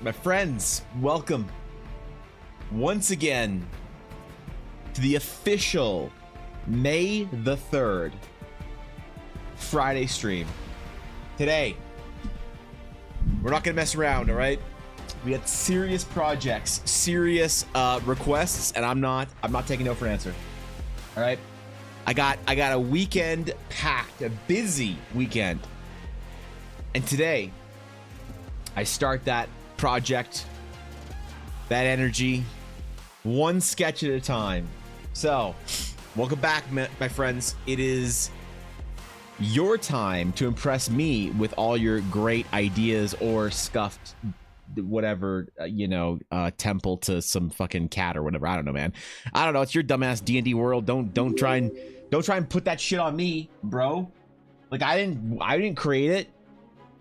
My friends, welcome once again to the official May the 3rd Friday stream. Today, we're not gonna mess around, all right? We had serious projects, serious requests, and I'm not taking no for an answer. All right, I got a weekend packed, a busy weekend, and today I start that project, that energy, one sketch at a time. So, welcome back, my friends. It is your time to impress me with all your great ideas or scuffed whatever, temple to some fucking cat or whatever. I don't know, man. I don't know. It's your dumbass D&D world. Don't try and put that shit on me, bro. Like I didn't create it.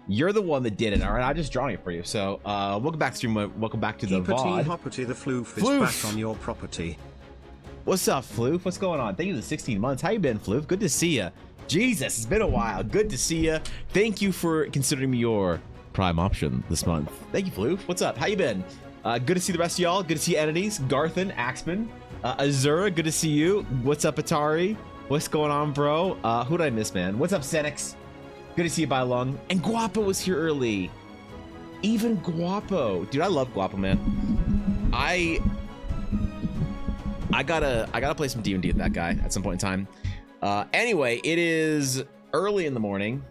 You're the one that did it, all right? I'm just drawing it for you. So, welcome back, stream. Welcome back to the VOD. Hoppity, the floof is back on your property. What's up, Floof? What's going on? Thank you for the 16 months. How you been, Floof? Good to see you. Jesus, it's been a while. Good to see you. Thank you for considering me your prime option this month. Thank you, Floof. What's up? How you been? Good to see the rest of y'all. Good to see Entities, Garthan, Axman, Azura. Good to see you. What's up, Atari? What's going on, bro? Who did I miss, man? What's up, Senix? Good to see you, Bylung. And Guapo was here early. Even Guapo. Dude, I love Guapo, man. I gotta play some D&D with that guy at some point in time. Anyway, it is early in the morning.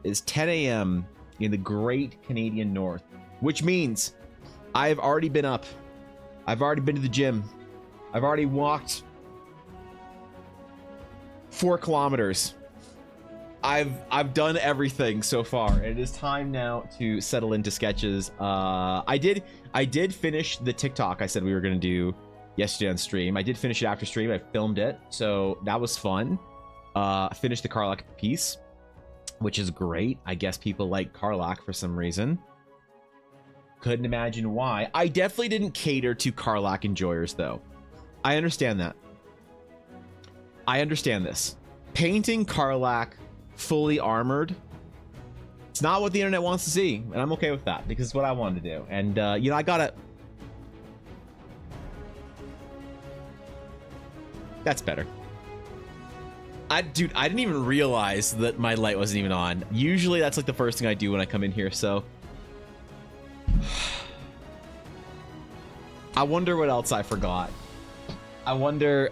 It's 10 a.m. in the great Canadian North, which means I've already been up. I've already been to the gym. I've already walked 4 kilometers. I've done everything so far. It is time now to settle into sketches. I did finish the TikTok I said we were gonna do yesterday on stream. I did finish it after stream. I filmed it, so that was fun. Finished the Karlach piece, which is great. I guess people like Karlach for some reason. Couldn't imagine why. I definitely didn't cater to Karlach enjoyers, though. I understand that. I understand this. Painting Karlach fully armored, it's not what the internet wants to see, and I'm okay with that because it's what I wanted to do. And I gotta. That's better. Dude, I didn't even realize that my light wasn't even on. Usually that's like the first thing I do when I come in here, so I wonder what else I forgot. I wonder,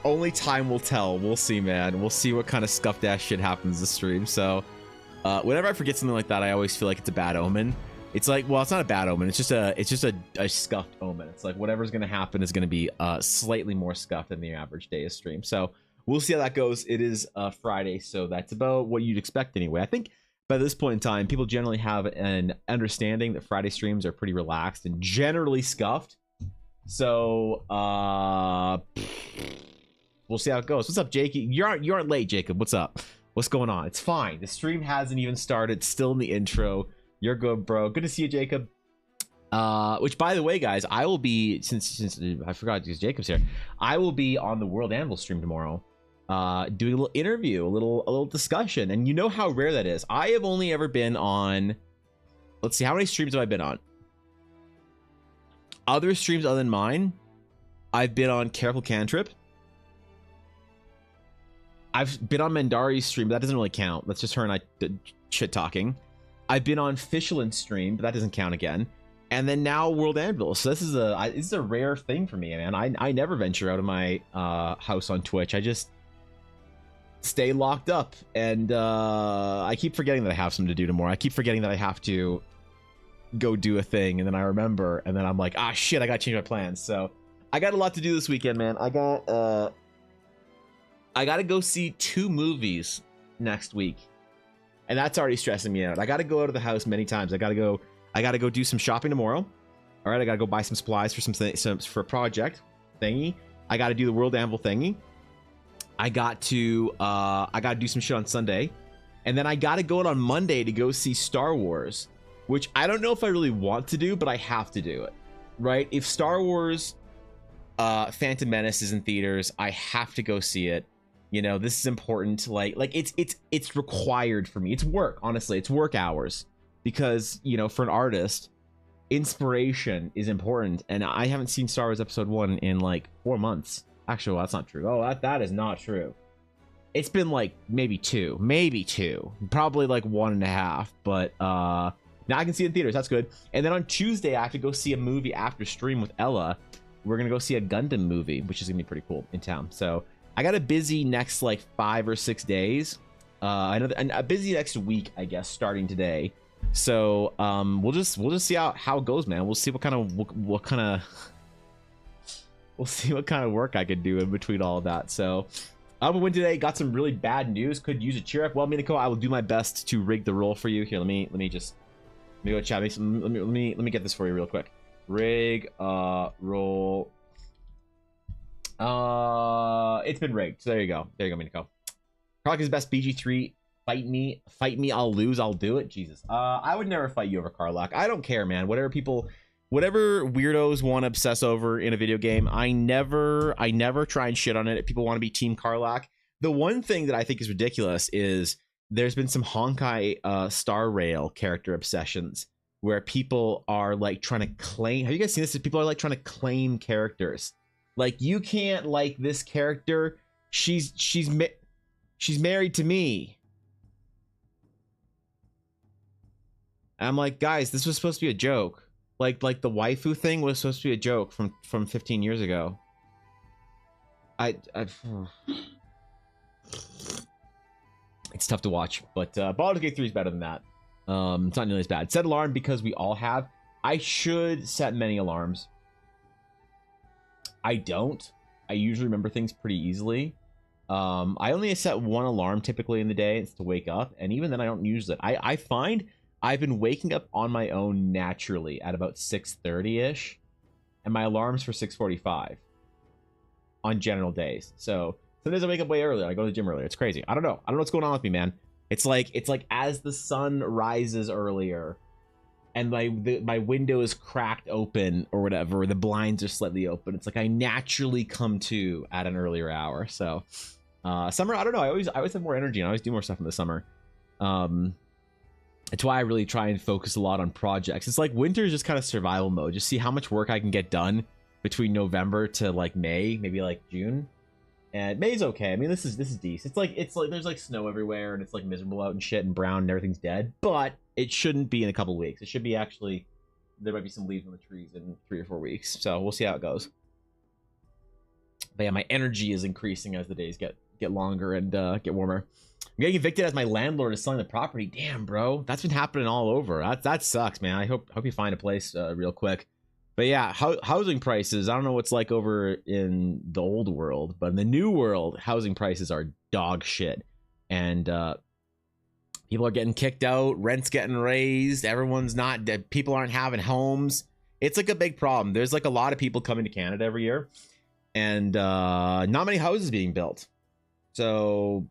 only time will tell. We'll see, man. We'll see what kind of scuffed ass shit happens this stream. So, whenever I forget something like that, I always feel like it's a bad omen. It's like, well, it's not a bad omen. It's just a scuffed omen. It's like whatever's going to happen is going to be slightly more scuffed than the average day of stream. So we'll see how that goes. It is Friday, so that's about what you'd expect anyway. I think by this point in time, people generally have an understanding that Friday streams are pretty relaxed and generally scuffed. So we'll see how it goes. What's up, Jake? You aren't late, Jacob. What's up? What's going on? It's fine. The stream hasn't even started. Still in the intro. You're good, bro. Good to see you, Jacob. Which, by the way, guys, I will be since I forgot because Jacob's here. I will be on the World Anvil stream tomorrow, doing a little interview, a little discussion. And you know how rare that is. I have only ever been on. Let's see, how many streams have I been on? Other streams other than mine, I've been on Careful Cantrip. I've been on Mandari's stream, but that doesn't really count. That's just her and I shit talking. I've been on Fishelin's stream, but that doesn't count again. And then now World Anvil. So this is a rare thing for me, man. I never venture out of my house on Twitch. I just stay locked up, and I keep forgetting that I have something to do tomorrow. I keep forgetting that I have to go do a thing, and then I remember, and then I'm like, ah, shit, I gotta change my plans. So I got a lot to do this weekend, man. I gotta go see 2 movies next week, and that's already stressing me out. I gotta go out of the house many times. I gotta go do some shopping tomorrow. All right, I gotta go buy some supplies for for a project thingy. I gotta do the World Anvil thingy. I gotta do some shit on Sunday, and then I gotta go out on Monday to go see Star Wars, which I don't know if I really want to do, but I have to do it, right? If Star Wars Phantom Menace is in theaters, I have to go see it. You know, this is important. Like it's required for me. It's work, honestly. It's work hours because, you know, for an artist, inspiration is important, and I haven't seen Star Wars Episode 1 in like 4 months. Actually, well, that's not true. Oh, that is not true. It's been like maybe two, probably like 1.5. But now I can see it in theaters. That's good. And then on Tuesday, I have to go see a movie after stream with Ella. We're gonna go see a Gundam movie, which is gonna be pretty cool in town. So I got a busy next like 5 or 6 days. A busy next week, I guess, starting today. So we'll just see how it goes, man. We'll see what kind of we'll see what kind of work I could do in between all of that. So I win today. Got some really bad news. Could use a cheer up. Well, Minako, I will do my best to rig the roll for you. Here, let me go chat. Let me get this for you real quick. Rig roll. It's been rigged. So there you go, Minako. Croc is best BG3. Fight me, I'll lose, I'll do it. Jesus. I would never fight you over Karlach. I don't care, man. Whatever weirdos want to obsess over in a video game, I never try and shit on it. If people want to be Team Karlach, the one thing that I think is ridiculous is there's been some Honkai Star Rail character obsessions where people are like trying to claim. Have you guys seen this? People are like trying to claim characters. Like, you can't like this character. She's married to me. And I'm like, guys, this was supposed to be a joke. Like the waifu thing was supposed to be a joke from 15 years ago. It's tough to watch, but Baldur's Gate 3 is better than that. It's not nearly as bad. Set alarm because we all have. I should set many alarms. I don't. I usually remember things pretty easily. I only set one alarm typically in the day. It's to wake up, and even then I don't use it. I find I've been waking up on my own naturally at about 6:30ish, and my alarm's for 6:45 on general days. So some days I wake up way earlier. I go to the gym earlier. It's crazy. I don't know what's going on with me, man. It's like as the sun rises earlier, and my window is cracked open or whatever, or the blinds are slightly open. It's like I naturally come to at an earlier hour. So summer, I don't know. I always have more energy, and I always do more stuff in the summer. It's why I really try and focus a lot on projects. It's like winter is just kind of survival mode. Just see how much work I can get done between November to like May, maybe like June. And May's okay. I mean, this is decent. It's like there's like snow everywhere, and it's like miserable out and shit and brown and everything's dead. But it shouldn't be in a couple weeks. It should be actually, there might be some leaves on the trees in 3 or 4 weeks. So we'll see how it goes. But yeah, my energy is increasing as the days get longer and get warmer. I'm getting evicted as my landlord is selling the property. Damn, bro, that's been happening all over. That sucks, man. I hope you find a place real quick. But yeah, housing prices, I don't know what's like over in the old world, but in the new world, housing prices are dog shit. And people are getting kicked out, rent's getting raised, people aren't having homes. It's like a big problem. There's like a lot of people coming to Canada every year, and not many houses being built. So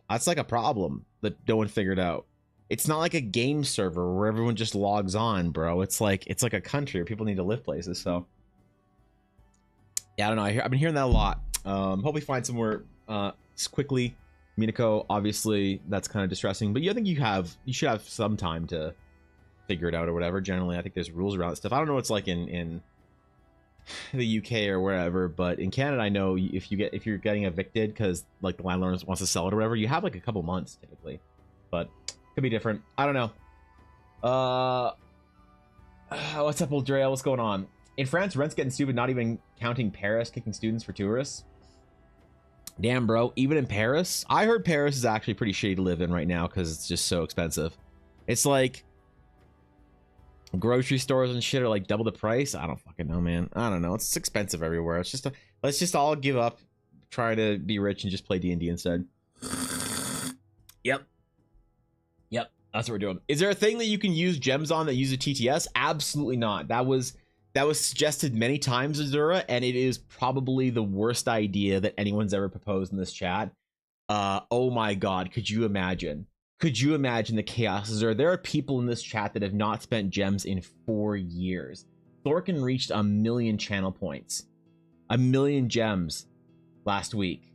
that's like a problem that no one figured out. It's not like a game server where everyone just logs on, bro. It's like a country where people need to live places. So yeah, I don't know. I've been hearing that a lot. Hope we find somewhere quickly. Minako, obviously that's kind of distressing, but I think you should have some time to figure it out or whatever. Generally, I think there's rules around that stuff. I don't know what's like in the UK or wherever, but in Canada, I know if you're getting evicted because like the landlord wants to sell it or whatever, you have like a couple months typically, but could be different. I don't know. What's up, old Drea? What's going on? In France, rent's getting stupid, not even counting Paris kicking students for tourists. Damn, bro. Even in Paris? I heard Paris is actually pretty shitty to live in right now because it's just so expensive. It's like grocery stores and shit are like double the price. I don't fucking know, man. I don't know. It's expensive everywhere. It's just let's just all give up, try to be rich, and just play D&D instead. Yep. That's what we're doing. Is there a thing that you can use gems on that use a TTS? Absolutely not. That was suggested many times, Azura, and it is probably the worst idea that anyone's ever proposed in this chat. Oh my god, could you imagine? Could you imagine the chaos, Azura? There are people in this chat that have not spent gems in 4 years. Thorkin reached 1 million channel points. 1 million gems last week.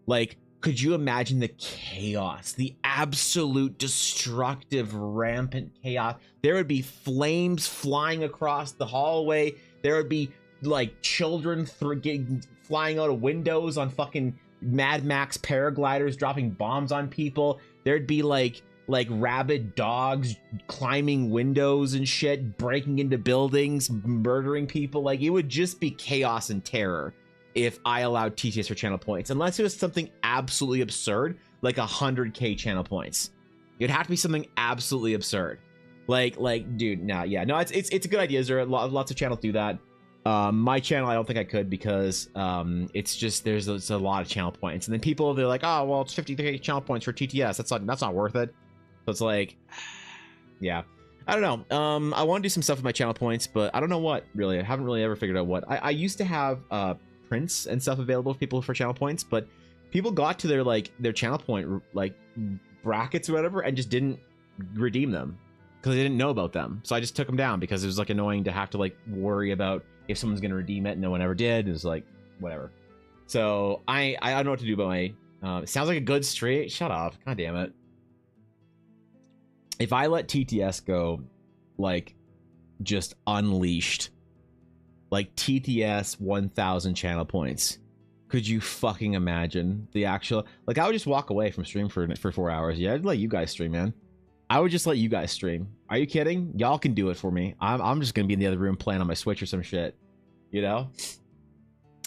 Like, could you imagine the chaos, the absolute destructive, rampant chaos? There would be flames flying across the hallway. There would be like children flying out of windows on fucking Mad Max paragliders, dropping bombs on people. There'd be like rabid dogs climbing windows and shit, breaking into buildings, murdering people. Like, it would just be chaos and terror if I allowed TTS for channel points, unless it was something absolutely absurd, like 100k channel points. It'd have to be something absolutely absurd. Like, dude, no, it's a good idea. There are lots of channels do that. My channel, I don't think I could, because it's just there's a lot of channel points, and then people, they're like, oh well, it's 50 channel points for TTS. That's not worth it. So it's like, yeah, I don't know. I want to do some stuff with my channel points, but I don't know what really. I haven't really ever figured out what. I used to have prints and stuff available for people for channel points, but people got to their channel point like brackets or whatever and just didn't redeem them because they didn't know about them. So I just took them down because it was like annoying to have to like worry about if someone's gonna redeem it and no one ever did. It was like whatever. So I don't know what to do about my it sounds like a good streak. Shut up, god damn it. If I let TTS go like just unleashed, like TTS 1000 channel points, could you fucking imagine the actual, like, I would just walk away from stream for 4 hours. Yeah, I'd let you guys stream, man. I would just let you guys stream. Are you kidding? Y'all can do it for me. I'm just gonna be in the other room playing on my Switch or some shit, you know.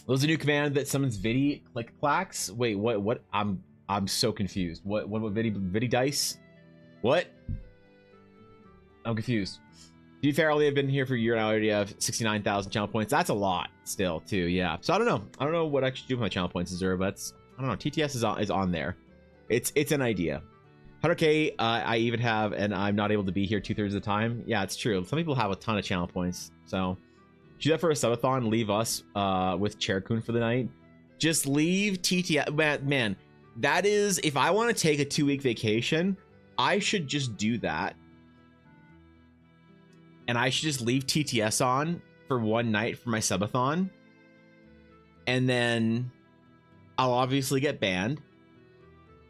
There's a new command that summons Vidi click clacks. Wait, what? I'm so confused. What Vidi dice? What? I'm confused. To be fair, I only have been here for a year and I already have 69,000 channel points. That's a lot still, too. Yeah. So I don't know. I don't know what I should do with my channel points, Azura, but I don't know. TTS is on there. It's an idea. 100k. I even have, and I'm not able to be here 2/3 of the time. Yeah, it's true. Some people have a ton of channel points. So do that for a subathon. Leave us with Chaircoon for the night. Just leave TTS. Man, that is, if I want to take a 2-week vacation, I should just do that. And I should just leave TTS on for one night for my subathon. And then I'll obviously get banned.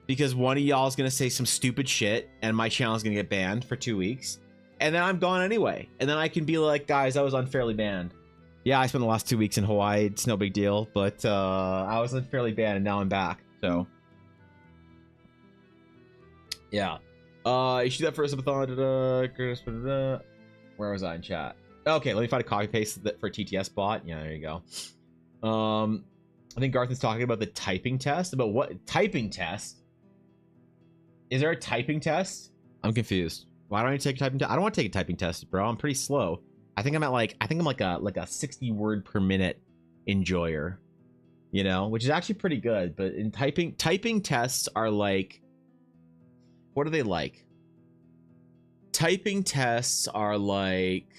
Because one of y'all is going to say some stupid shit. And my channel is going to get banned for 2 weeks. And then I'm gone anyway. And then I can be like, guys, I was unfairly banned. Yeah, I spent the last 2 weeks in Hawaii. It's no big deal. But I was unfairly banned and now I'm back. So, yeah. You should do that for a subathon. Where was I in chat? Okay, let me find a copy paste for TTS bot. Yeah, there you go. I think Garth is talking about the typing test. About what typing test? Is there a typing test? I'm confused. Why don't I take a typing test? I don't want to take a typing test, bro. I'm pretty slow. I think I'm like a 60 word per minute enjoyer, you know, which is actually pretty good. But in typing tests are like, what are they like? Typing tests are like,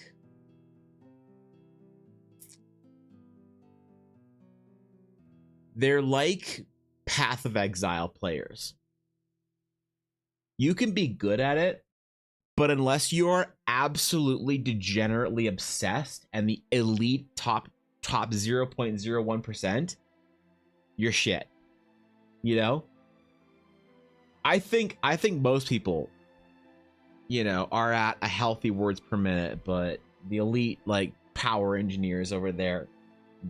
they're like Path of Exile players. You can be good at it, but unless you're absolutely degenerately obsessed and the elite top 0.01%, you're shit. You know? I think most people, you know, are at a healthy words per minute, but the elite, like, power engineers over there,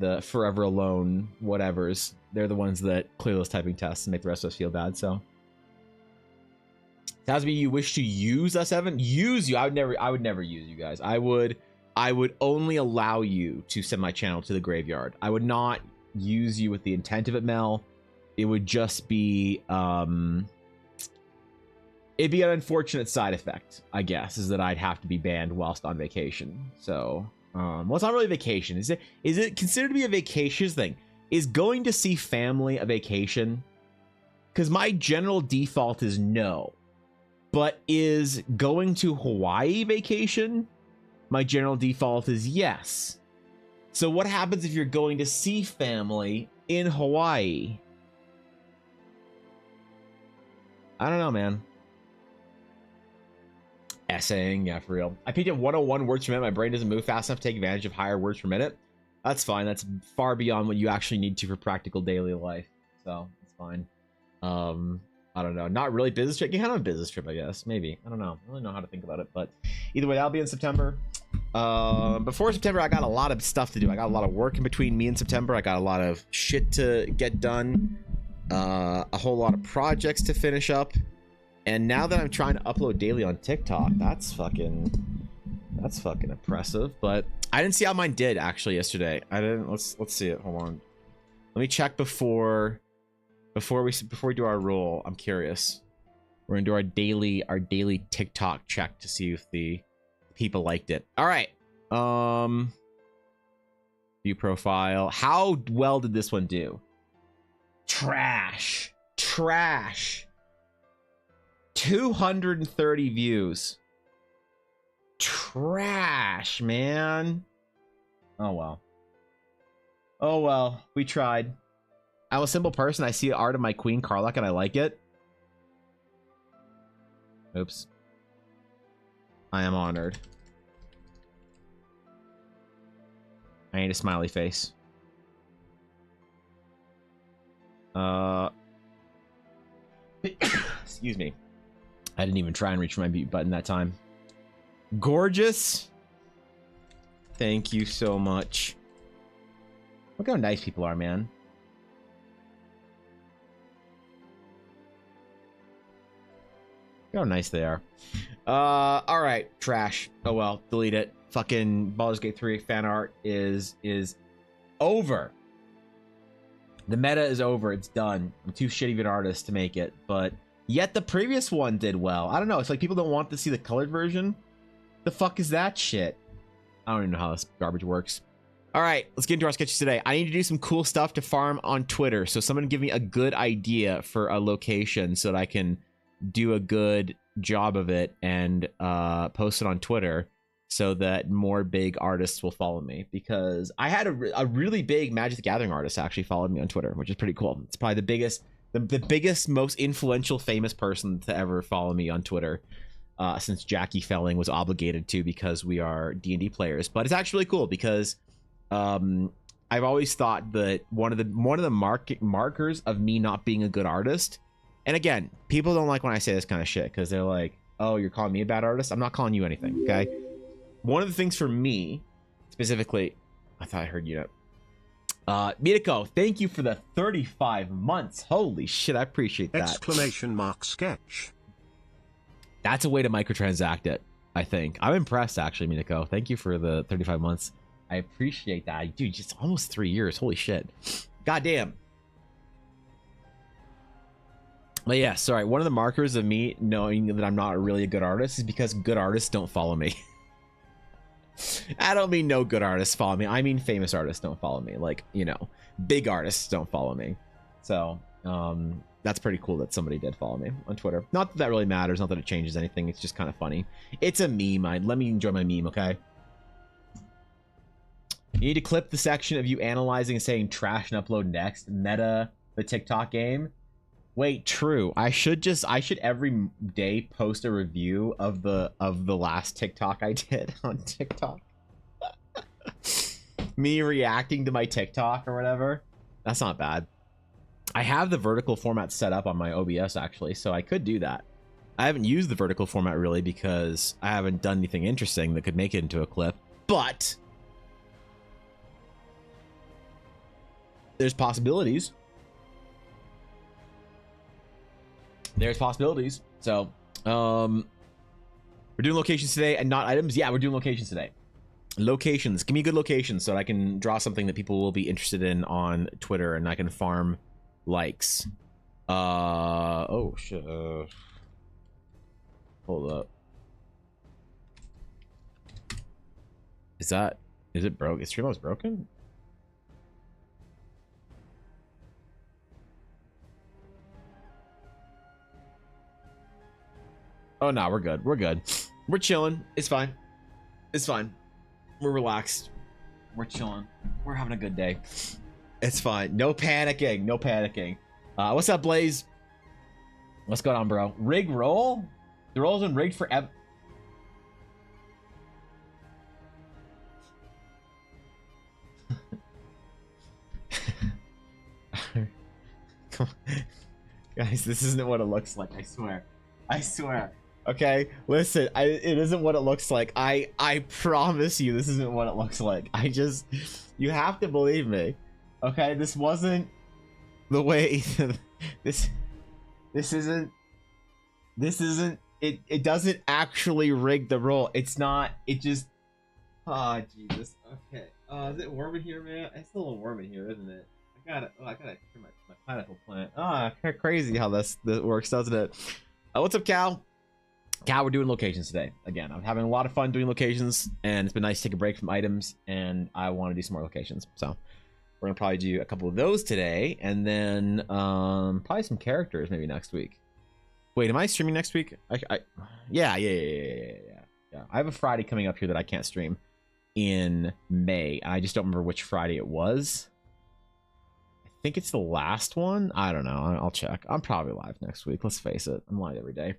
the forever alone whatevers, they're the ones that clear those typing tests and make the rest of us feel bad. So that would be, you wish to use us, Evan? Use you? I would never use you guys. I would only allow you to send my channel to the graveyard. I would not use you with the intent of it, Mel. It would just be it'd be an unfortunate side effect, I guess, is that I'd have to be banned whilst on vacation. So, well, it's not really vacation. Is it considered to be a vacation thing? Is going to see family a vacation? Because my general default is no. But is going to Hawaii vacation? My general default is yes. So what happens if you're going to see family in Hawaii? I don't know, man. Essaying, yeah, for real. I peaked at 101 words per minute. My brain doesn't move fast enough to take advantage of higher words per minute. That's fine. That's far beyond what you actually need to for practical daily life. So, it's fine. I don't know. Not really business trip. Kind of a business trip, I guess. Maybe. I don't know. I don't really know how to think about it. But either way, that'll be in September. Before September, I got a lot of stuff to do. I got a lot of work in between me and September. I got a lot of shit to get done. A whole lot of projects to finish up. And now that I'm trying to upload daily on TikTok, that's fucking impressive. But I didn't see how mine did actually yesterday. I didn't. Let's see it. Hold on. Let me check before we do our roll. I'm curious. We're gonna do our daily TikTok check to see if the people liked it. All right. View profile. How well did this one do? Trash. 230 views. Trash, man. Oh well. We tried. I'm a simple person. I see art of my queen Karlach and I like it. Oops. I am honored. I need a smiley face. Excuse me. I didn't even try and reach my mute button that time. Gorgeous. Thank you so much. Look how nice people are, man. Look how nice they are. All right, trash. Oh well, delete it. Fucking Baldur's Gate 3 fan art is over. The meta is over. It's done. I'm too shitty of an artist to make it, but yet the previous one did well. I don't know. It's like people don't want to see the colored version. The fuck is that shit? I don't even know how this garbage works. All right, let's get into our sketches today. I need to do some cool stuff to farm on Twitter. So someone give me a good idea for a location so that I can do a good job of it and post it on Twitter so that more big artists will follow me, because I had a really big Magic the Gathering artist actually followed me on Twitter, which is pretty cool. It's probably the biggest, most influential, famous person to ever follow me on Twitter, since Jackie Felling was obligated to, because we are D&D players. But it's actually cool because I've always thought that one of the markers of me not being a good artist, and again, people don't like when I say this kind of shit because they're like, oh, you're calling me a bad artist? I'm not calling you anything, okay? One of the things for me, specifically, I thought I heard you. Mitiko, thank you for the 35 months. Holy shit, I appreciate that. Exclamation mark sketch. That's a way to microtransact it, I think. I'm impressed, actually, Mitiko. Thank you for the 35 months. I appreciate that. Dude, just almost 3 years. Holy shit. Goddamn. But yeah, sorry. One of the markers of me knowing that I'm not really a good artist is because good artists don't follow me. I don't mean no good artists follow me. I mean famous artists don't follow me. Like, you know, big artists don't follow me. So, that's pretty cool that somebody did follow me on Twitter. Not that that really matters. Not that it changes anything. It's just kind of funny. It's a meme. Let me enjoy my meme, okay? You need to clip the section of you analyzing and saying trash and upload next. Meta, the TikTok game. Wait, true. I should every day post a review of the last TikTok I did on TikTok. Me reacting to my TikTok or whatever. That's not bad. I have the vertical format set up on my OBS actually, so I could do that. I haven't used the vertical format really because I haven't done anything interesting that could make it into a clip, but there's possibilities. There's possibilities. So, we're doing locations today and not items. Yeah, we're doing locations today. Locations. Give me good locations so that I can draw something that people will be interested in on Twitter and I can farm likes. Oh shit. Hold up. Is it broke? Is Streamlabs broken? Oh no, we're good. We're good. We're chilling. It's fine. It's fine. We're relaxed. We're chilling. We're having a good day. It's fine. No panicking. No panicking. What's up, Blaze? What's going on, bro? Rig roll? The roll's been rigged forever. Come Guys, this isn't what it looks like. I swear. I swear. Okay, listen. It isn't what it looks like. I promise you, this isn't what it looks like. You have to believe me. Okay, this wasn't the way. this isn't. It doesn't actually rig the roll. It's not. It just. Oh Jesus. Okay. Is it warm in here, man? It's a little warm in here, isn't it? I gotta turn my pineapple plant. Crazy how this works, doesn't it? What's up, Cal? Cal, we're doing locations today. Again, I'm having a lot of fun doing locations, and it's been nice to take a break from items, and I want to do some more locations. So we're gonna probably do a couple of those today, and then probably some characters maybe next week. Wait, am I streaming next week? Yeah. I have a Friday coming up here that I can't stream in May. I just don't remember which Friday it was. I think it's the last one. I don't know. I'll check. I'm probably live next week. Let's face it. I'm live every day.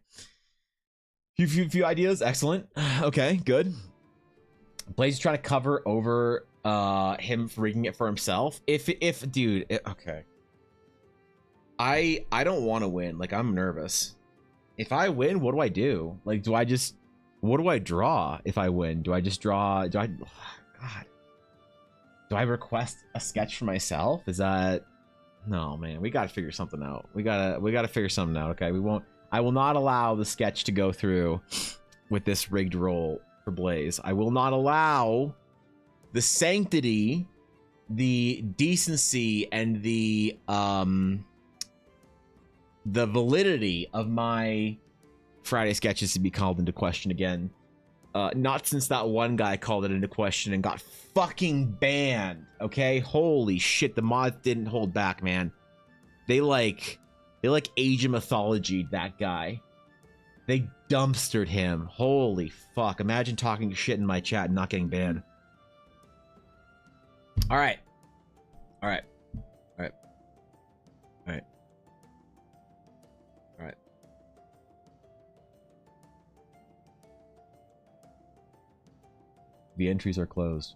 Few ideas. Excellent. Okay, good. Blaze is trying to cover over him freaking it for himself. Okay. I don't want to win. Like, I'm nervous. If I win, what do I do? Like, what do I draw if I win? Do I just draw? God. Do I request a sketch for myself? Is that? No, man. We gotta figure something out. We gotta figure something out. Okay, I will not allow the sketch to go through with this rigged roll for Blaze. I will not allow the sanctity, the decency, and the validity of my Friday sketches to be called into question again. Not since that one guy called it into question and got fucking banned. Okay, holy shit, the mods didn't hold back, man. They like Age of Mythology that guy. They dumpstered him. Holy fuck! Imagine talking shit in my chat and not getting banned. All right. The entries are closed.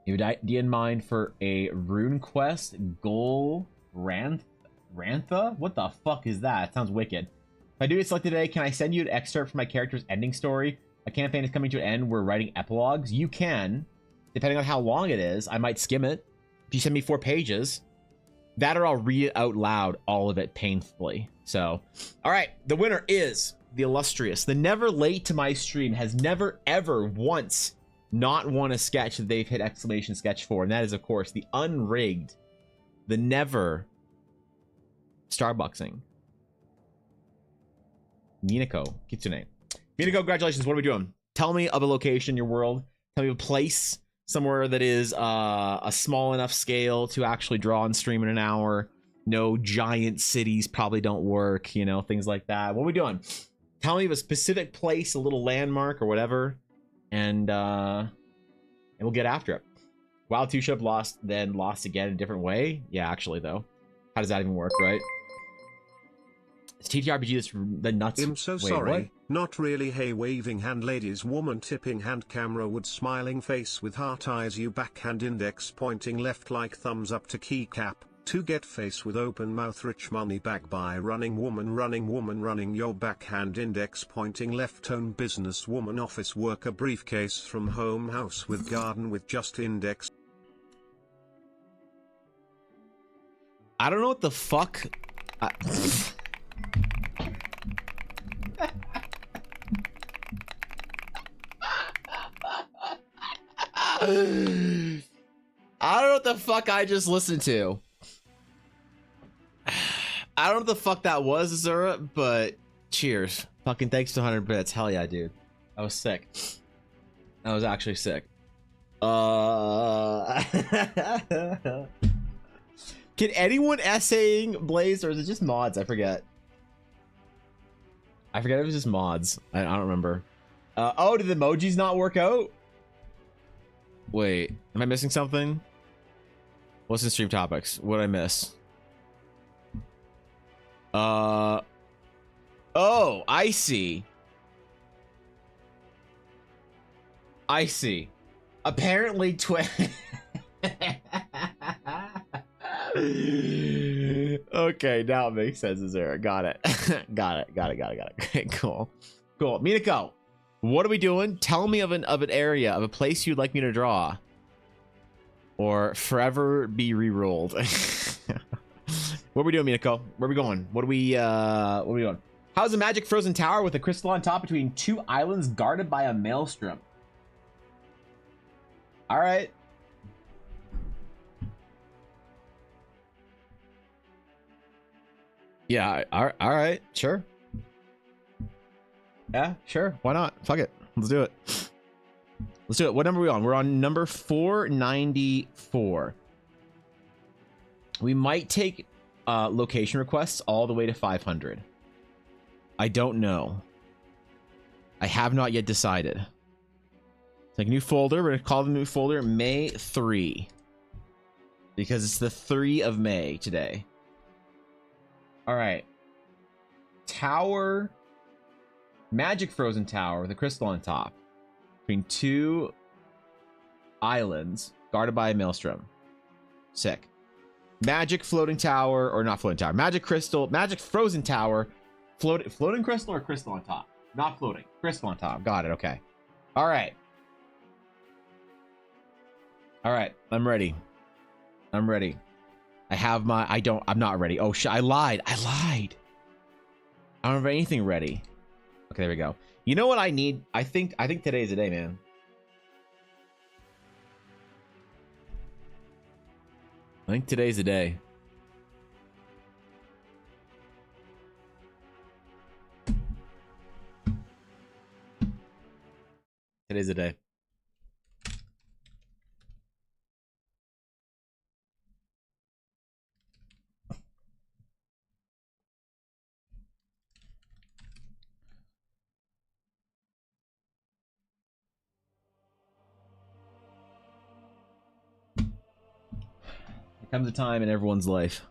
You have an idea in mind for a rune quest goal Rantha? What the fuck is that? It sounds wicked. If I do get selected today, can I send you an excerpt from my character's ending story? A campaign is coming to an end. We're writing epilogues. You can. Depending on how long it is, I might skim it. If you send me 4 pages, that or I'll read it out loud, all of it painfully. So, all right. The winner is the illustrious. The never late to my stream has never, ever once not won a sketch that they've hit exclamation sketch for. And that is, of course, the unrigged, the never Starbucksing. Minako Kitsune. Minako, congratulations. What are we doing? Tell me of a location in your world. Tell me of a place somewhere that is a small enough scale to actually draw and stream in an hour. No giant cities probably don't work, you know, things like that. What are we doing? Tell me of a specific place, a little landmark or whatever, and we'll get after it. Wild 2 should have lost, then lost again in a different way. Yeah, actually, though. How does that even work, right? It's TTRPG that's the nuts. I'm so sorry. What? Not really. Hey, waving hand ladies, woman tipping hand, camera wood, smiling face with heart eyes, you backhand index pointing left like thumbs up to keycap. To get face with open mouth, rich money back by running woman your backhand index pointing left, tone business woman, office worker, briefcase from home, house with garden with just index. I don't know what the fuck. I don't know what the fuck I just listened to. I don't know what the fuck that was, Azura, but cheers. Fucking thanks to 100 bits. Hell yeah, dude. I was sick. I was actually sick. Can anyone essaying Blaze, or is it just mods? I forget. I forget if it was just mods. I don't remember. Oh, did the emojis not work out? Wait, am I missing something? What's in stream topics? What did I miss? Oh, I see. I see. Apparently, Okay, now it makes sense, Azura. Got it. Got it. Okay, cool. Minako, what are we doing? Tell me of an area, of a place you'd like me to draw. Or forever be re-rolled. What are we doing, Minako? Where are we going? What are we doing? How's a magic frozen tower with a crystal on top between two islands guarded by a maelstrom? All right. Yeah, all right, sure. Yeah, sure. Why not? Fuck it. Let's do it. Let's do it. What number are we on? We're on number 494. We might take location requests all the way to 500. I don't know. I have not yet decided. Take a new folder. We're going to call the new folder May 3. Because it's the 3 of May today. All right. Tower. Magic frozen tower with a crystal on top. Between two islands guarded by a maelstrom. Sick. Magic floating tower, or not floating tower. Magic crystal. Magic frozen tower. Floating crystal or crystal on top? Not floating. Crystal on top. Got it. Okay. All right. All right. I'm ready. I'm ready. I have my... I'm not ready. Oh, shit. I lied. I don't have anything ready. Okay, there we go. You know what I need? I think today's the day, man. I think today's the day. Today's the day. There comes a time in everyone's life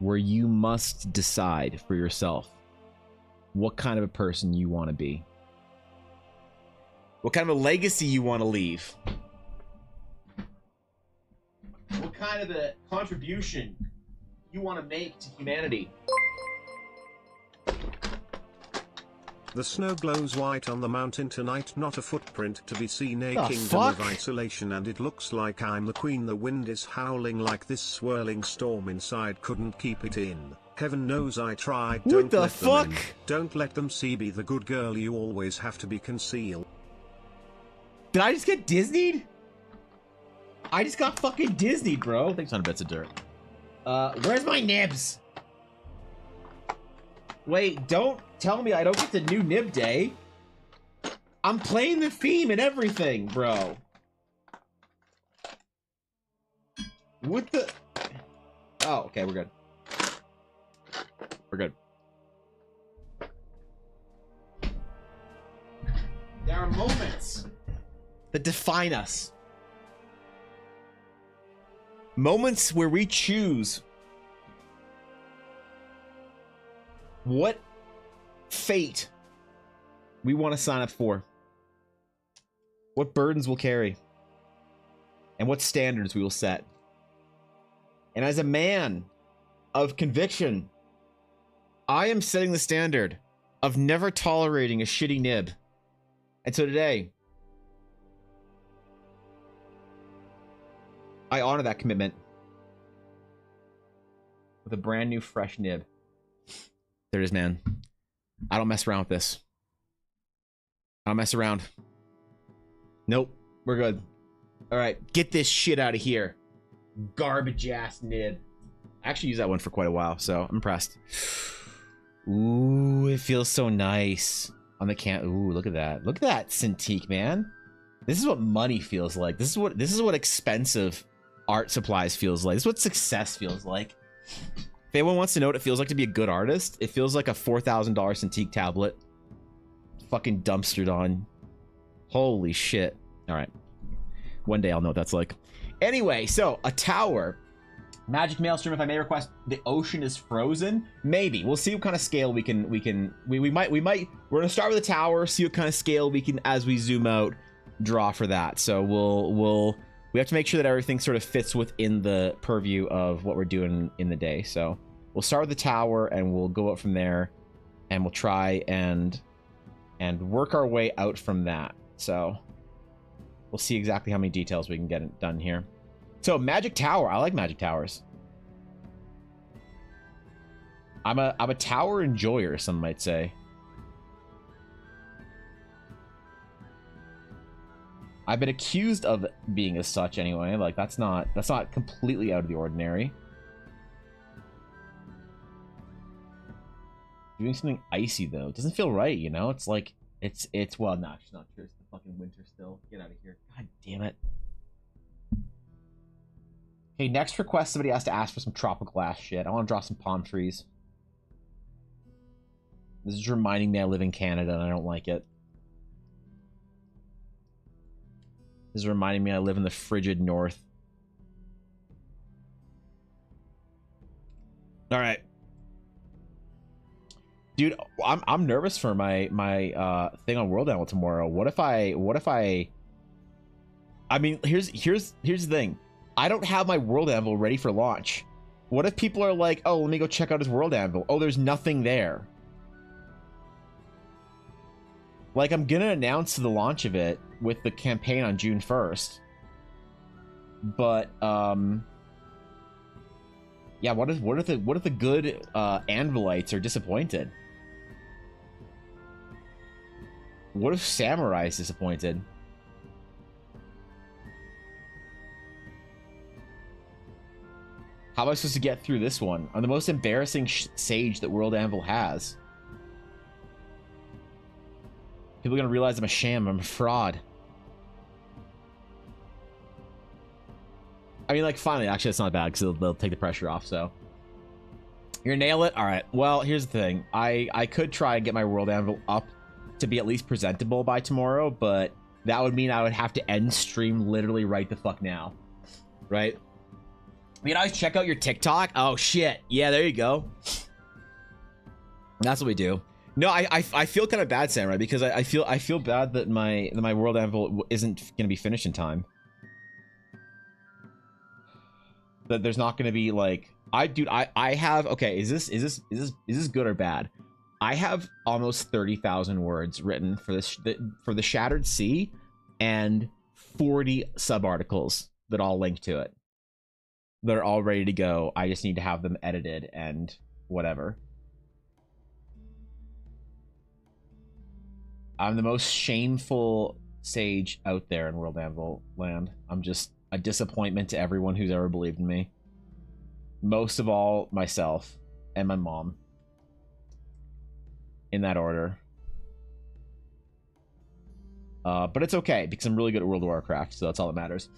where you must decide for yourself what kind of a person you want to be. What kind of a legacy you want to leave. What kind of a contribution you want to make to humanity. The snow glows white on the mountain tonight, not a footprint to be seen, a The kingdom fuck? of isolation, and it looks like I'm the queen. The wind is howling like this swirling storm inside couldn't keep it in. Heaven knows I tried. What Don't the let fuck? them in. Don't let them see. Be the good girl you always have to be. Concealed. Did I just get Disneyed? I just got fucking Disneyed, bro. Thanks on bits of dirt. Where's my nibs? Wait, don't tell me I don't get the new nib day. I'm playing the theme and everything, bro. What the... Oh, okay, we're good. We're good. There are moments that define us. Moments where we choose what fate we want to sign up for, what burdens we'll carry, and what standards we will set. And as a man of conviction, I am setting the standard of never tolerating a shitty nib. And so today, I honor that commitment with a brand new fresh nib. There it is, man. I don't mess around with this. I don't mess around. Nope, we're good. All right, get this shit out of here. Garbage ass nib. I actually used that one for quite a while, so I'm impressed. Ooh, it feels so nice on the can. Ooh, look at that. Look at that Cintiq, man. This is what money feels like. This is what expensive art supplies feels like. This is what success feels like. If anyone wants to know what it feels like to be a good artist, it feels like a $4,000 Cintiq tablet. Fucking dumpstered on. Holy shit. All right. One day I'll know what that's like. Anyway, so a tower. Magic Maelstrom, if I may request, the ocean is frozen. Maybe. We'll see what kind of scale we might, we're gonna start with a tower, see what kind of scale we can, as we zoom out, draw for that. So we have to make sure that everything sort of fits within the purview of what we're doing in the day. So we'll start with the tower and we'll go up from there, and we'll try and work our way out from that. So we'll see exactly how many details we can get done here. So Magic Tower, I like Magic Towers. I'm a tower enjoyer, some might say. I've been accused of being as such anyway. Like that's not completely out of the ordinary. Doing something icy though, it doesn't feel right, you know? It's like it's well, no, it's not true. It's the fucking winter still. Get out of here. God damn it. Okay, next request, somebody has to ask for some tropical ass shit. I want to draw some palm trees. This is reminding me I live in Canada and I don't like it. This is reminding me I live in the frigid north. All right. Dude, I'm nervous for my thing on World Anvil tomorrow. What if I mean, here's the thing. I don't have my World Anvil ready for launch. What if people are like, "Oh, let me go check out his World Anvil." Oh, there's nothing there. Like, I'm gonna announce the launch of it with the campaign on June 1st. But yeah, what if the good Anvilites are disappointed? What if Samurai is disappointed? How am I supposed to get through this one? I'm the most embarrassing sage that World Anvil has. People are gonna realize I'm a sham, I'm a fraud. I mean, like, finally, actually, it's not bad because they'll take the pressure off, so. You're gonna nail it? Alright, well, here's the thing. I could try and get my World Anvil up to be at least presentable by tomorrow, but that would mean I would have to end stream literally right the fuck now. Right? You can always check out your TikTok. Oh, shit. Yeah, there you go. That's what we do. No, I feel kind of bad, Samurai, because I feel bad that my World Anvil isn't gonna be finished in time. That there's not gonna be like I have, okay, is this good or bad? I have almost 30,000 words written for this for the Shattered Sea, and 40 sub articles that all link to it. They're all ready to go. I just need to have them edited and whatever. I'm the most shameful sage out there in World Anvil land. I'm just a disappointment to everyone who's ever believed in me. Most of all, myself and my mom. In that order. But it's okay, because I'm really good at World of Warcraft, so that's all that matters.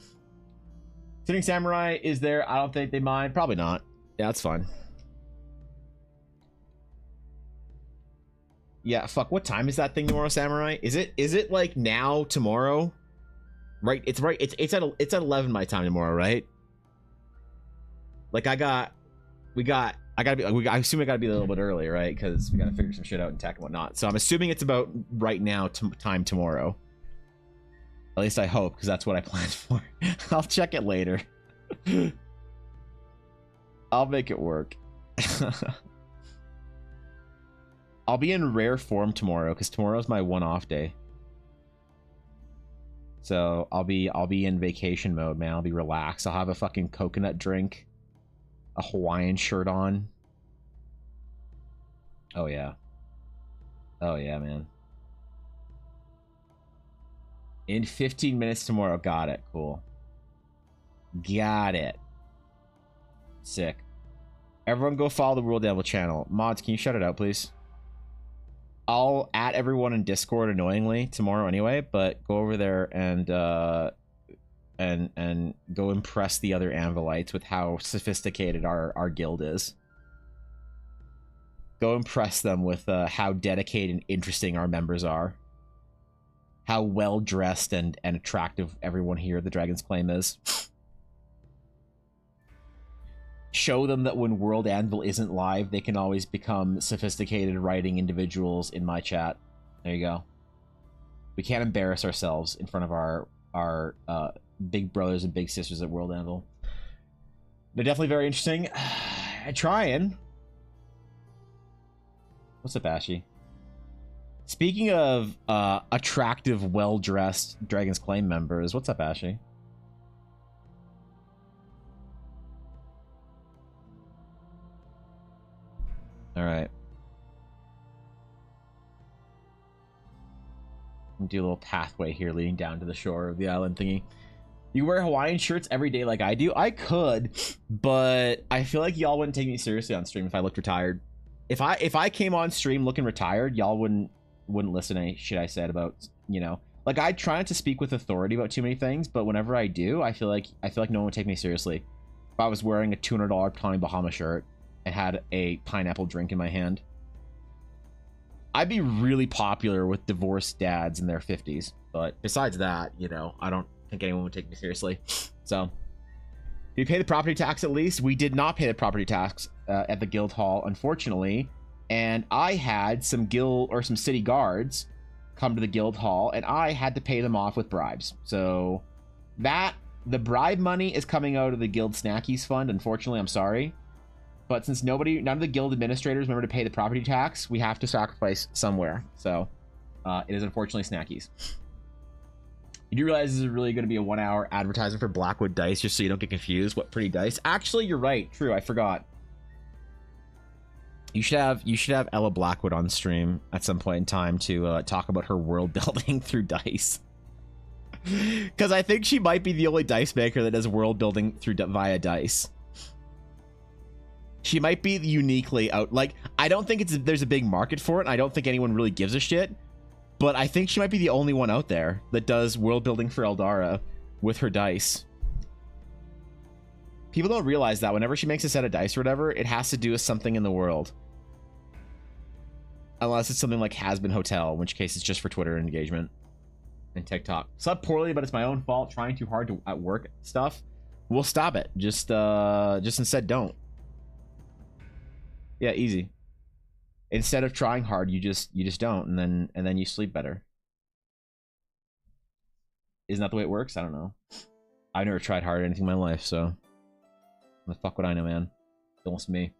Sitting Samurai is there. I don't think they mind. Probably not. Yeah, that's fine. Yeah, fuck, what time is that thing tomorrow, Samurai? Is it like now, tomorrow? Right, it's at 11 my time tomorrow, right? Like I assume I gotta be a little bit early, right? Because we gotta figure some shit out in tech and whatnot. So I'm assuming it's about right now time tomorrow. At least I hope, because that's what I planned for. I'll check it later. I'll make it work. I'll be in rare form tomorrow, because tomorrow's my one off day. So I'll be in vacation mode, man. I'll be relaxed. I'll have a fucking coconut drink, a Hawaiian shirt on. Oh yeah. Oh yeah, man. In 15 minutes tomorrow. Got it. Cool. Got it. Sick. Everyone go follow the World Devil channel. Mods, can you shut it out, please? I'll add everyone in Discord annoyingly tomorrow anyway, but go over there and go impress the other Anvilites with how sophisticated our guild is. Go impress them with how dedicated and interesting our members are. How well dressed and attractive everyone here at the Dragon's Claim is. Show them that when World Anvil isn't live, they can always become sophisticated writing individuals in my chat. There you go. We can't embarrass ourselves in front of our big brothers and big sisters at World Anvil. They're definitely very interesting. Trying. What's up, Ashy? Speaking of attractive, well-dressed Dragon's Claim members, what's up, Ashy? All right. Do a little pathway here leading down to the shore of the island thingy. You wear Hawaiian shirts every day like I do? I could, but I feel like y'all wouldn't take me seriously on stream if I looked retired. If I came on stream looking retired, y'all wouldn't listen to any shit I said about, you know. Like, I try not to speak with authority about too many things, but whenever I do, I feel like no one would take me seriously. If I was wearing a $200 Tommy Bahama shirt and had a pineapple drink in my hand, I'd be really popular with divorced dads in their 50s. But besides that, you know, I don't think anyone would take me seriously. So, we pay the property tax at least. We did not pay the property tax at the guild hall, unfortunately. And I had some city guards come to the guild hall, and I had to pay them off with bribes. So the bribe money is coming out of the guild snackies fund. Unfortunately, I'm sorry. But since none of the guild administrators remember to pay the property tax, we have to sacrifice somewhere. So it is unfortunately snackies. You do realize this is really going to be a 1-hour advertisement for Blackwood Dice, just so you don't get confused. What pretty dice? Actually, you're right. True, I forgot. You should have Ella Blackwood on stream at some point in time to talk about her world building through dice. Because I think she might be the only dice maker that does world building via dice. She might be uniquely out. Like, I don't think there's a big market for it. And I don't think anyone really gives a shit. But I think she might be the only one out there that does world building for Eldara with her dice. People don't realize that whenever she makes a set of dice or whatever, it has to do with something in the world. Unless it's something like Has Been Hotel, in which case it's just for Twitter engagement and TikTok. Slept poorly, but it's my own fault. Trying too hard at work stuff. We'll stop it. Just instead don't. Yeah, easy. Instead of trying hard, you just don't, and then you sleep better. Isn't that the way it works? I don't know. I've never tried hard at anything in my life, so the fuck would I know, man? Don't listen to me.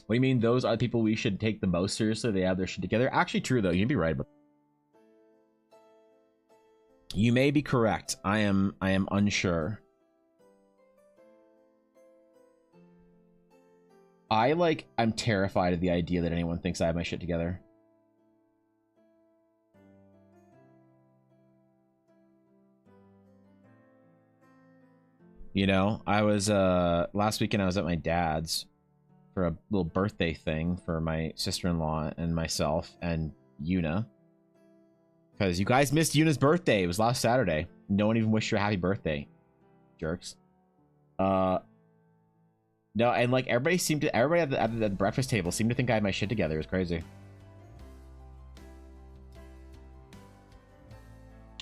What do you mean? Those are the people we should take the most seriously. They have their shit together. Actually, true though. You'd be right, but you may be correct. I am unsure. I'm terrified of the idea that anyone thinks I have my shit together. You know, I was last weekend I was at my dad's for a little birthday thing for my sister-in-law and myself and Yuna. Because you guys missed Yuna's birthday. It was last Saturday. No one even wished her a happy birthday. Jerks. No, and like everybody at the breakfast table seemed to think I had my shit together. It was crazy.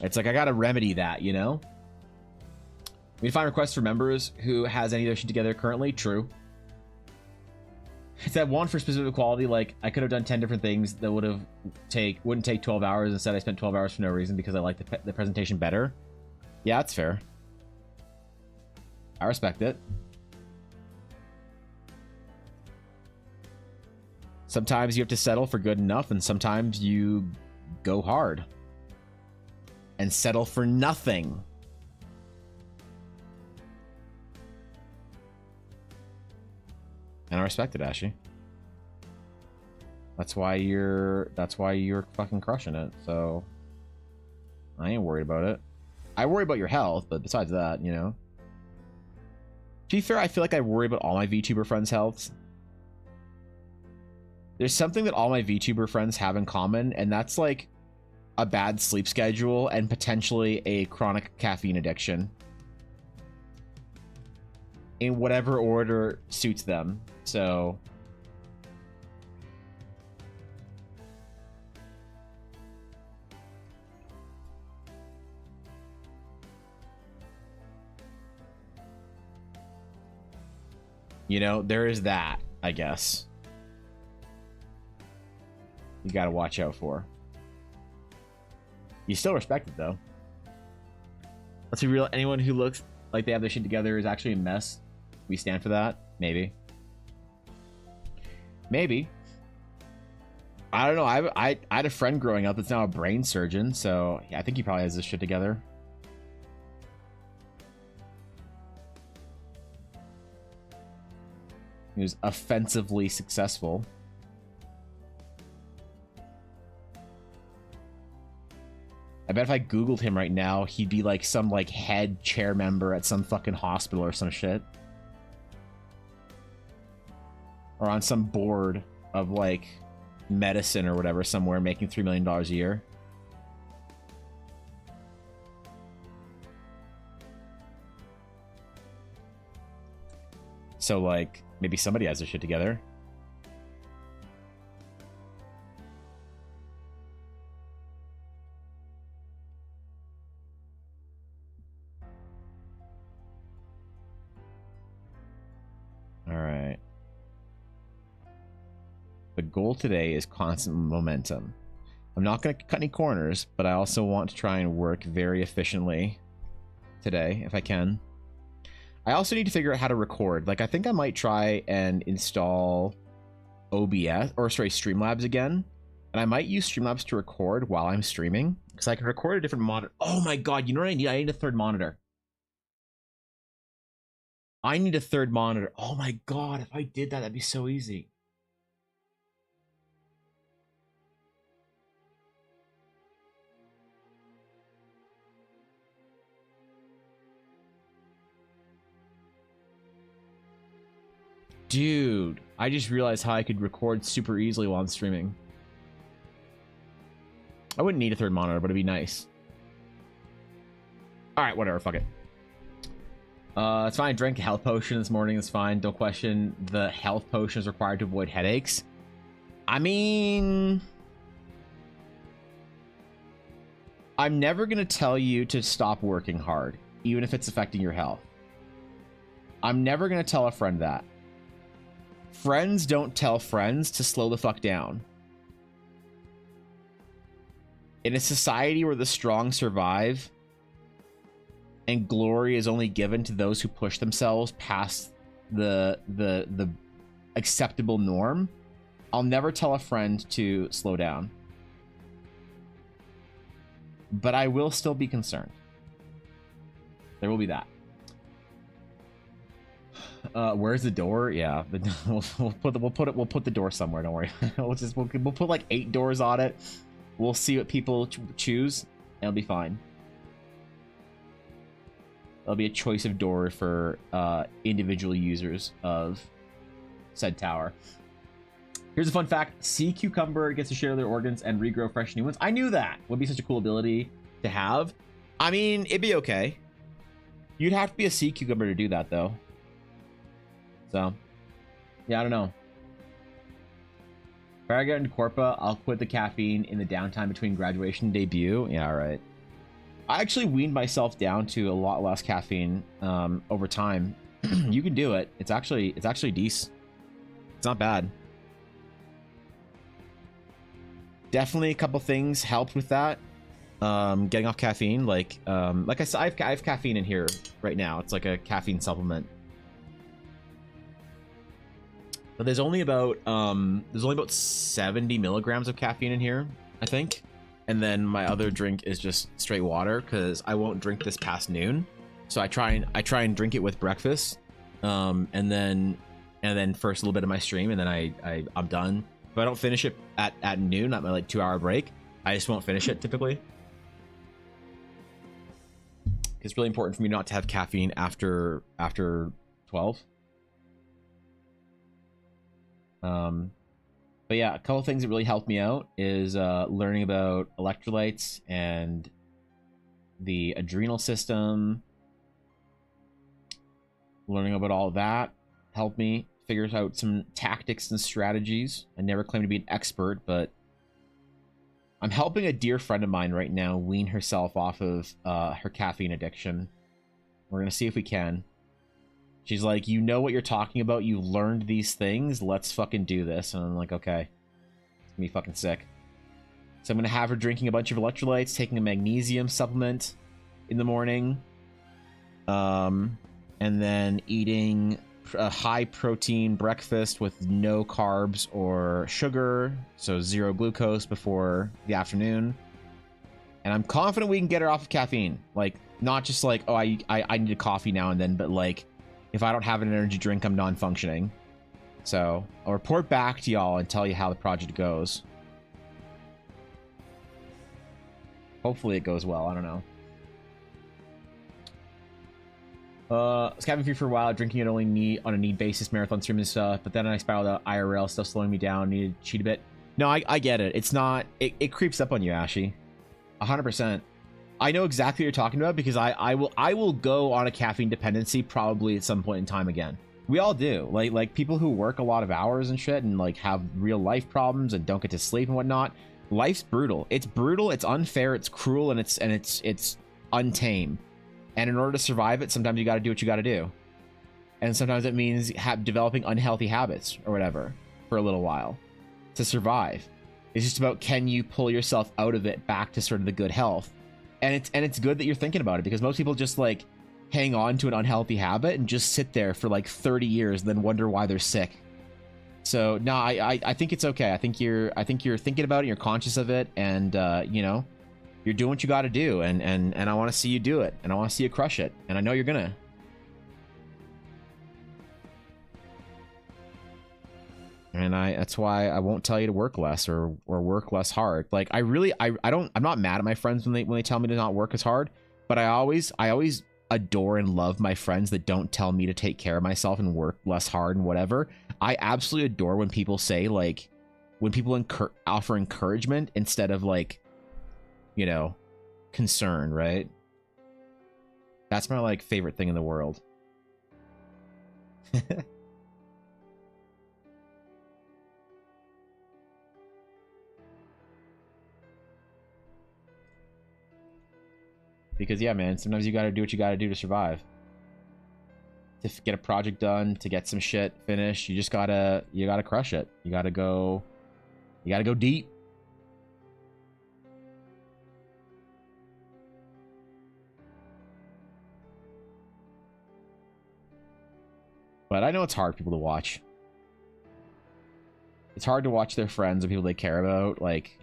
It's like I gotta remedy that, you know? We find requests for members who has any of their shit together currently. True. It's that one for specific quality. Like I could have done 10 different things that wouldn't take 12 hours. Instead, I spent 12 hours for no reason because I like the presentation better. Yeah, that's fair. I respect it. Sometimes you have to settle for good enough, and sometimes you go hard and settle for nothing. And I respect it, Ashy. That's why you're fucking crushing it. So I ain't worried about it. I worry about your health, but besides that, you know. To be fair, I feel like I worry about all my VTuber friends' healths. There's something that all my VTuber friends have in common, and that's like a bad sleep schedule and potentially a chronic caffeine addiction. In whatever order suits them. So you know, there is that, I guess. You gotta watch out for. You still respect it though. Let's be real. Anyone who looks like they have their shit together is actually a mess. We stand for that. Maybe. Maybe. I don't know. I had a friend growing up that's now a brain surgeon, so yeah, I think he probably has this shit together. He was offensively successful. I bet if I Googled him right now, he'd be like some like head chair member at some fucking hospital or some shit. Or on some board of like medicine or whatever somewhere making $3 million a year. So like maybe somebody has their shit together. All right. The goal today is constant momentum. I'm not going to cut any corners, but I also want to try and work very efficiently today, if I can. I also need to figure out how to record. Like, I think I might try and install OBS, or sorry, Streamlabs again. And I might use Streamlabs to record while I'm streaming, because I can record a different monitor. Oh my god, you know what I need? I need a third monitor. I need a third monitor. Oh my god, if I did that, that'd be so easy. Dude, I just realized how I could record super easily while I'm streaming. I wouldn't need a third monitor, but it'd be nice. Alright, whatever, fuck it. It's fine. I drank a health potion this morning. It's fine. Don't question the health potion is required to avoid headaches. I mean, I'm never going to tell you to stop working hard, even if it's affecting your health. I'm never going to tell a friend that. Friends don't tell friends to slow the fuck down. In a society where the strong survive and glory is only given to those who push themselves past the acceptable norm, I'll never tell a friend to slow down. But I will still be concerned. There will be that. Where's the door? Yeah, we'll put the door somewhere. Don't worry. we'll put like 8 doors on it. We'll see what people choose, and it'll be fine. There'll be a choice of door for individual users of said tower. Here's a fun fact: sea cucumber gets to share their organs and regrow fresh new ones. I knew that would be such a cool ability to have. I mean, it'd be okay. You'd have to be a sea cucumber to do that, though. So, yeah, I don't know. If I get into Corpa, I'll quit the caffeine in the downtime between graduation and debut. Yeah, all right. I actually weaned myself down to a lot less caffeine over time. You can do it. It's actually decent. It's not bad. Definitely a couple things helped with that. Getting off caffeine, like I said, I have caffeine in here right now. It's like a caffeine supplement. But there's only about 70 milligrams of caffeine in here, I think. And then my other drink is just straight water, because I won't drink this past noon. So I try and drink it with breakfast, and then first a little bit of my stream, and then I'm done. If I don't finish it at noon, at my like 2-hour break, I just won't finish it typically. It's really important for me not to have caffeine after 12. But yeah, a couple things that really helped me out is learning about electrolytes and the adrenal system. Learning about all of that helped me figure out some tactics and strategies. I never claim to be an expert, but I'm helping a dear friend of mine right now wean herself off of her caffeine addiction. We're gonna see if we can. She's like, you know what you're talking about. You've learned these things. Let's fucking do this. And I'm like, okay. It's gonna be fucking sick. So I'm gonna have her drinking a bunch of electrolytes, taking a magnesium supplement in the morning, And then eating a high protein breakfast with no carbs or sugar, so 0 glucose before the afternoon. And I'm confident we can get her off of caffeine. Like, not just like, oh, I need a coffee now and then, but like, if I don't have an energy drink, I'm non-functioning. So I'll report back to y'all and tell you how the project goes. Hopefully it goes well. I don't know. Was cabin free for a while, drinking it only on a need basis, marathon streaming stuff, but then I spiraled out IRL, stuff slowing me down, needed to cheat a bit. No, I get it. It's not, it creeps up on you, Ashy. 100%. I know exactly what you're talking about because I will go on a caffeine dependency probably at some point in time again. We all do. Like people who work a lot of hours and shit and like have real life problems and don't get to sleep and whatnot. Life's brutal. It's brutal, it's unfair, it's cruel, and it's untamed. And in order to survive it, sometimes you got to do what you got to do. And sometimes it means developing unhealthy habits or whatever for a little while to survive. It's just about, can you pull yourself out of it back to sort of the good health? And it's good that you're thinking about it, because most people just like hang on to an unhealthy habit and just sit there for like 30 years, then wonder why they're sick. So no, I think it's okay. I think you're thinking about it, you're conscious of it, and you know, you're doing what you got to do, and I want to see you do it, and I want to see you crush it, and I know you're gonna. And that's why I won't tell you to work less or work less hard. Like I'm not mad at my friends when they tell me to not work as hard, but I always adore and love my friends that don't tell me to take care of myself and work less hard and whatever. I absolutely adore when people say, like, when people offer encouragement instead of like, you know, concern, right? That's my like favorite thing in the world. Because yeah, man, sometimes you got to do what you got to do to survive. To get a project done, to get some shit finished, you gotta crush it. You gotta go deep. But I know it's hard for people to watch. It's hard to watch their friends and people they care about, like,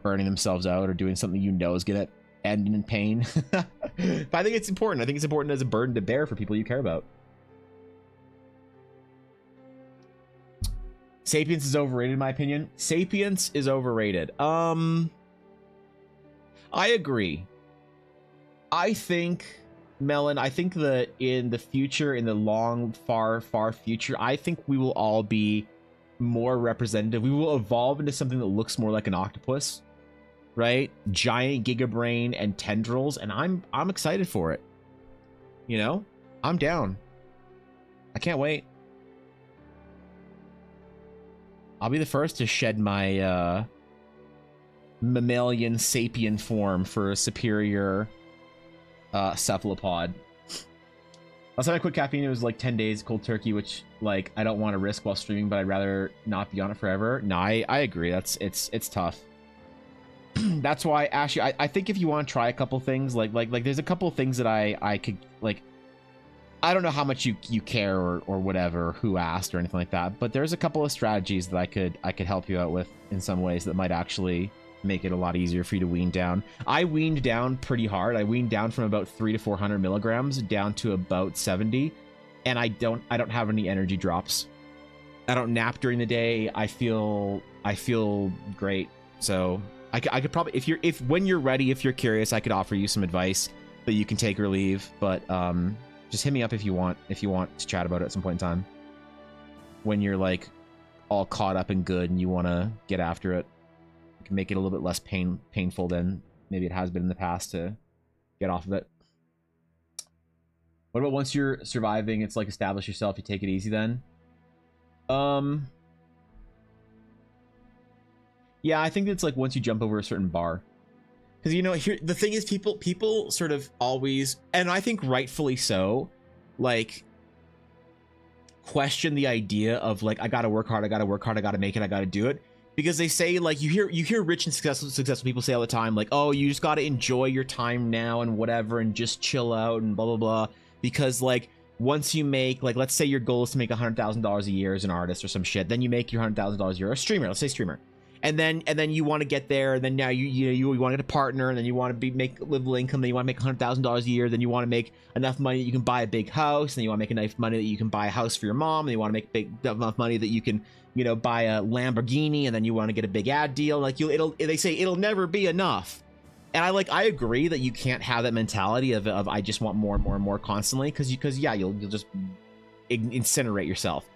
burning themselves out or doing something you know is gonna end in pain. But I think it's important. I think it's important as a burden to bear for people you care about. Sapience is overrated, in my opinion. Sapience is overrated. I agree. I think, Melon, I think that in the future, in the long, far, far future, I think we will all be more representative. We will evolve into something that looks more like an octopus, right? Giant gigabrain and tendrils, and I'm excited for it. You know, I'm down. I can't wait. I'll be the first to shed my mammalian sapien form for a superior cephalopod. Last time I quit caffeine, it was like 10 days cold turkey, which like I don't want to risk while streaming, but I'd rather not be on it forever. No, I agree. It's tough. That's why, Ashley, I think if you want to try a couple things, like there's a couple things that I could, like, I don't know how much you care or whatever, who asked or anything like that, but there's a couple of strategies that I could help you out with in some ways that might actually make it a lot easier for you to wean down. I weaned down pretty hard. I weaned down from about 300 to 400 milligrams down to about 70, and I don't have any energy drops. I don't nap during the day. I feel great. So I could probably, when you're ready, if you're curious, I could offer you some advice that you can take or leave. But just hit me up if you want to chat about it at some point in time. When you're like all caught up and good and you want to get after it, you can make it a little bit less painful than maybe it has been in the past to get off of it. What about once you're surviving, it's like establish yourself, you take it easy then? Yeah, I think it's like once you jump over a certain bar. Because, you know, here the thing is, people sort of always, and I think rightfully so, like, question the idea of like, I gotta work hard, I gotta make it, I gotta do it. Because they say, like, you hear rich and successful people say all the time, like, oh, you just got to enjoy your time now and whatever and just chill out and blah blah blah. Because like once you make, like, let's say your goal is to make $100,000 a year as an artist or some shit, then you make your $100,000 a year, a streamer, let's say streamer, and then you want to get there, and then now you want to get a partner, and then you want to make livable income, then you want to make $100,000 a year, then you want to make enough money that you can buy a big house, and then you want to make enough money that you can buy a house for your mom, and you want to make enough money that you can, you know, buy a Lamborghini, and then you want to get a big ad deal. Like, they say it'll never be enough. And I agree that you can't have that mentality of I just want more and more and more constantly, because yeah, you'll just incinerate yourself.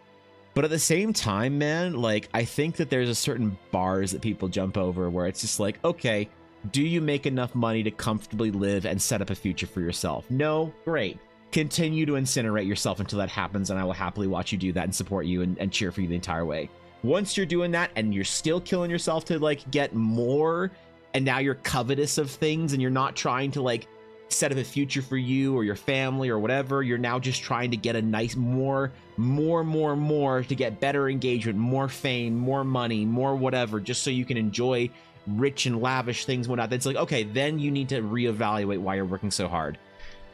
But at the same time, man, like, I think that there's a certain bars that people jump over where it's just like, okay, do you make enough money to comfortably live and set up a future for yourself? No? Great. Continue to incinerate yourself until that happens, and I will happily watch you do that and support you and cheer for you the entire way. Once you're doing that and you're still killing yourself to, like, get more, and now you're covetous of things and you're not trying to, like, set up a future for you or your family or whatever, you're now just trying to get a nice more to get better engagement, more fame, more money, more whatever, just so you can enjoy rich and lavish things and whatnot. It's like, okay, then you need to reevaluate why you're working so hard.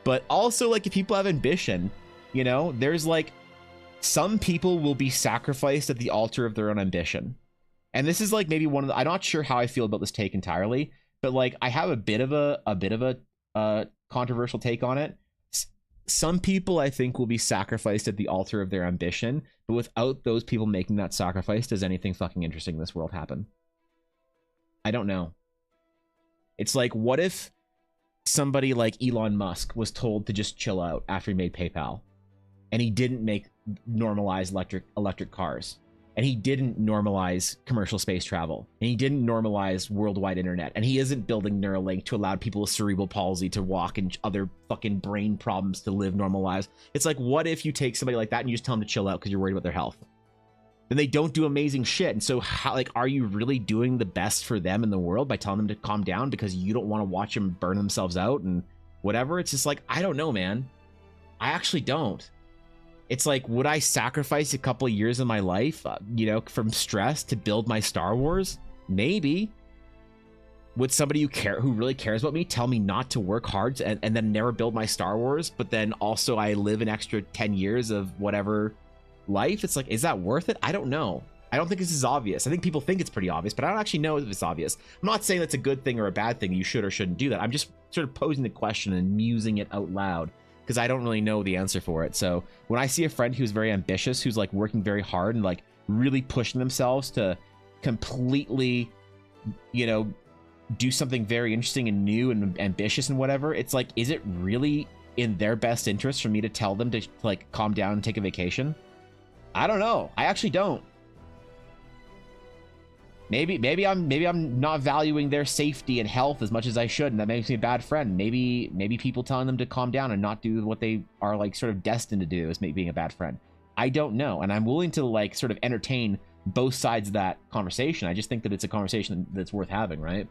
But also, like, if people have ambition, you know, there's like, some people will be sacrificed at the altar of their own ambition. And this is like maybe one of the, I'm not sure how I feel about this take entirely, but like, I have a bit of a controversial take on it. Some people, I think, will be sacrificed at the altar of their ambition, but without those people making that sacrifice, does anything fucking interesting in this world happen? I don't know. It's like, what if somebody like Elon Musk was told to just chill out after he made PayPal, and he didn't normalize electric cars, and he didn't normalize commercial space travel, and he didn't normalize worldwide internet, and he isn't building Neuralink to allow people with cerebral palsy to walk and other fucking brain problems to live normal lives. It's like, what if you take somebody like that and you just tell them to chill out because you're worried about their health? Then they don't do amazing shit. And so how, like, are you really doing the best for them in the world by telling them to calm down because you don't want to watch them burn themselves out and whatever? It's just like, I don't know, man. I actually don't. It's like, would I sacrifice a couple of years of my life, you know, from stress to build my Star Wars? Maybe. Would somebody who really cares about me tell me not to work hard and then never build my Star Wars, but then also I live an extra 10 years of whatever life? It's like, is that worth it? I don't know. I don't think this is obvious. I think people think it's pretty obvious, but I don't actually know if it's obvious. I'm not saying that's a good thing or a bad thing. You should or shouldn't do that. I'm just sort of posing the question and musing it out loud, because I don't really know the answer for it. So when I see a friend who's very ambitious, who's like working very hard and like really pushing themselves to completely, you know, do something very interesting and new and ambitious and whatever, it's like, is it really in their best interest for me to tell them to like calm down and take a vacation? I don't know. I actually don't. Maybe I'm not valuing their safety and health as much as I should, and that makes me a bad friend. Maybe people telling them to calm down and not do what they are like sort of destined to do is being a bad friend. I don't know, and I'm willing to like sort of entertain both sides of that conversation. I just think that it's a conversation that's worth having, right?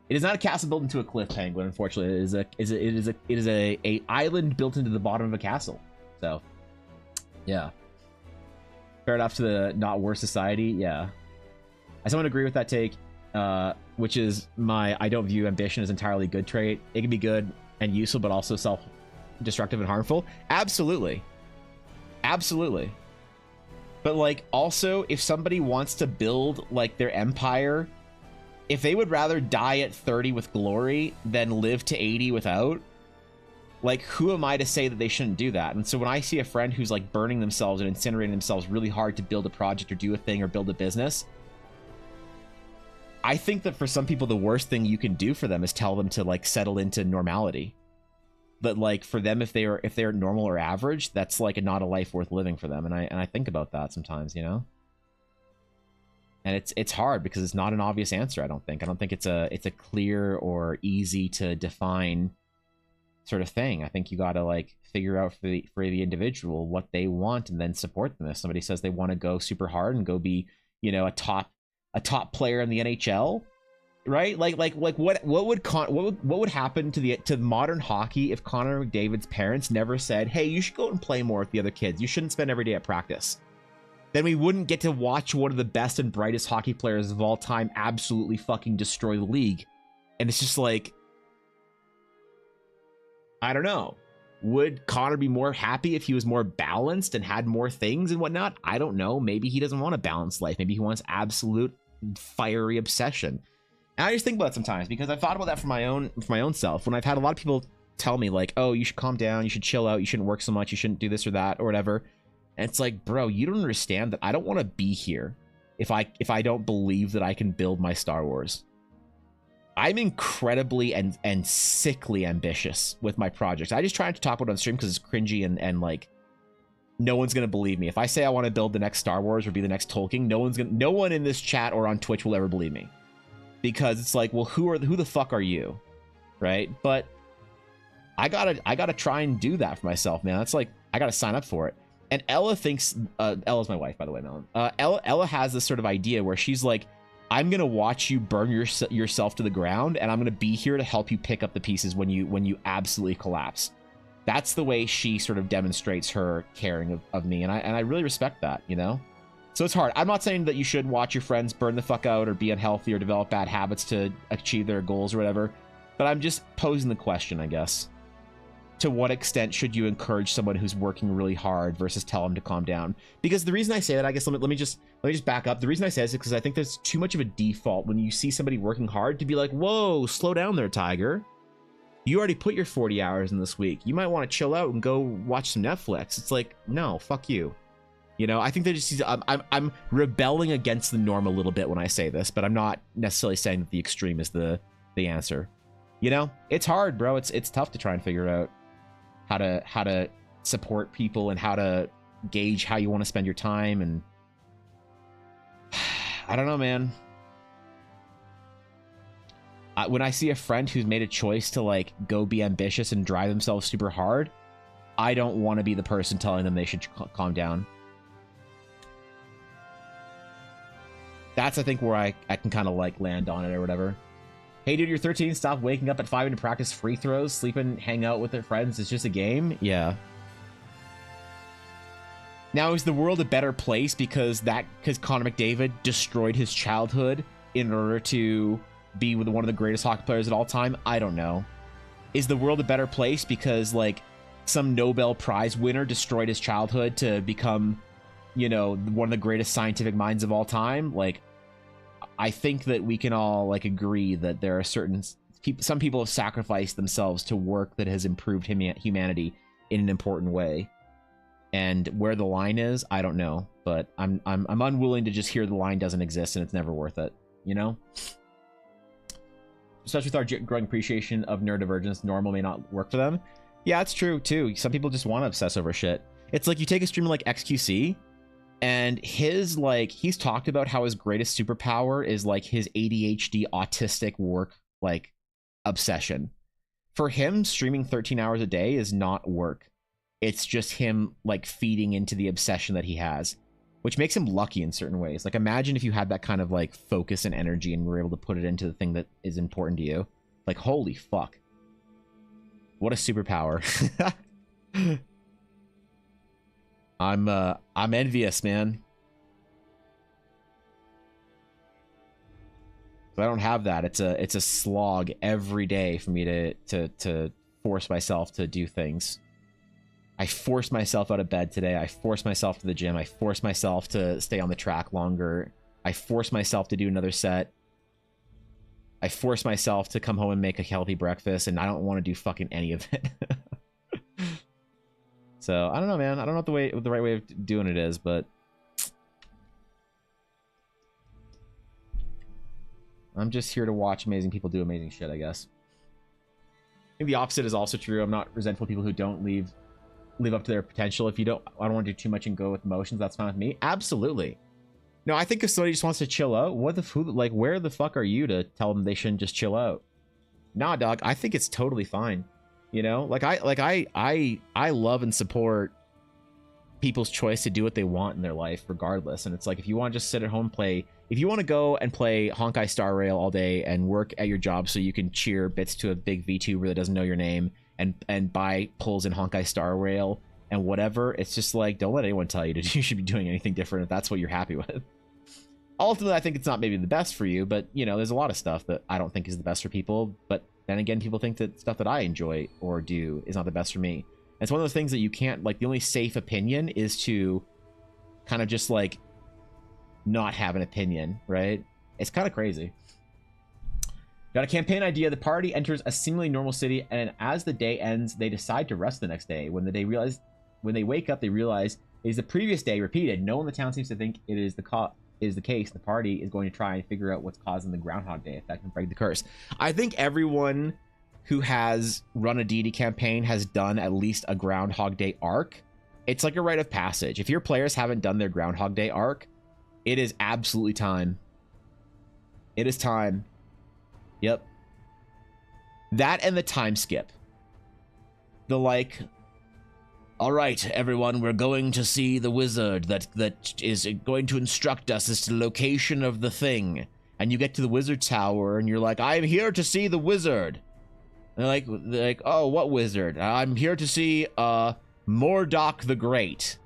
It is not a castle built into a cliff, Penguin. Unfortunately, it is a island built into the bottom of a castle. So, yeah. Fair enough to the not worse society, yeah. I somewhat agree with that take, which is I don't view ambition as entirely a good trait. It can be good and useful, but also self-destructive and harmful. Absolutely. Absolutely. But like, also, if somebody wants to build like their empire, if they would rather die at 30 with glory than live to 80 without, like, who am I to say that they shouldn't do that? And so when I see a friend who's like burning themselves and incinerating themselves really hard to build a project or do a thing or build a business, I think that for some people, the worst thing you can do for them is tell them to like settle into normality. But like for them, if they're normal or average, that's like not a life worth living for them. And I think about that sometimes, you know. And it's hard because it's not an obvious answer. I don't think it's a clear or easy to define sort of thing. I think you got to like figure out for the individual what they want and then support them. If somebody says they want to go super hard and go be, you know, a top player in the NHL, right? Like what would happen to modern hockey if Connor McDavid's parents never said, "Hey, you should go and play more with the other kids. You shouldn't spend every day at practice." then we wouldn't get to watch one of the best and brightest hockey players of all time absolutely fucking destroy the league. And it's just like, I don't know. Would Connor be more happy if he was more balanced and had more things and whatnot? I don't know. Maybe he doesn't want a balanced life. Maybe he wants absolute fiery obsession. And I just think about it sometimes because I've thought about that for my own self. When I've had a lot of people tell me like, oh, you should calm down, you should chill out, you shouldn't work so much, you shouldn't do this or that or whatever. And it's like, bro, you don't understand that I don't want to be here if I don't believe that I can build my Star Wars. I'm incredibly and sickly ambitious with my projects. I just try not to talk about it on stream because it's cringy and like no one's gonna believe me. If I say I want to build the next Star Wars or be the next Tolkien, no one in this chat or on Twitch will ever believe me. Because it's like, well, who the fuck are you? Right? But I gotta try and do that for myself, man. That's like, I gotta sign up for it. And Ella thinks, Ella's my wife, by the way, Melon. Ella has this sort of idea where she's like, I'm gonna watch you burn yourself to the ground, and I'm gonna be here to help you pick up the pieces when you absolutely collapse. That's the way she sort of demonstrates her caring of me, and I really respect that, you know? So it's hard. I'm not saying that you should watch your friends burn the fuck out or be unhealthy or develop bad habits to achieve their goals or whatever, but I'm just posing the question, I guess. To what extent should you encourage someone who's working really hard versus tell them to calm down? Because the reason I say that, I guess, let me just back up. The reason I say this is because I think there's too much of a default when you see somebody working hard to be like, whoa, slow down there, Tiger. You already put your 40 hours in this week. You might want to chill out and go watch some Netflix. It's like, no, fuck you. You know, I think I'm rebelling against the norm a little bit when I say this, but I'm not necessarily saying that the extreme is the answer. You know, it's hard, bro. It's tough to try and figure out how to support people and how to gauge how you want to spend your time. And I don't know, man. When I see a friend who's made a choice to like go be ambitious and drive themselves super hard, I don't want to be the person telling them they should calm down. That's, I think, where I can kind of like land on it or whatever. Hey, dude, you're 13. Stop waking up at 5 to practice free throws. Sleep and hang out with their friends. It's just a game. Yeah. Now, is the world a better place because Connor McDavid destroyed his childhood in order to be with one of the greatest hockey players of all time? I don't know. Is the world a better place because like some Nobel Prize winner destroyed his childhood to become, you know, one of the greatest scientific minds of all time? Like, I think that we can all like agree that there are some people have sacrificed themselves to work that has improved humanity in an important way. And where the line is, I don't know, but I'm unwilling to just hear the line doesn't exist and it's never worth it, you know? Especially with our growing appreciation of neurodivergence, normal may not work for them. Yeah, it's true too. Some people just want to obsess over shit. It's like you take a streamer like XQC, and his like he's talked about how his greatest superpower is like his ADHD autistic work like obsession. For him, streaming 13 hours a day is not work. It's just him like feeding into the obsession that he has, which makes him lucky in certain ways. Like imagine if you had that kind of like focus and energy and were able to put it into the thing that is important to you. Like holy fuck. What a superpower. I'm envious, man. But I don't have that. It's a slog every day for me to force myself to do things. I forced myself out of bed today. I forced myself to the gym. I forced myself to stay on the track longer. I forced myself to do another set. I forced myself to come home and make a healthy breakfast, and I don't want to do fucking any of it. So I don't know, man. I don't know what the right way of doing it is, but I'm just here to watch amazing people do amazing shit, I guess. I think the opposite is also true. I'm not resentful of people who don't live up to their potential. If I don't want to do too much and go with emotions, that's fine with me. Absolutely. No, I think if somebody just wants to chill out, where the fuck are you to tell them they shouldn't just chill out? Nah, dog. I think it's totally fine. You know, like I love and support people's choice to do what they want in their life, regardless. And it's like, if you want to just sit at home, if you want to go and play Honkai Star Rail all day and work at your job so you can cheer bits to a big VTuber that doesn't know your name and buy pulls in Honkai Star Rail and whatever. It's just like, don't let anyone tell you that you should be doing anything different if that's what you're happy with. Ultimately, I think it's not maybe the best for you, but you know, there's a lot of stuff that I don't think is the best for people. But then again, people think that stuff that I enjoy or do is not the best for me. And it's one of those things that you can't, like, the only safe opinion is to kind of just like not have an opinion, right? It's kind of crazy. Got a campaign idea. The party enters a seemingly normal city, and as the day ends, they decide to rest the next day. When they wake up, they realize it is the previous day repeated. No one in the town seems to think it is the case. The party is going to try and figure out what's causing the Groundhog Day effect and break the curse. I think everyone who has run a D&D campaign has done at least a Groundhog Day arc. It's like a rite of passage. If your players haven't done their Groundhog Day arc, it is absolutely time. It is time. Yep. That and the time skip. The like, all right, everyone, we're going to see the wizard that is going to instruct us as to the location of the thing. And you get to the wizard tower and you're like, I'm here to see the wizard. And they're like, oh, what wizard? I'm here to see Mordock the Great.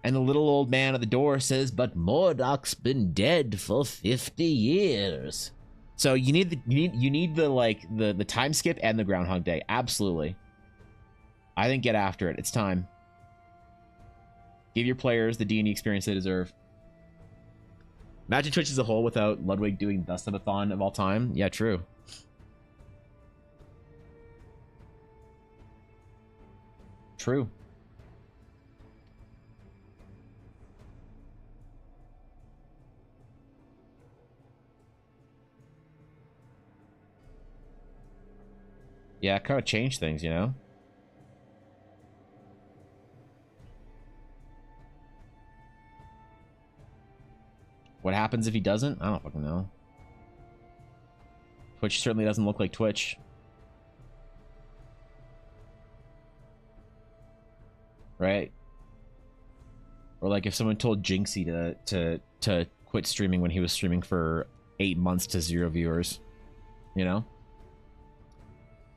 And the little old man at the door says, but Mordock's been dead for 50 years. So you need the time skip and the Groundhog Day. Absolutely. I think get after it. It's time. Give your players the D&D experience they deserve. Imagine Twitch as a whole without Ludwig doing the subathon of all time. Yeah, true. True. Yeah, kind of change things, you know? What happens if he doesn't? I don't fucking know. Twitch certainly doesn't look like Twitch. Right? Or like if someone told Jinxie to quit streaming when he was streaming for 8 months to 0 viewers. You know?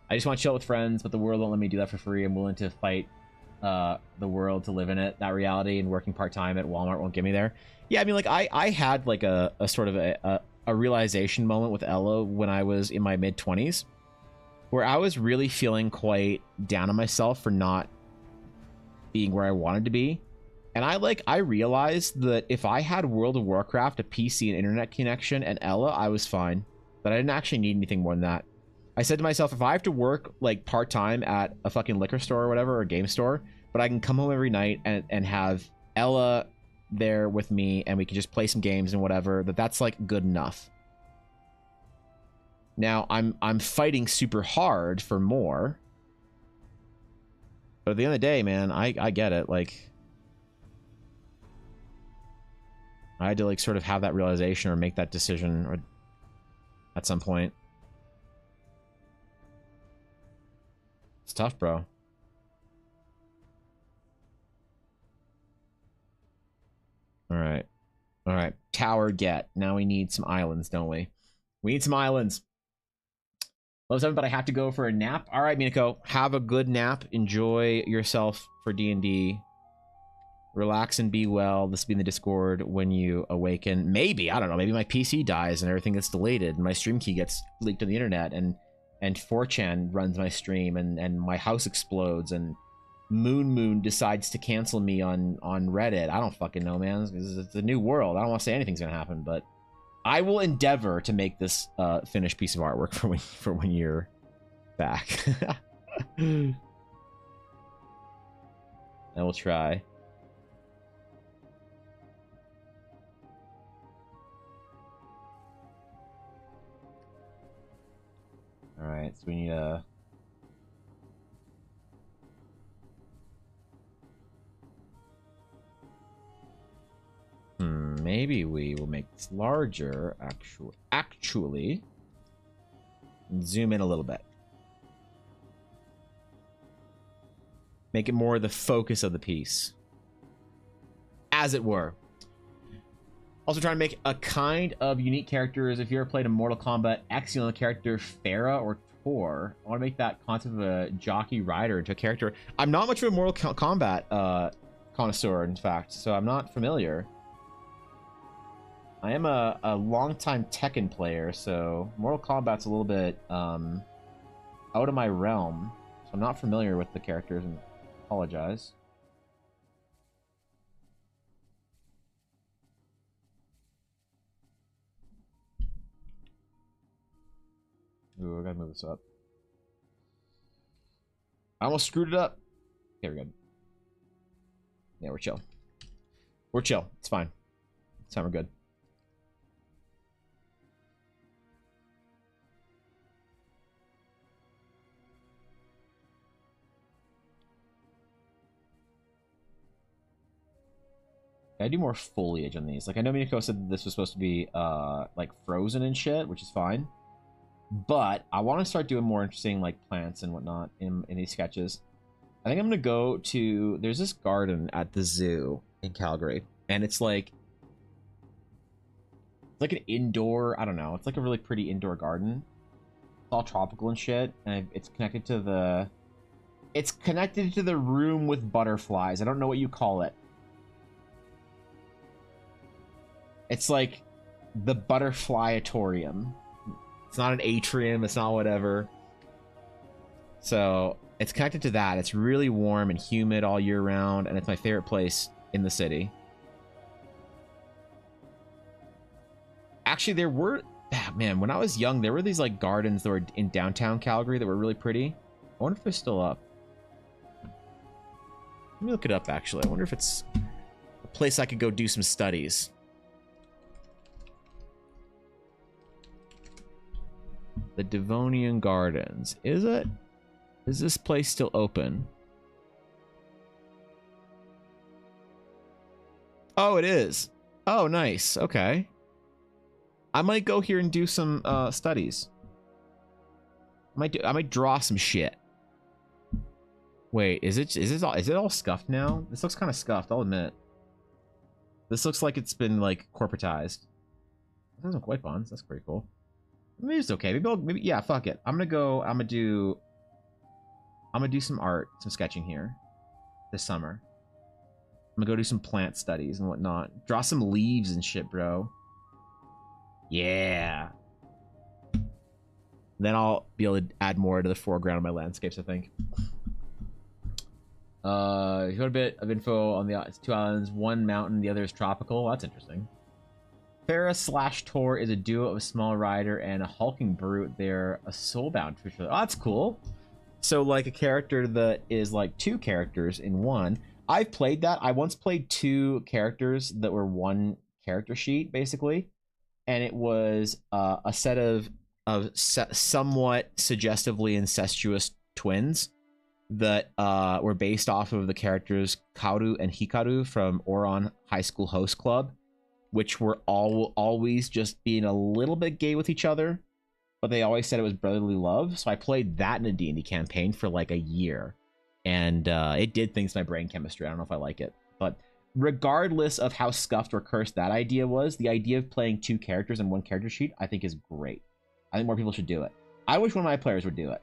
I just want to chill with friends, but the world won't let me do that for free. I'm willing to fight the world to live in it. That reality, and working part-time at Walmart won't get me there. Yeah, I mean, like, I had like a sort of a realization moment with Ella when I was in my mid-20s, where I was really feeling quite down on myself for not being where I wanted to be. And I realized that if I had World of Warcraft, a PC, and internet connection, and Ella, I was fine. That I didn't actually need anything more than that. I said to myself, if I have to work like part-time at a fucking liquor store or whatever, or a game store, but I can come home every night and have Ella there with me and we can just play some games and whatever, that's like good enough. Now I'm fighting super hard for more. But at the end of the day, man, I get it. Like, I had to like sort of have that realization or make that decision or at some point. It's tough, bro. All right. All right. Tower get. Now we need some islands, don't we? We need some islands. Love 7, but I have to go for a nap. All right, Minako. Have a good nap. Enjoy yourself for D&D. Relax and be well. This will be in the Discord when you awaken. Maybe. I don't know. Maybe my PC dies and everything gets deleted and my stream key gets leaked on the internet and 4chan runs my stream and my house explodes and Moon decides to cancel me on Reddit. I don't fucking know, man. It's a new world. I don't want to say anything's gonna happen, but I will endeavor to make this finished piece of artwork for when you're back. I will try. All right, so we need a. Maybe we will make this larger, actually. And zoom in a little bit. Make it more the focus of the piece. As it were. Also trying to make a kind of unique characters. If you ever played a Mortal Kombat X, you know the character Farah or core. I want to make that concept of a jockey rider into a character. I'm not much of a Mortal Kombat connoisseur, in fact, so I'm not familiar. I am a longtime Tekken player, so Mortal Kombat's a little bit out of my realm, so I'm not familiar with the characters, and apologize. Ooh, I gotta move this up. I almost screwed it up. Okay, we're good. Yeah, we're chill. We're chill. It's fine. This time we're good. I do more foliage on these. Like, I know Minako said that this was supposed to be like frozen and shit, which is fine. But I want to start doing more interesting like plants and whatnot in these sketches. I think I'm gonna go to, there's this garden at the zoo in Calgary, and it's like an indoor, I don't know, it's like a really pretty indoor garden. It's all tropical and shit, and it's connected to the room with butterflies. I don't know what you call it. It's like the butterflyatorium. It's not an atrium, it's not whatever. So it's connected to that. It's really warm and humid all year round, and it's my favorite place in the city. Actually, there were, man, when I was young, there were these like gardens that were in downtown Calgary that were really pretty. I wonder if they're still up. Let me look it up, actually. I wonder if it's a place I could go do some studies. The Devonian Gardens. Is it? Is this place still open? Oh, it is. Oh, nice. Okay. I might go here and do some studies. I might draw some shit. Wait, is it all scuffed now? This looks kind of scuffed, I'll admit. This looks like it's been like corporatized. Those are white bonds. That's pretty cool. Maybe it's okay. Maybe yeah, fuck it. I'm gonna do some art, some sketching here this summer. I'm gonna go do some plant studies and whatnot. Draw some leaves and shit, bro. Yeah. Then I'll be able to add more to the foreground of my landscapes, I think. You got a bit of info on the two islands. One mountain, the other is tropical. Well, that's interesting. Farah/Tor is a duo of a small rider and a hulking brute. They're a soulbound for each other. Oh, that's cool. So, like, a character that is like two characters in one. I've played that. I once played two characters that were one character sheet, basically. And it was a set of somewhat suggestively incestuous twins that were based off of the characters Kaoru and Hikaru from Ouran High School Host Club, which were always just being a little bit gay with each other, but they always said it was brotherly love. So I played that in a D&D campaign for like a year, and it did things to my brain chemistry. I don't know if I like it, but regardless of how scuffed or cursed that idea was, the idea of playing two characters in one character sheet, I think is great. I think more people should do it. I wish one of my players would do it,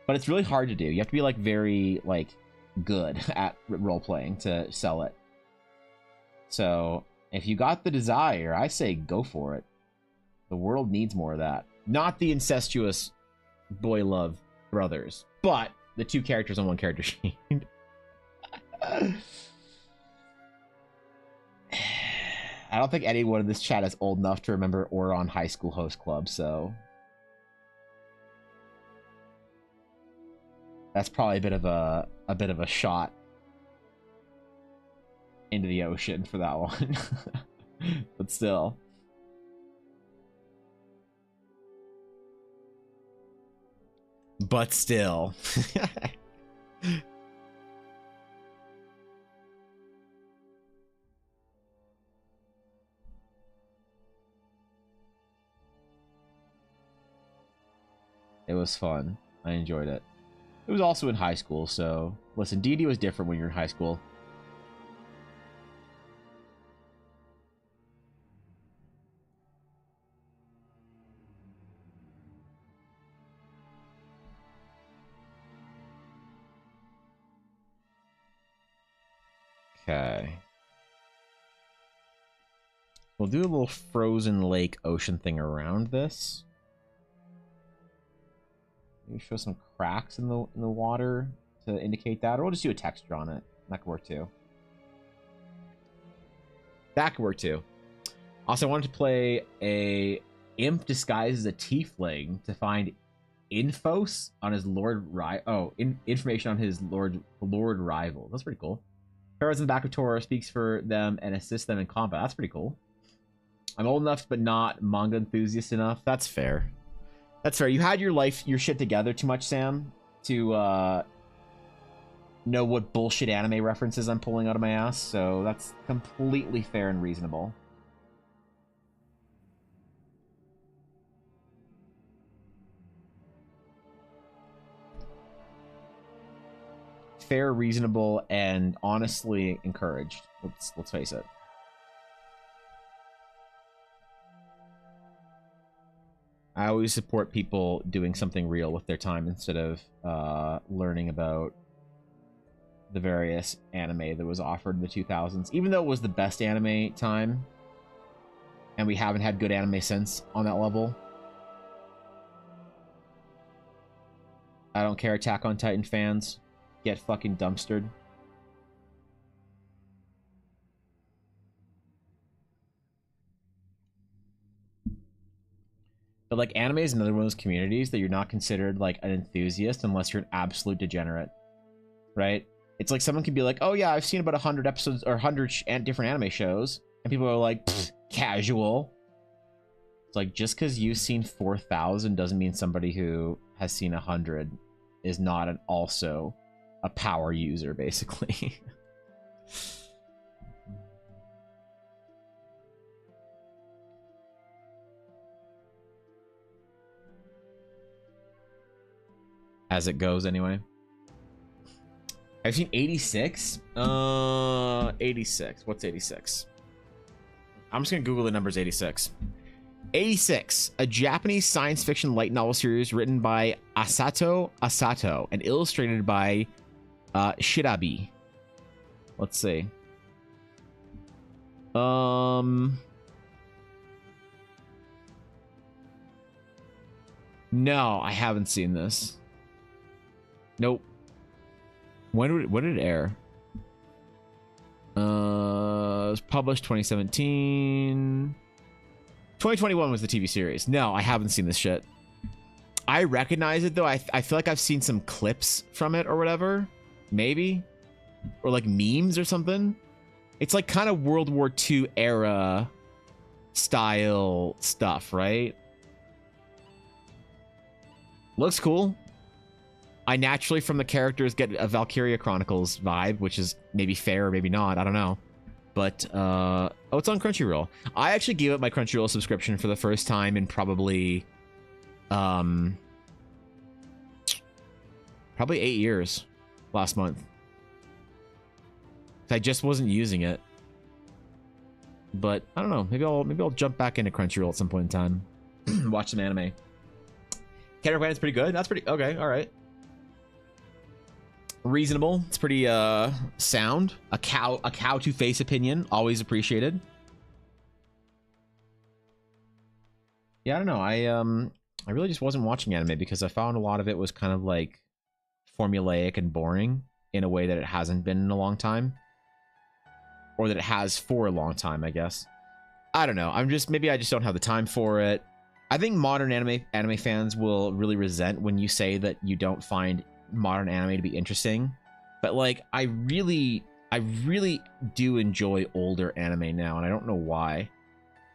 but it's really hard to do. You have to be like very like good at role playing to sell it. So if you got the desire, I say go for it. The world needs more of that. Not the incestuous boy love brothers, but the two characters on one character sheet. I don't think anyone in this chat is old enough to remember Ouran High School Host Club, so that's probably a bit of a shot into the ocean for that one. But still. But still. It was fun. I enjoyed it. It was also in high school, so listen, D&D was different when you're in high school. Okay. We'll do a little frozen lake ocean thing around this. Maybe show some cracks in the water to indicate that, or we'll just do a texture on it. That could work too. That could work too. Also, I wanted to play a imp disguised as a tiefling to find information on his information on his lord rival. That's pretty cool. Pharaoh's in the back of Tora, speaks for them and assists them in combat. That's pretty cool. I'm old enough, but not manga enthusiast enough. That's fair. That's fair. You had your shit together too much, Sam, to know what bullshit anime references I'm pulling out of my ass. So that's completely fair and reasonable. Fair, reasonable, and honestly encouraged. Let's face it. I always support people doing something real with their time instead of learning about the various anime that was offered in the 2000s. Even though it was the best anime time, and we haven't had good anime since on that level. I don't care, Attack on Titan fans. Get fucking dumpstered. But like, anime is another one of those communities that you're not considered like an enthusiast unless you're an absolute degenerate, right? It's like someone can be like, oh yeah, I've seen about 100 episodes or 100 different anime shows, and people are like, casual. It's like, just because you've seen 4,000 doesn't mean somebody who has seen 100 is not also a power user, basically. As it goes, anyway. I've seen 86. 86. What's 86? I'm just gonna Google the numbers. 86. 86, a Japanese science fiction light novel series written by Asato Asato and illustrated by Shirabi. Let's see. No, I haven't seen this. Nope. When did it air? It was published 2017. 2021 was the TV series. No, I haven't seen this shit. I recognize it though. I feel like I've seen some clips from it or whatever. Maybe. Or like memes or something. It's like kind of World War II era style stuff, right? Looks cool. I naturally, from the characters, get a Valkyria Chronicles vibe, which is maybe fair or maybe not. I don't know. But, oh, it's on Crunchyroll. I actually gave up my Crunchyroll subscription for the first time in probably 8 years last month. I just wasn't using it. But, I don't know. Maybe I'll jump back into Crunchyroll at some point in time. Watch some anime. Cannon Planet's pretty good. That's pretty, okay, alright. Reasonable. It's pretty sound. A cow to face opinion, always appreciated. Yeah, I don't know. I really just wasn't watching anime because I found a lot of it was kind of like formulaic and boring in a way that it hasn't been in a long time, or that it has for a long time, I guess. I don't know. Maybe I just don't have the time for it. I think modern anime fans will really resent when you say that you don't find modern anime to be interesting, but like I really do enjoy older anime now, and I don't know why.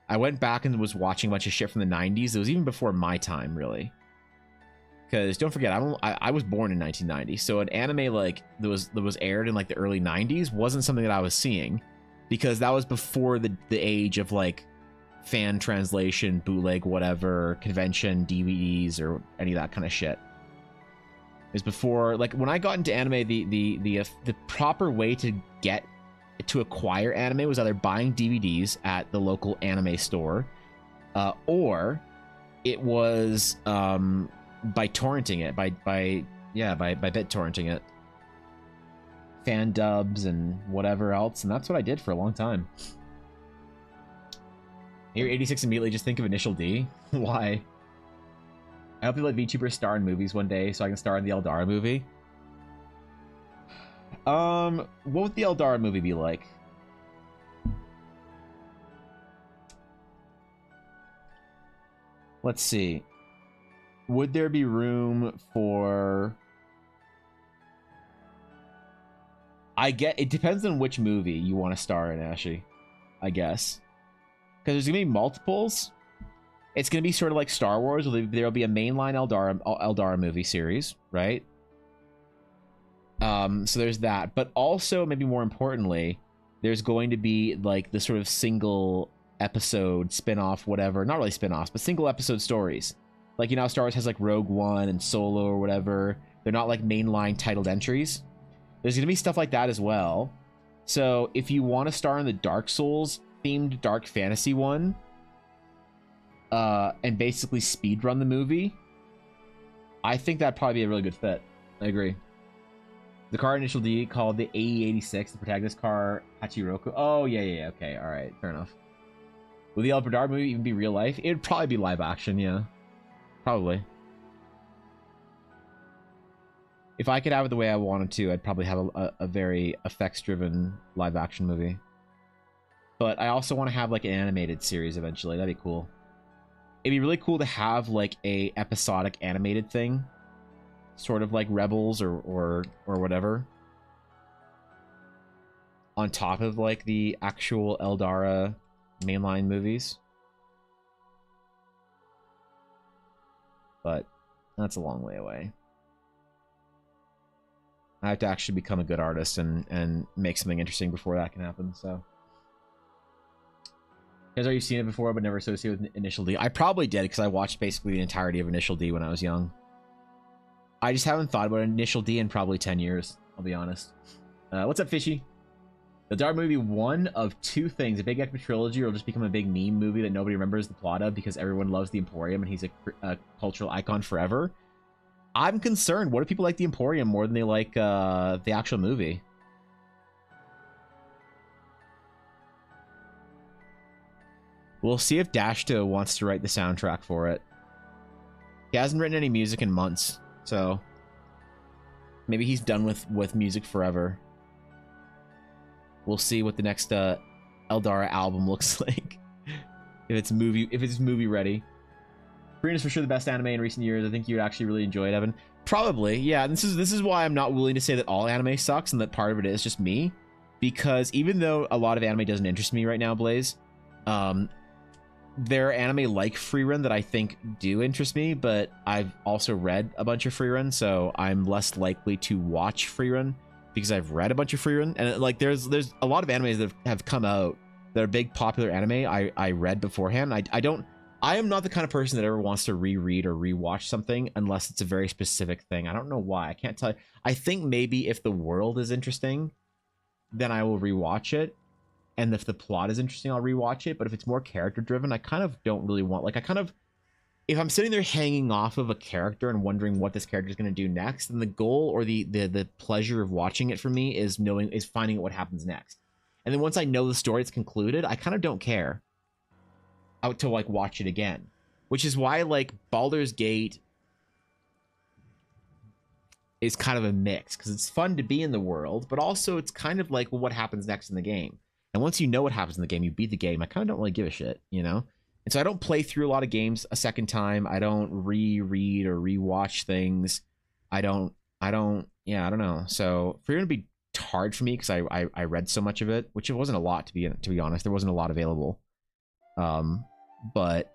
I went back and was watching a bunch of shit from the 90s. It was even before my time, really, because don't forget, I was born in 1990, so an anime like that was aired in like the early 90s wasn't something that I was seeing, because that was before the age of like fan translation, bootleg, whatever, convention DVDs, or any of that kind of shit. Is before, like, when I got into anime, the proper way to acquire anime was either buying DVDs at the local anime store, or it was by torrenting it, by BitTorrenting it. fan dubs and whatever else, and that's what I did for a long time. You're 86 immediately, just think of Initial D. Why? I hope you let VTubers star in movies one day so I can star in the Eldara movie. What would the Eldara movie be like? Let's see. Would there be room for... it depends on which movie you want to star in, Ashy, I guess. Because there's going to be multiples. It's going to be sort of like Star Wars. There'll be a mainline Eldara movie series, right? So there's that. But also, maybe more importantly, there's going to be like the sort of single episode spin-off, whatever. Not really spin-offs, but single episode stories. Like, you know how Star Wars has like Rogue One and Solo or whatever. They're not like mainline titled entries. There's going to be stuff like that as well. So if you want to star in the Dark Souls themed dark fantasy one, and basically speedrun the movie, I think that'd probably be a really good fit. I agree. The car Initial D called the AE-86, the protagonist car Hachiroku. Oh, yeah, okay, alright, fair enough. Will the El Bernard movie even be real life? It'd probably be live action, yeah. Probably. If I could have it the way I wanted to, I'd probably have a very effects-driven live-action movie. But I also want to have, like, an animated series eventually. That'd be cool. It'd be really cool to have, like, a episodic animated thing. Sort of like Rebels or whatever. On top of, like, the actual Eldara mainline movies. But that's a long way away. I have to actually become a good artist and make something interesting before that can happen, so. Guys, are you seen it before but never associated with Initial D? I probably did, because I watched basically the entirety of Initial D when I was young. I just haven't thought about Initial D in probably 10 years, I'll be honest. What's up, Fishy? The Dark movie, one of two things. A big epic trilogy, or it'll just become a big meme movie that nobody remembers the plot of because everyone loves the Emporium and he's a cultural icon forever. I'm concerned. What if people like the Emporium more than they like the actual movie? We'll see if Dashto wants to write the soundtrack for it. He hasn't written any music in months, so maybe he's done with music forever. We'll see what the next Eldara album looks like. if it's movie ready. Korean is for sure the best anime in recent years. I think you would actually really enjoy it, Evan. Probably, yeah. This is why I'm not willing to say that all anime sucks and that part of it is just me, because even though a lot of anime doesn't interest me right now, Blaze, there are anime like Freerun that I think do interest me, but I've also read a bunch of Freerun, so I'm less likely to watch Freerun because I've read a bunch of Freerun. And like there's a lot of animes that have come out that are big popular anime I read beforehand. I am not the kind of person that ever wants to reread or rewatch something unless it's a very specific thing. I don't know why. I can't tell you. I think maybe if the world is interesting, then I will rewatch it. And if the plot is interesting, I'll rewatch it. But if it's more character driven, I kind of don't really want, like, if I'm sitting there hanging off of a character and wondering what this character is going to do next, then the goal or the pleasure of watching it for me is finding out what happens next. And then once I know the story is concluded, I kind of don't care out to like watch it again, which is why like Baldur's Gate is kind of a mix, because it's fun to be in the world, but also it's kind of like, well, what happens next in the game? And once you know what happens in the game, you beat the game. I kind of don't really give a shit, you know? And so I don't play through a lot of games a second time. I don't reread or rewatch things. I don't know. So for it to be hard for me, because I read so much of it, which it wasn't a lot to be honest. There wasn't a lot available. But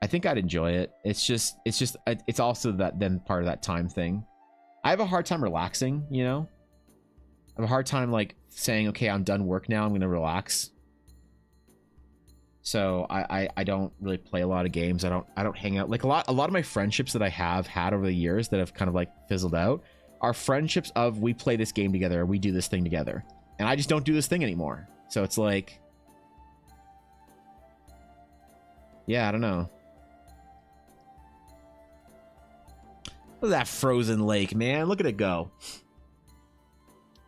I think I'd enjoy it. It's also that then part of that time thing. I have a hard time relaxing, you know? I have a hard time like saying, okay, I'm done work now, I'm gonna relax. So I don't really play a lot of games. I don't hang out. Like a lot of my friendships that I have had over the years that have kind of like fizzled out are friendships of we play this game together, we do this thing together. And I just don't do this thing anymore. So it's like, yeah, I don't know. Look at that frozen lake, man. Look at it go.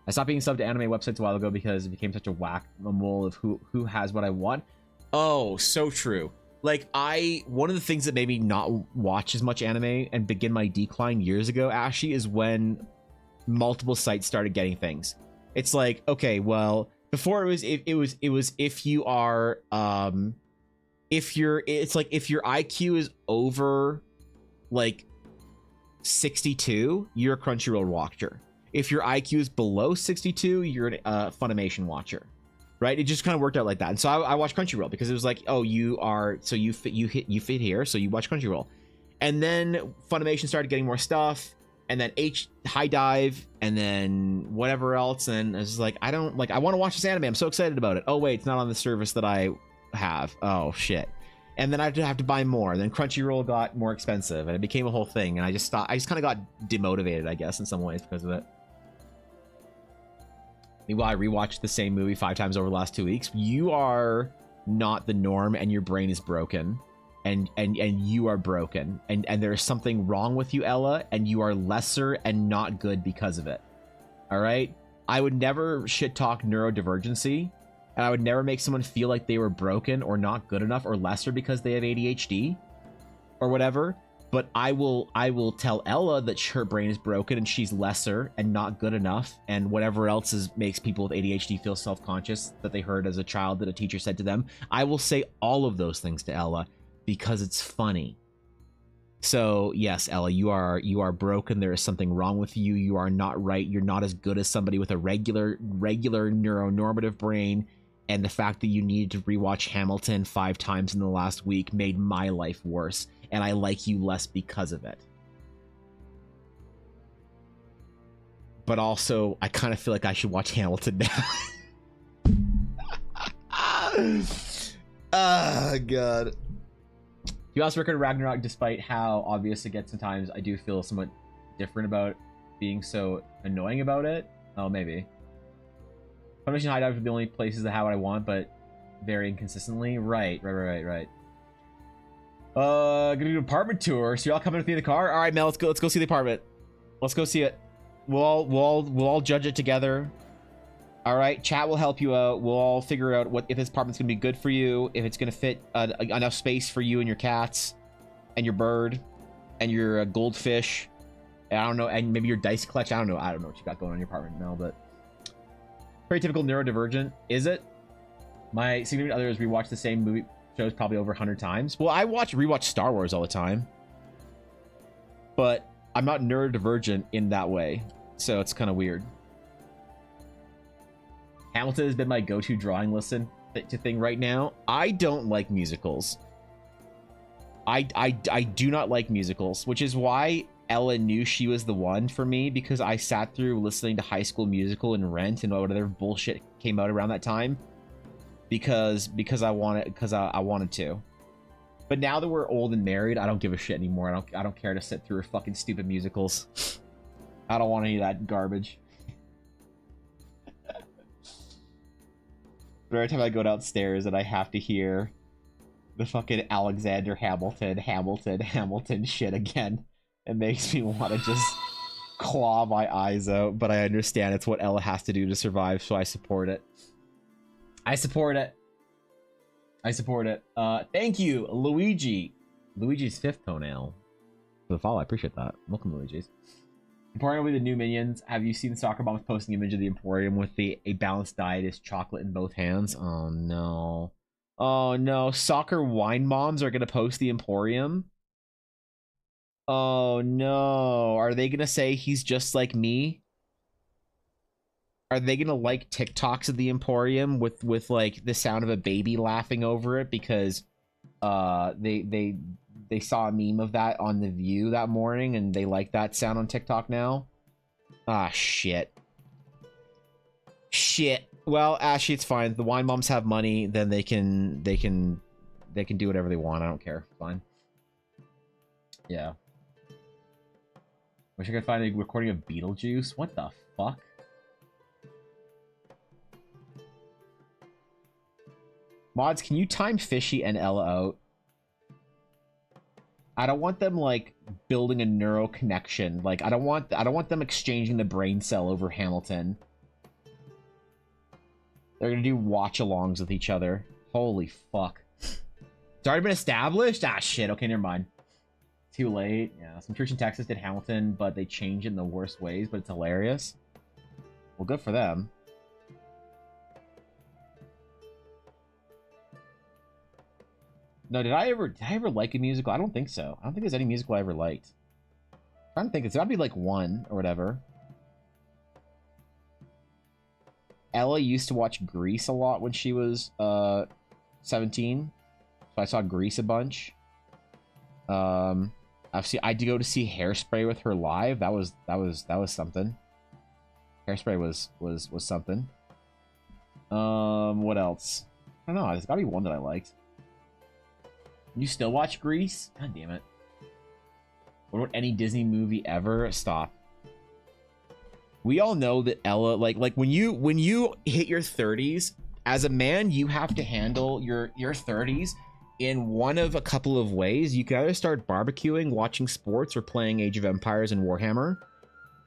I stopped being subbed to anime websites a while ago because it became such a whack-a-mole of who has what I want. Oh, so true. Like, one of the things that made me not watch as much anime and begin my decline years ago, Ashy, is when multiple sites started getting things. It's like, okay, well, before it was if you are if your IQ is over like 62, you're a Crunchyroll watcher. If your IQ is below 62, you're a Funimation watcher, right? It just kind of worked out like that. And so I watched Crunchyroll because it was like, oh, you fit here, so you watch Crunchyroll. And then Funimation started getting more stuff, and then High Dive, and then whatever else. And I was like, I want to watch this anime. I'm so excited about it. Oh wait, it's not on the service that I have. Oh shit. And then I have to buy more. And then Crunchyroll got more expensive, and it became a whole thing. And I just kind of got demotivated, I guess, in some ways because of it. Meanwhile, I rewatched the same movie 5 times over the last 2 weeks. You are not the norm, and your brain is broken, and you are broken, and there is something wrong with you, Ella, and you are lesser and not good because of it. All right, I would never shit talk neurodivergency, and I would never make someone feel like they were broken or not good enough or lesser because they have ADHD or whatever. But I will tell Ella that her brain is broken and she's lesser and not good enough, and whatever else makes people with ADHD feel self-conscious that they heard as a child that a teacher said to them. I will say all of those things to Ella because it's funny. So yes, Ella, you are broken. There is something wrong with you. You are not right. You're not as good as somebody with a regular neuronormative brain. And the fact that you needed to rewatch Hamilton 5 times in the last week made my life worse. And I like you less because of it. But also, I kind of feel like I should watch Hamilton now. Oh, God. You also record Ragnarok, despite how obvious it gets sometimes. I do feel somewhat different about being so annoying about it. Oh, maybe. Funimation High Dive are the only places that have what I want, but very inconsistently. Right. Gonna do an apartment tour. So y'all coming with me in the car? All right, Mel, let's go see the apartment. Let's go see it. We'll all judge it together. All right, chat will help you out. We'll all figure out if this apartment's gonna be good for you, if it's gonna fit enough space for you and your cats, and your bird, and your goldfish. And I don't know, and maybe your dice clutch. I don't know what you got going on in your apartment, Mel, but very typical neurodivergent. Is it? My significant other has rewatched the same movie shows probably over 100 times. Well, I rewatch Star Wars all the time, but I'm not neurodivergent in that way, so it's kind of weird. Hamilton has been my go-to drawing listen to thing right now. I don't like musicals. I do not like musicals, which is why Ella knew she was the one for me, because I sat through listening to High School Musical and Rent and whatever bullshit came out around that time. Because I wanted to. But now that we're old and married, I don't give a shit anymore. I don't care to sit through fucking stupid musicals. I don't want any of that garbage. But every time I go downstairs and I have to hear the fucking Alexander Hamilton shit again, it makes me want to just claw my eyes out. But I understand it's what Ella has to do to survive, so I support it. I support it. Thank you, Luigi. Luigi's 5th toenail for the follow. I appreciate that. Welcome, Luigi's. Emporium will be the new minions. Have you seen Soccer Bombs posting an image of the Emporium with a balanced diet is chocolate in both hands? Oh no. Oh no. Soccer Wine Moms are gonna post the Emporium? Oh no. Are they gonna say he's just like me? Are they gonna like TikToks of the Emporium with like the sound of a baby laughing over it because they saw a meme of that on The View that morning and they like that sound on TikTok now? Ah, shit. Shit. Well, Ashley, it's fine. The Wine Moms have money, then they can do whatever they want. I don't care. Fine. Yeah. Wish I could find a recording of Beetlejuice. What the fuck? Mods, can you time Fishy and Ella out? I don't want them like building a neural connection. Like I don't want them exchanging the brain cell over Hamilton. They're gonna do watch-alongs with each other. Holy fuck. It's already been established? Ah shit, okay, never mind. Too late. Yeah, some church in Texas did Hamilton, but they changed it in the worst ways, but it's hilarious. Well, good for them. No, did I ever like a musical? I don't think so. I don't think there's any musical I ever liked. I'm trying to think, it's gotta be like one or whatever. Ella used to watch Grease a lot when she was 17. So I saw Grease a bunch. I had to go to see Hairspray with her live. That was something. Hairspray was something. What else? I don't know. There's gotta be one that I liked. You still watch Grease? God damn it. What about any Disney movie ever? Stop. We all know that Ella, like when you hit your 30s, as a man, you have to handle your 30s in one of a couple of ways. You can either start barbecuing, watching sports, or playing Age of Empires and Warhammer.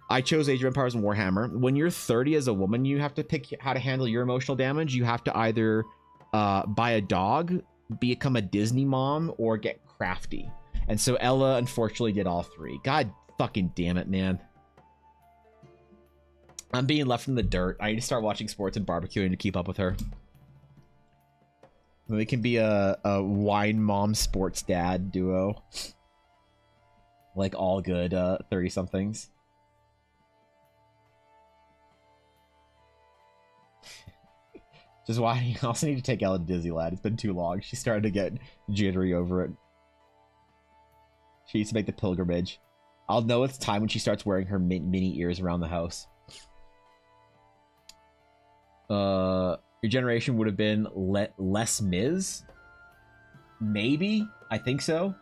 I chose Age of Empires and Warhammer. When you're 30 as a woman, you have to pick how to handle your emotional damage. You have to either buy a dog, become a Disney mom, or get crafty. And so Ella unfortunately did all three. God fucking damn it, man. I'm being left in the dirt. I need to start watching sports and barbecuing to keep up with her. We can be a wine mom sports dad duo. Like all good 30-somethings. Just why you also need to take Ella to Disneyland. It's been too long. She started to get jittery over it. She needs to make the pilgrimage. I'll know it's time when she starts wearing her mini ears around the house. Your generation would have been Les Mis? Maybe? I think so.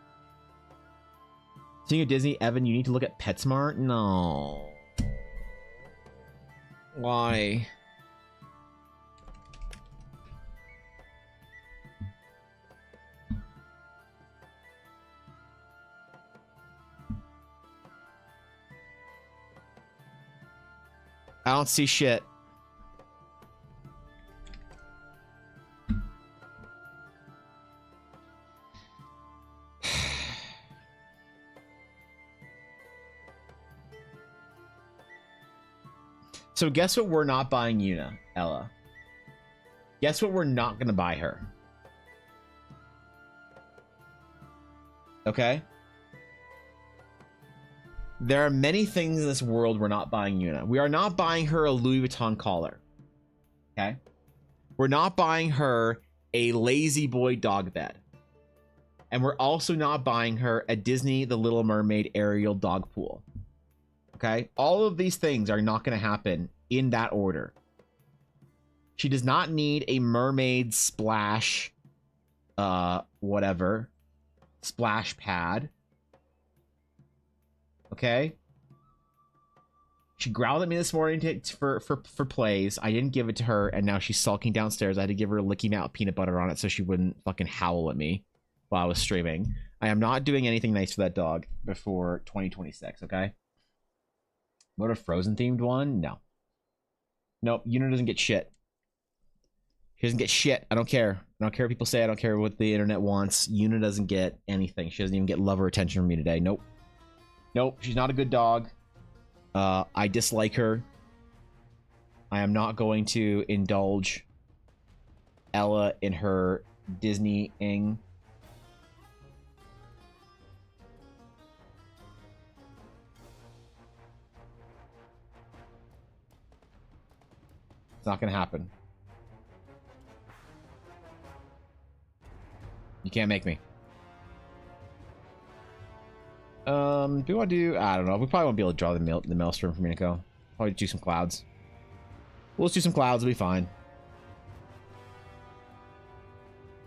Seeing a Disney, Evan, you need to look at PetSmart? No. Why? I don't see shit. So guess what we're not buying Yuna, Ella? Guess what we're not gonna buy her? Okay? There are many things in this world we're not buying Yuna. We are not buying her a Louis Vuitton collar. Okay? We're not buying her a Lazy Boy dog bed. And we're also not buying her a Disney The Little Mermaid Ariel dog pool. Okay? All of these things are not going to happen in that order. She does not need a mermaid splash, whatever, splash pad. Okay? She growled at me this morning for plays. I didn't give it to her, and now she's sulking downstairs. I had to give her a Licky Mount peanut butter on it so she wouldn't fucking howl at me while I was streaming. I am not doing anything nice for that dog before 2026, okay? What a Frozen themed one? No. Nope, Yuna doesn't get shit. She doesn't get shit. I don't care. I don't care what people say. I don't care what the internet wants. Yuna doesn't get anything. She doesn't even get love or attention from me today. Nope. Nope, she's not a good dog. I dislike her. I am not going to indulge Ella in her Disney-ing. It's not going to happen. You can't make me. Do we want to do... I don't know. We probably won't be able to draw the maelstrom from Minako. Probably do some clouds. We'll just do some clouds. It'll be fine.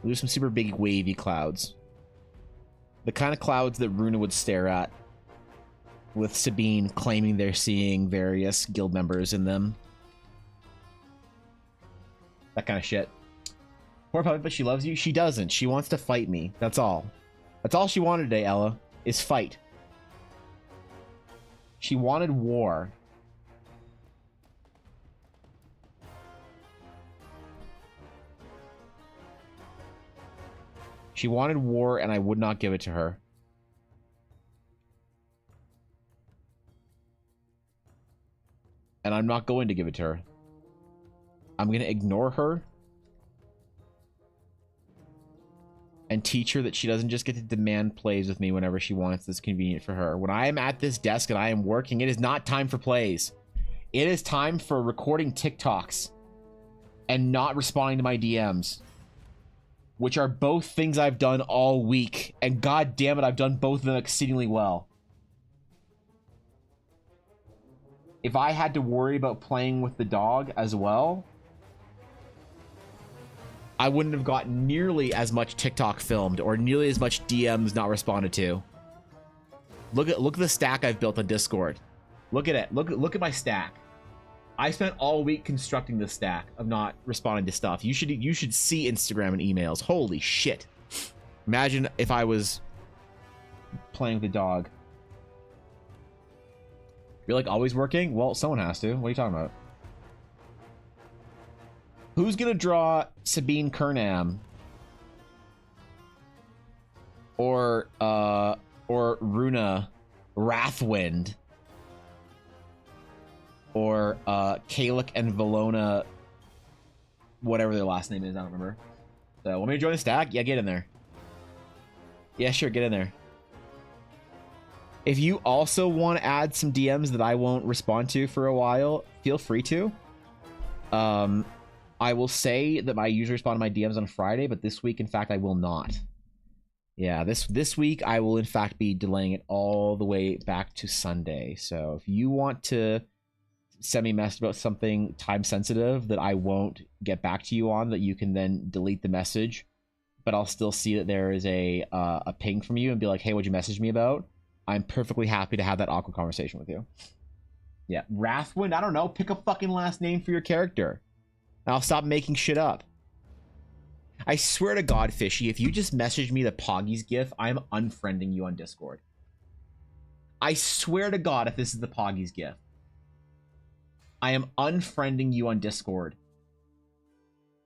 We'll do some super big wavy clouds. The kind of clouds that Runa would stare at. With Sabine claiming they're seeing various guild members in them. That kind of shit. Poor puppet, but she loves you. She doesn't. She wants to fight me. That's all. That's all she wanted today, Ella. is fight. She wanted war. She wanted war, and I would not give it to her. And I'm not going to give it to her. I'm going to ignore her and teach her that she doesn't just get to demand plays with me whenever she wants that's convenient for her. When I am at this desk and I am working, it is not time for plays. It is time for recording TikToks and not responding to my DMs, which are both things I've done all week. And god damn it, I've done both of them exceedingly well. If I had to worry about playing with the dog as well, I wouldn't have got nearly as much TikTok filmed or nearly as much DMs not responded to. Look at the stack I've built on Discord. Look at it. Look at my stack. I spent all week constructing this stack of not responding to stuff. You should see Instagram and emails. Holy shit. Imagine if I was playing with the dog. You're like always working? Well, someone has to. What are you talking about? Who's gonna draw Sabine Kernam? Or Runa Wrathwind? Or Kalik and Valona, whatever their last name is, I don't remember. So, want me to join the stack? Yeah, get in there. Yeah, sure, get in there. If you also want to add some DMs that I won't respond to for a while, feel free to. I will say that I usually respond to my DMs on Friday, but this week, in fact, I will not. Yeah, this week, I will, in fact, be delaying it all the way back to Sunday. So if you want to send me a message about something time-sensitive that I won't get back to you on, that you can then delete the message, but I'll still see that there is a ping from you and be like, hey, what'd you message me about? I'm perfectly happy to have that awkward conversation with you. Yeah, Wrathwind, I don't know. Pick a fucking last name for your character. I'll stop making shit up. I swear to God, Fishy, if you just message me the Poggies gif, I'm unfriending you on Discord. I swear to God, if this is the Poggies gif, I am unfriending you on Discord.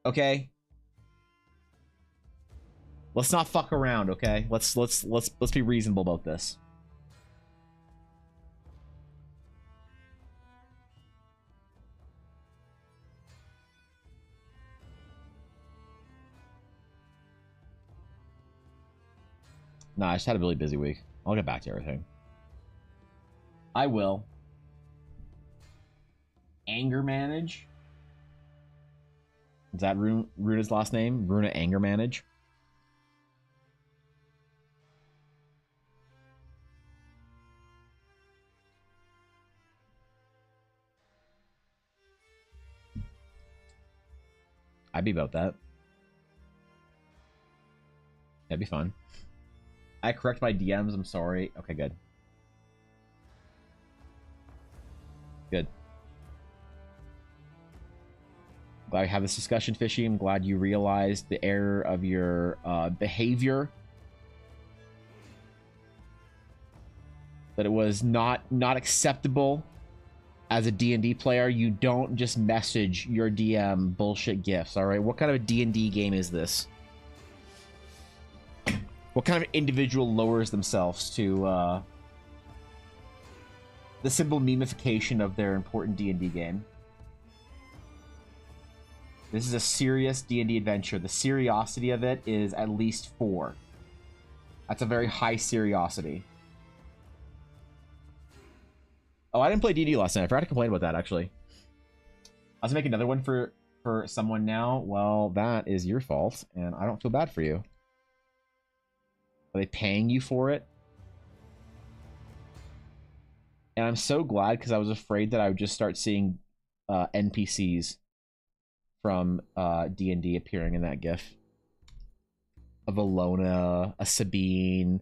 Okay? Let's not fuck around, okay? Let's be reasonable about this. Nah, I just had a really busy week. I'll get back to everything. I will. Anger Manage? Is that Runa's last name? Runa Anger Manage? I'd be about that. That'd be fun. I correct my DMs, I'm sorry. Okay, good. Good. Glad we have this discussion, Fishy. I'm glad you realized the error of your behavior. That it was not acceptable as a D&D player. You don't just message your DM bullshit gifts, all right? What kind of a D&D game is this? What kind of individual lowers themselves to the simple memification of their important D&D game? This is a serious D&D adventure. The seriosity of it is at least 4. That's a very high seriosity. Oh, I didn't play D&D last night. I forgot to complain about that, actually. I was making another one for someone now. Well, that is your fault, and I don't feel bad for you. Are they paying you for it? And I'm so glad, because I was afraid that I would just start seeing NPCs from D&D appearing in that GIF. A Valona, a Sabine,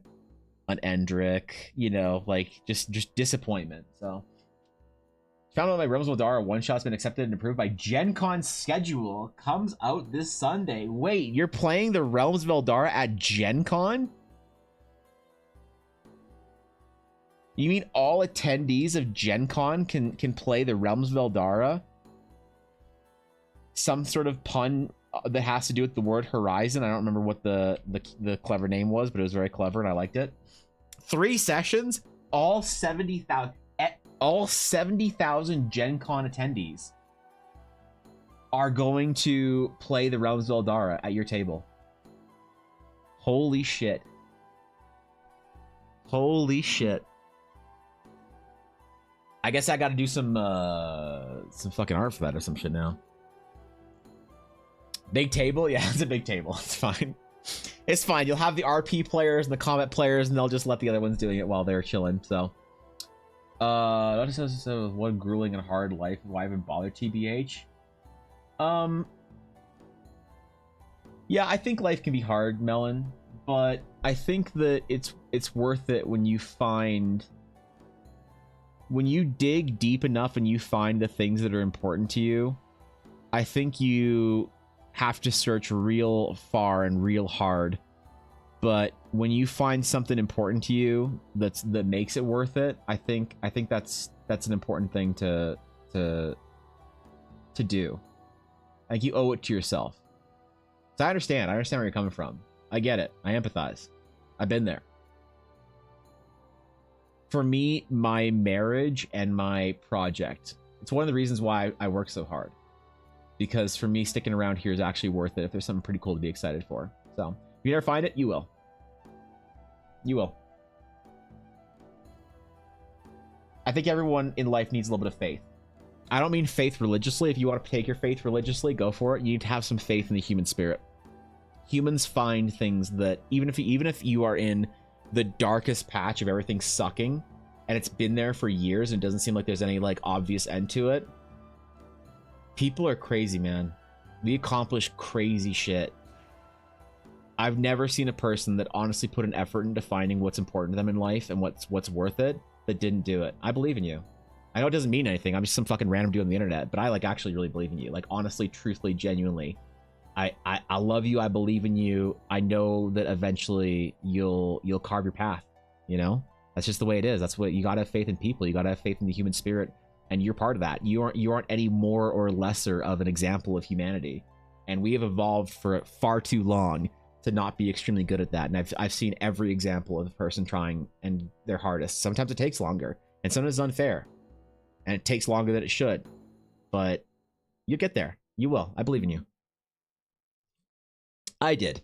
an Endrick, you know, like just disappointment. So found out my Realms of Eldar one-shot's been accepted and approved by Gen Con schedule. Comes out this Sunday. Wait, you're playing the Realms of Eldar at Gen Con? You mean all attendees of Gen Con can play the Realms of Eldara? Some sort of pun that has to do with the word horizon. I don't remember what the clever name was, but it was very clever and I liked it. 3 sessions, all 70,000 Gen Con attendees are going to play the Realms of Eldara at your table. Holy shit. Holy shit. I guess I got to do some fucking art for that or some shit now. Big table? Yeah, it's a big table. It's fine. It's fine. You'll have the RP players and the combat players, and they'll just let the other ones doing it while they're chilling. So, one grueling and hard life. Why even bother, TBH? Yeah, I think life can be hard, Melon, but I think that it's worth it when you dig deep enough and you find the things that are important to you. I think you have to search real far and real hard, but when you find something important to you that makes it worth it, I think that's an important thing to do. Like, you owe it to yourself. So I understand where you're coming from. I get it. I empathize. I've been there. For me, my marriage and my project, it's one of the reasons why I work so hard. Because for me, sticking around here is actually worth it if there's something pretty cool to be excited for. So, if you never find it, you will. You will. I think everyone in life needs a little bit of faith. I don't mean faith religiously. If you want to take your faith religiously, go for it. You need to have some faith in the human spirit. Humans find things that, even if you are in the darkest patch of everything sucking, and it's been there for years and it doesn't seem like there's any like obvious end to it, people are crazy, man. We accomplish crazy shit. I've never seen a person that honestly put an effort into finding what's important to them in life and what's worth it that didn't do it. I believe in you. I know it doesn't mean anything. I'm just some fucking random dude on the internet, but I like actually really believe in you. Like, honestly, truthfully, genuinely. I love you. I believe in you. I know that eventually you'll carve your path. You know, that's just the way it is. That's what you gotta have faith in people. You gotta have faith in the human spirit, and you're part of that. You aren't any more or lesser of an example of humanity, and we have evolved for far too long to not be extremely good at that. And I've seen every example of a person trying and their hardest. Sometimes it takes longer, and sometimes it's unfair, and it takes longer than it should, but you get there. You will. I believe in you. I did.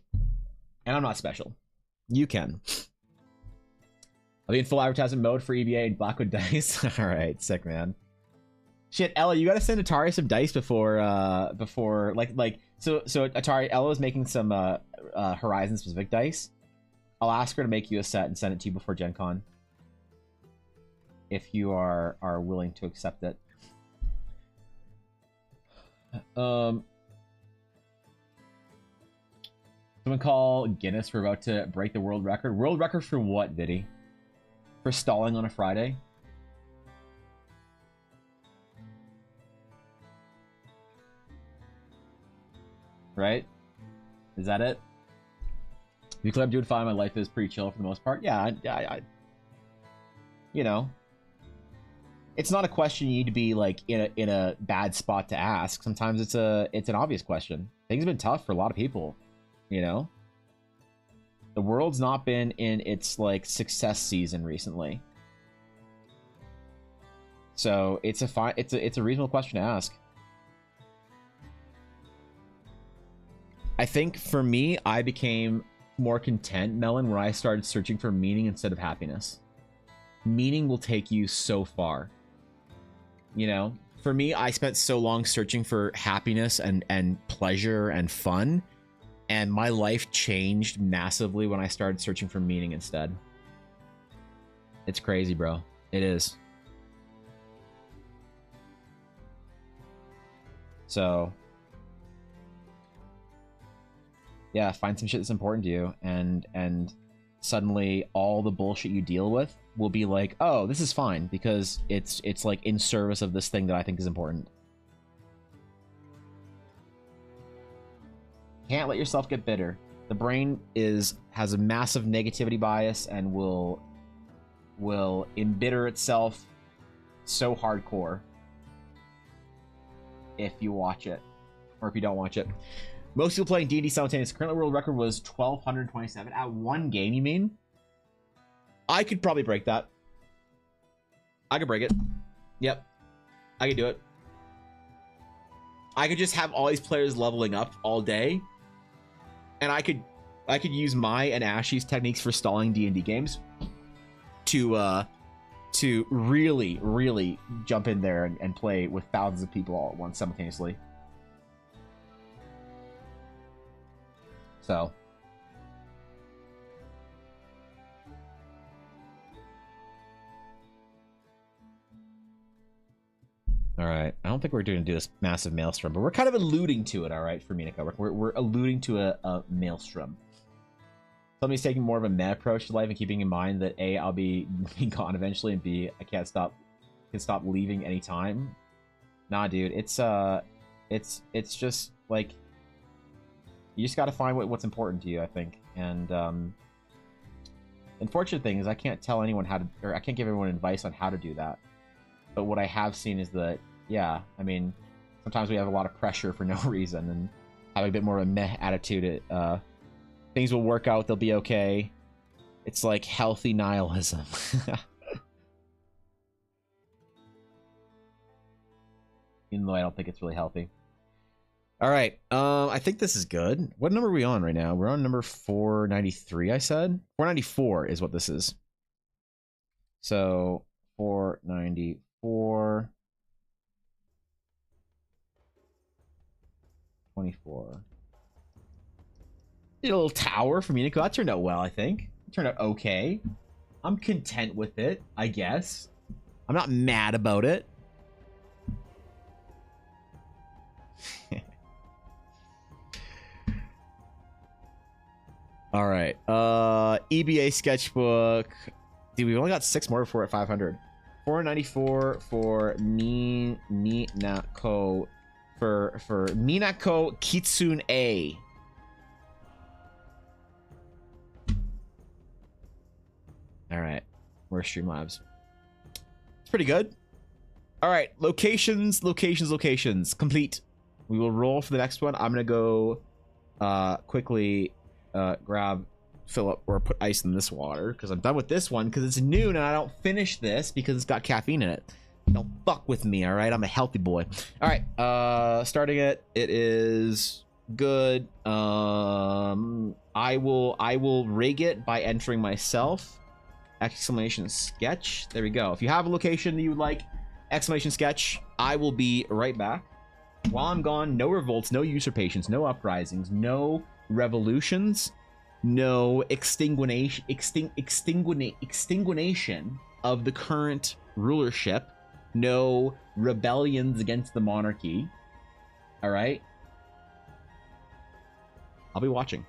And I'm not special. You can. I'll be in full advertisement mode for EVA and Blackwood Dice. Alright, sick, man. Shit, Ella, you gotta send Atari some dice before so Atari, Ella's making some Horizon specific dice. I'll ask her to make you a set and send it to you before Gen Con. If you are willing to accept it. Someone call Guinness. We're about to break the world record. World record for what, Viddy? For stalling on a Friday? Right? Is that it? You claim I'm doing fine. My life is pretty chill for the most part. Yeah, I you know, it's not a question you need to be like in a bad spot to ask. Sometimes it's an obvious question. Things have been tough for a lot of people. You know, the world's not been in its like success season recently, so it's a reasonable question to ask. I think for me, I became more content, Melon, when I started searching for meaning instead of happiness. Meaning will take you so far. You know, for me, I spent so long searching for happiness and pleasure and fun. And my life changed massively when I started searching for meaning instead. It's crazy, bro. It is. So, yeah, find some shit that's important to you, and suddenly all the bullshit you deal with will be like, oh, this is fine because it's like in service of this thing that I think is important. Can't let yourself get bitter. The brain has a massive negativity bias and will will embitter itself so hardcore if you watch it, or if you don't watch it. Most people playing D&D simultaneous. Current world record was 1,227 at one game. You mean? I could probably break that. I could break it. Yep, I could do it. I could just have all these players leveling up all day, and I could use my and Ashy's techniques for stalling D&D games to really jump in there and play with thousands of people all at once simultaneously. So all right, I don't think we're going to do this massive maelstrom, but we're kind of alluding to it. All right, for Minako, we're alluding to a maelstrom. Somebody's taking more of a meh approach to life and keeping in mind that A, I'll be gone eventually, and B, I can stop leaving anytime. Nah, dude, it's just like you just got to find what's important to you, I think. And unfortunate thing is I can't tell anyone how to, or I can't give everyone advice on how to do that. But what I have seen is that, yeah, I mean, sometimes we have a lot of pressure for no reason, and have a bit more of a meh attitude. Things will work out, they'll be okay. It's like healthy nihilism. Even though I don't think it's really healthy. All right, I think this is good. What number are we on right now? We're on number 493, I said? 494 is what this is. So, 494... 24. A little tower for Minako. That turned out well, I think. It turned out okay. I'm content with it, I guess. I'm not mad about it. All right. EBA sketchbook. Dude, we've only got 6 more before we're at 500. 494 for Minako. For Minako Kitsune A. All right, where's Streamlabs? It's pretty good. All right, locations, complete. We will roll for the next one. I'm gonna go quickly fill up or put ice in this water because I'm done with this one because it's noon and I don't finish this because it's got caffeine in it. Don't fuck with me, all right? I'm a healthy boy. All right, starting it. It is good. I will rig it by entering myself. Exclamation sketch. There we go. If you have a location that you would like, exclamation sketch. I will be right back. While I'm gone, no revolts, no usurpations, no uprisings, no revolutions, no extinguination of the current rulership, no rebellions against the monarchy. All right? I'll be watching.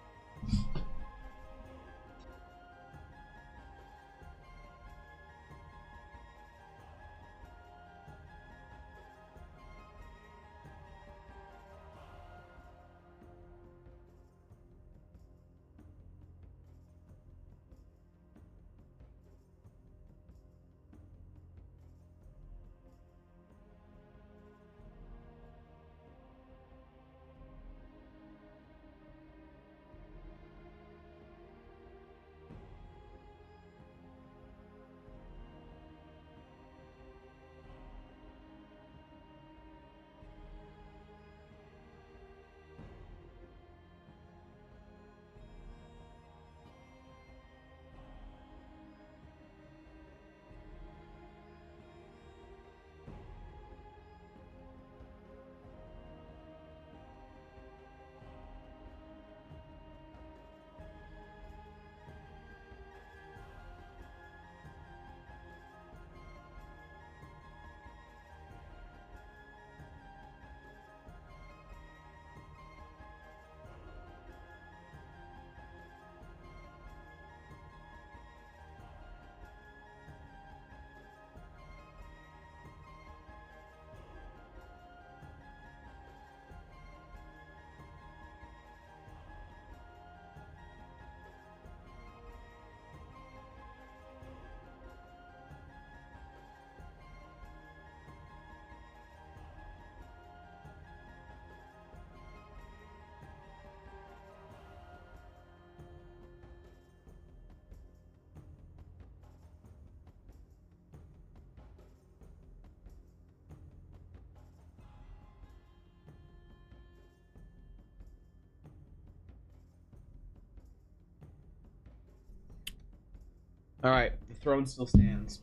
All right, the throne still stands.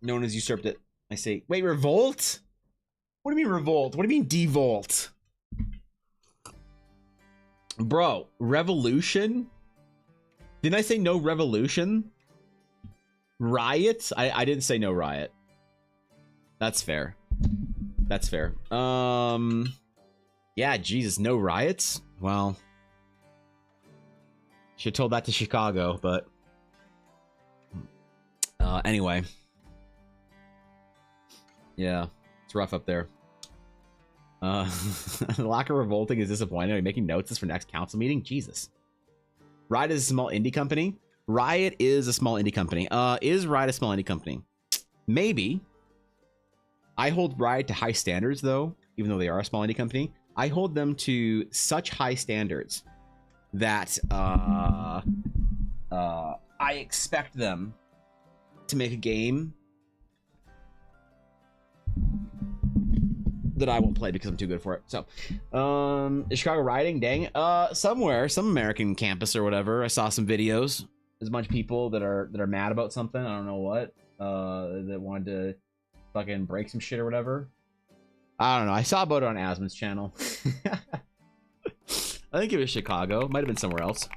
No one has usurped it. I say, wait, revolt? What do you mean revolt? What do you mean devolt? Bro, revolution? Didn't I say no revolution? Riot? I didn't say no riot. That's fair. That's fair. Yeah, Jesus, no riots? Well, should have told that to Chicago, but anyway. Yeah, it's rough up there. The lack of revolting is disappointing. Are you making notes for next council meeting? Jesus. Riot is a small indie company. Riot is a small indie company. Is Riot a small indie company? Maybe. I hold Riot to high standards, though, even though they are a small indie company. I hold them to such high standards that I expect them to make a game that I won't play because I'm too good for it. So, is Chicago rioting? Dang. Somewhere, some American campus or whatever. I saw some videos. There's a bunch of people that are mad about something. I don't know what. That wanted to fucking break some shit or whatever. I don't know. I saw about it on Asmon's channel. I think it was Chicago. Might have been somewhere else.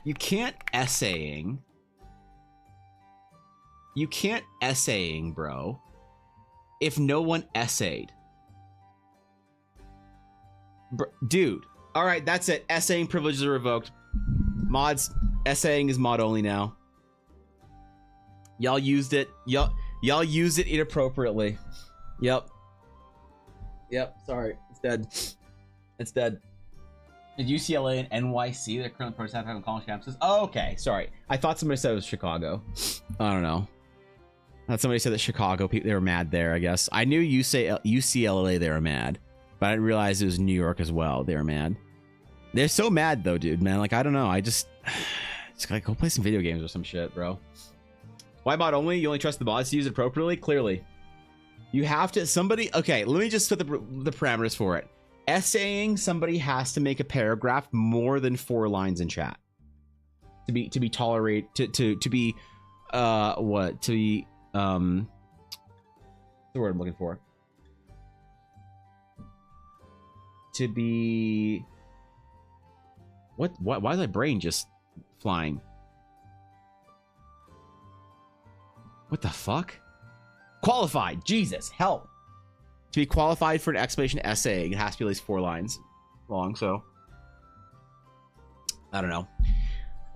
You can't essaying. You can't essaying, bro, if no one essayed. Dude. All right, that's it. Essaying privileges are revoked. Mods, essaying is mod only now. Y'all used it. Y'all used it inappropriately. Yep. Sorry, it's dead. It's dead. Did UCLA and NYC, they're currently protesting having college campuses? Oh, okay, sorry. I thought somebody said it was Chicago. I don't know. I thought somebody said that Chicago people, they were mad there, I guess. I knew UCLA they were mad, but I didn't realize it was New York as well. They were mad. They're so mad though, dude, man. Like, I don't know. I just gotta go play some video games or some shit, bro. Why bot only? You only trust the bots to use it appropriately? Clearly. You have to, somebody, okay, let me just put the parameters for it. Essaying, somebody has to make a paragraph more than 4 lines in chat to be tolerate to be what to be the word I'm looking for, to be what why is my brain just flying? What the fuck? Qualified. Jesus, help. To be qualified for an exclamation essay, it has to be at least 4 lines long, so I don't know.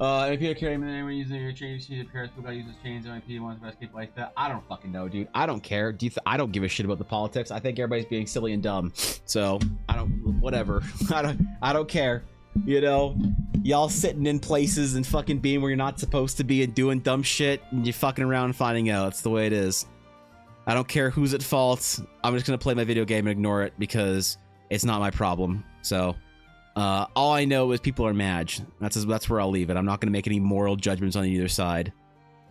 MIP carry anyone using your change to the Paris who got uses chains MIP wants to best keep like that. I don't fucking know, dude. I don't care. I don't give a shit about the politics. I think everybody's being silly and dumb. So I don't whatever. I don't care. You know, y'all sitting in places and fucking being where you're not supposed to be and doing dumb shit and you're fucking around and finding out. That's the way it is. I don't care who's at fault. I'm just gonna play my video game and ignore it because it's not my problem. So all I know is people are mad. That's where I'll leave it. I'm not gonna make any moral judgments on either side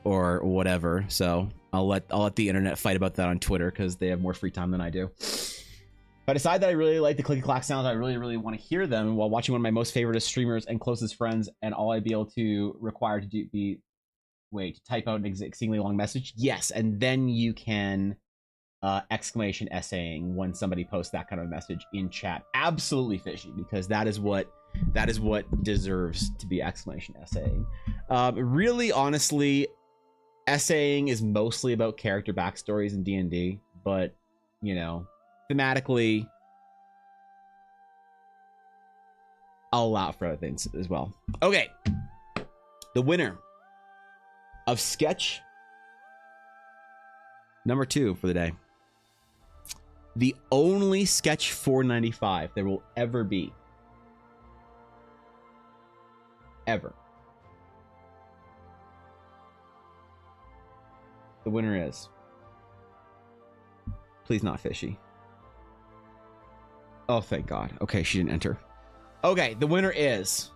or whatever. So I'll let the internet fight about that on Twitter because they have more free time than I do. If I decide that I really like the clicky clack sounds, I really want to hear them while watching one of my most favorite streamers and closest friends, and all I'd be able to require to do be wait, type out an exceedingly long message. Yes, and then you can exclamation essaying when somebody posts that kind of message in chat. Absolutely fishy, because that is what deserves to be exclamation essaying. Really, honestly, essaying is mostly about character backstories in D&D, but you know, thematically, I'll allow for other things as well. Okay, the winner of sketch number 2 for the day. The only sketch 495 there will ever be. Ever. The winner is... Please not fishy. Oh, thank God. Okay, she didn't enter. Okay, the winner is...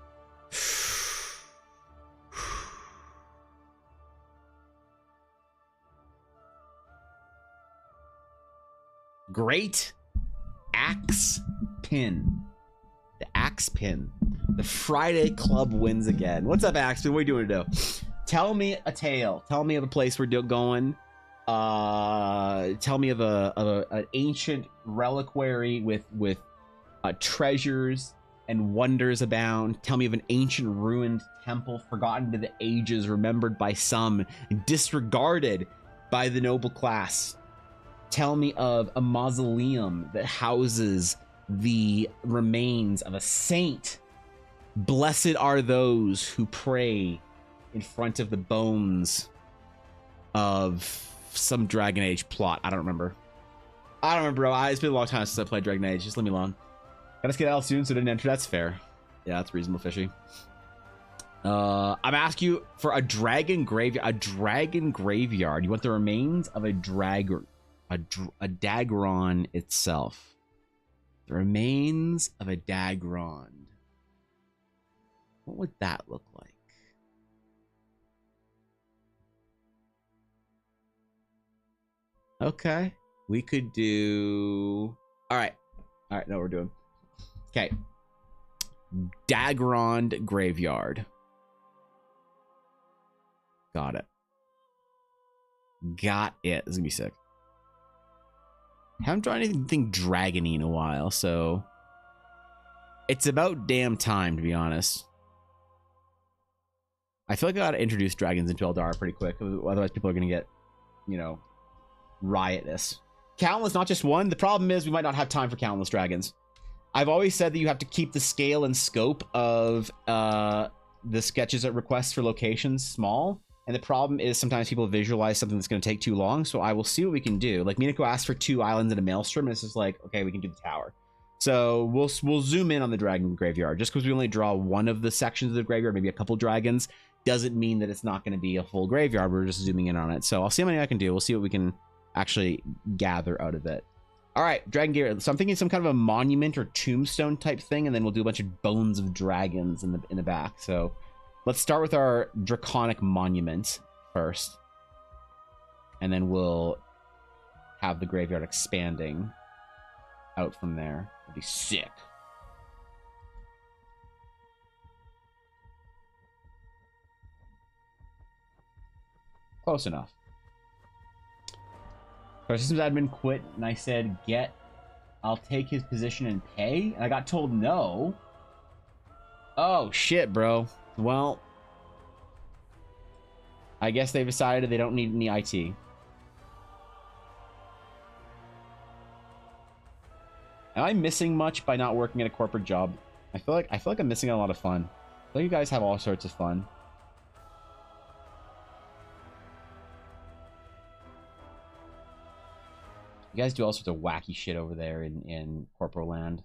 Great Axe Pin. The Axe Pin. The Friday Club wins again. What's up, Axton? What are you doing today? Tell me a tale. Tell me of a place we're going. Tell me of an ancient reliquary with treasures and wonders abound. Tell me of an ancient ruined temple, forgotten to the ages, remembered by some, disregarded by the noble class. Tell me of a mausoleum that houses the remains of a saint. Blessed are those who pray in front of the bones of some Dragon Age plot. I don't remember, bro. It's been a long time since I played Dragon Age. Just leave me alone. Gotta get out soon, so didn't enter. That's fair. Yeah, that's reasonable, fishy. I'm asking you for a dragon graveyard. A dragon graveyard. You want the remains of a Dagron itself. The remains of a Dagron. What would that look like? Okay, we could do. All right, know what we're doing. Okay, Dagron graveyard. Got it. This is gonna be sick. Haven't drawn anything dragony in a while, so it's about damn time, to be honest. I feel like I gotta introduce dragons into Eldar pretty quick, otherwise people are gonna get, riotous. Countless, not just one. The problem is we might not have time for countless dragons. I've always said that you have to keep the scale and scope of the sketches at requests for locations small. And the problem is sometimes people visualize something that's going to take too long. So I will see what we can do. Like Minako asked for 2 islands and a maelstrom. And it's just like, okay, we can do the tower. So we'll zoom in on the dragon graveyard. Just because we only draw one of the sections of the graveyard, maybe a couple dragons, doesn't mean that it's not going to be a full graveyard. We're just zooming in on it. So I'll see how many I can do. We'll see what we can actually gather out of it. All right, dragon graveyard. So I'm thinking some kind of a monument or tombstone type thing, and then we'll do a bunch of bones of dragons in the back. So let's start with our draconic monument first, and then we'll have the graveyard expanding out from there. It'll be sick. Close enough. Our systems admin quit, and I said, I'll take his position and pay? And I got told no. Oh, shit, bro. Well, I guess they've decided they don't need any IT. Am I missing much by not working at a corporate job? I feel like I'm missing a lot of fun. I feel like you guys have all sorts of fun. You guys do all sorts of wacky shit over there in corporal land.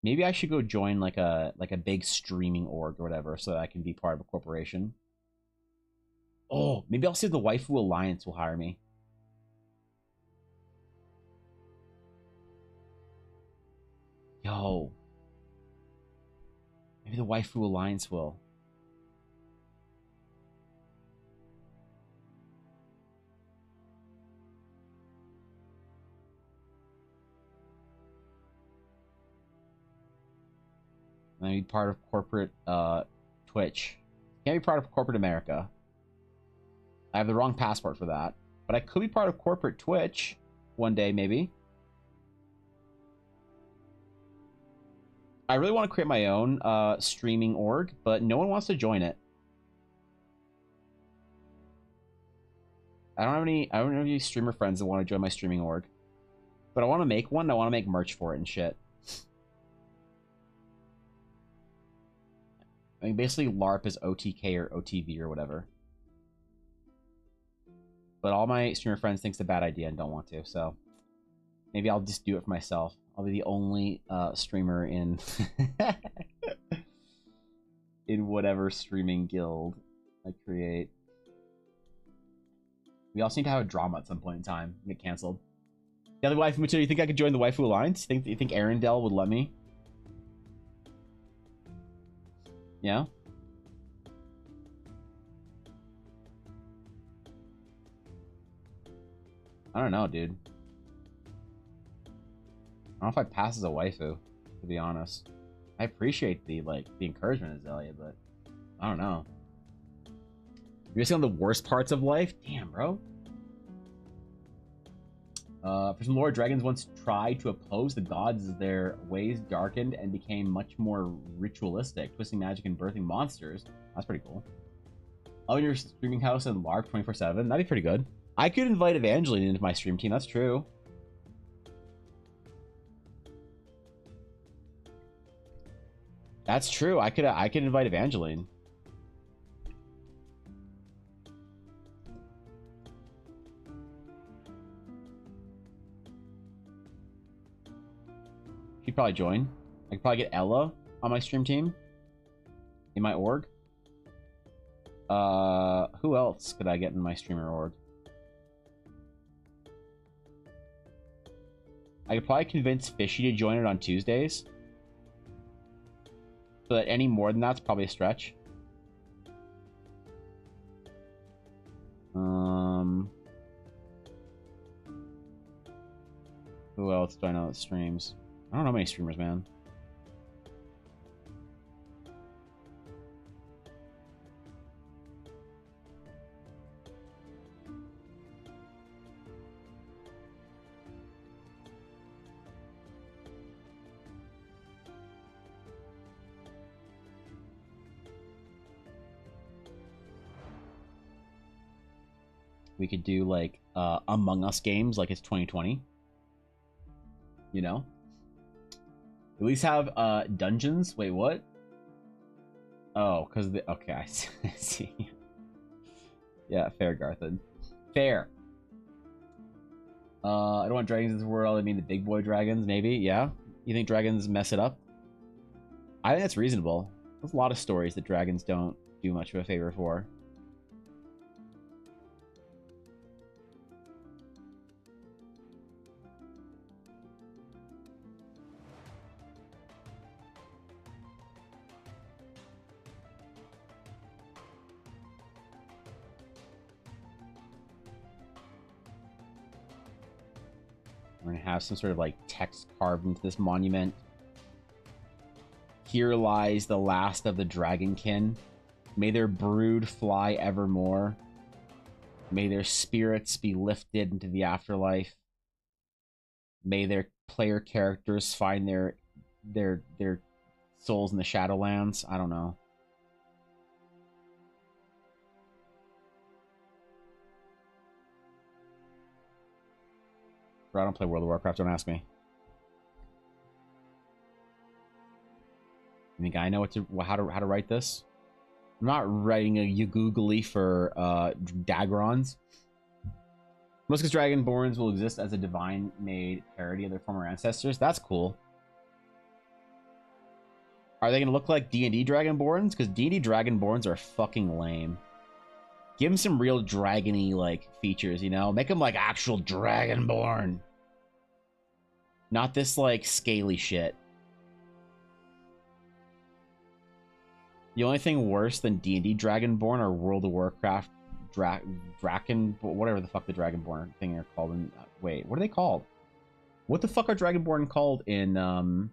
Maybe I should go join like a big streaming org or whatever so that I can be part of a corporation. Oh, maybe I'll see if the Waifu Alliance will hire me. Yo. Maybe the Waifu Alliance will. I need part of corporate Twitch. Can't be part of corporate America. I have the wrong passport for that. But I could be part of corporate Twitch one day, maybe. I really want to create my own streaming org, but no one wants to join it. I don't have any streamer friends that want to join my streaming org. But I want to make one. I want to make merch for it and shit. I mean, basically LARP is OTK or OTV or whatever. But all my streamer friends think it's a bad idea and don't want to, so maybe I'll just do it for myself. I'll be the only streamer in in whatever streaming guild I create. We also need to have a drama at some point in time. Get canceled. The other waifu material. You think I could join the Waifu Alliance? You think Arendelle would let me? Yeah. I don't know, dude. I don't know if I pass as a waifu, to be honest. I appreciate the encouragement, Azalea, but I don't know. You're seeing the worst parts of life? Damn, bro. For some lore, dragons once tried to oppose the gods as their ways darkened and became much more ritualistic, twisting magic and birthing monsters. That's pretty cool. Oh, your streaming house and LARP 24/7? That'd be pretty good. I could invite Evangeline into my stream team, that's true. That's true. I could invite Evangeline. She'd probably join. I could probably get Ella on my stream team. In my org. Who else could I get in my streamer org? I could probably convince Fishy to join it on Tuesdays. But any more than that's probably a stretch. Who else do I know that streams? I don't know many streamers, man. We could do like Among Us games like it's 2020. You know? At least have dungeons. Wait, what? Oh, because the okay, I see. Yeah, fair, Garthen. Fair. I don't want dragons in this world. I mean the big boy dragons, maybe. Yeah. You think dragons mess it up? I think that's reasonable. There's a lot of stories that dragons don't do much of a favor for. We're gonna have some sort of like text carved into this monument. Here lies the last of the dragonkin. May their brood fly evermore. May their spirits be lifted into the afterlife. May their player characters find their souls in the Shadowlands. I don't know. Bro, I don't play World of Warcraft, don't ask me. You think I know how to write this? I'm not writing a googly for Dagrons. Most Dragonborns will exist as a divine-made parody of their former ancestors. That's cool. Are they gonna look like D&D Dragonborns? Because D&D Dragonborns are fucking lame. Give them some real dragony like features, you know? Make them like actual Dragonborn. Not this like scaly shit. The only thing worse than D&D Dragonborn or World of Warcraft Draken, whatever the fuck the Dragonborn thing are called in wait, what are they called? What the fuck are Dragonborn called in World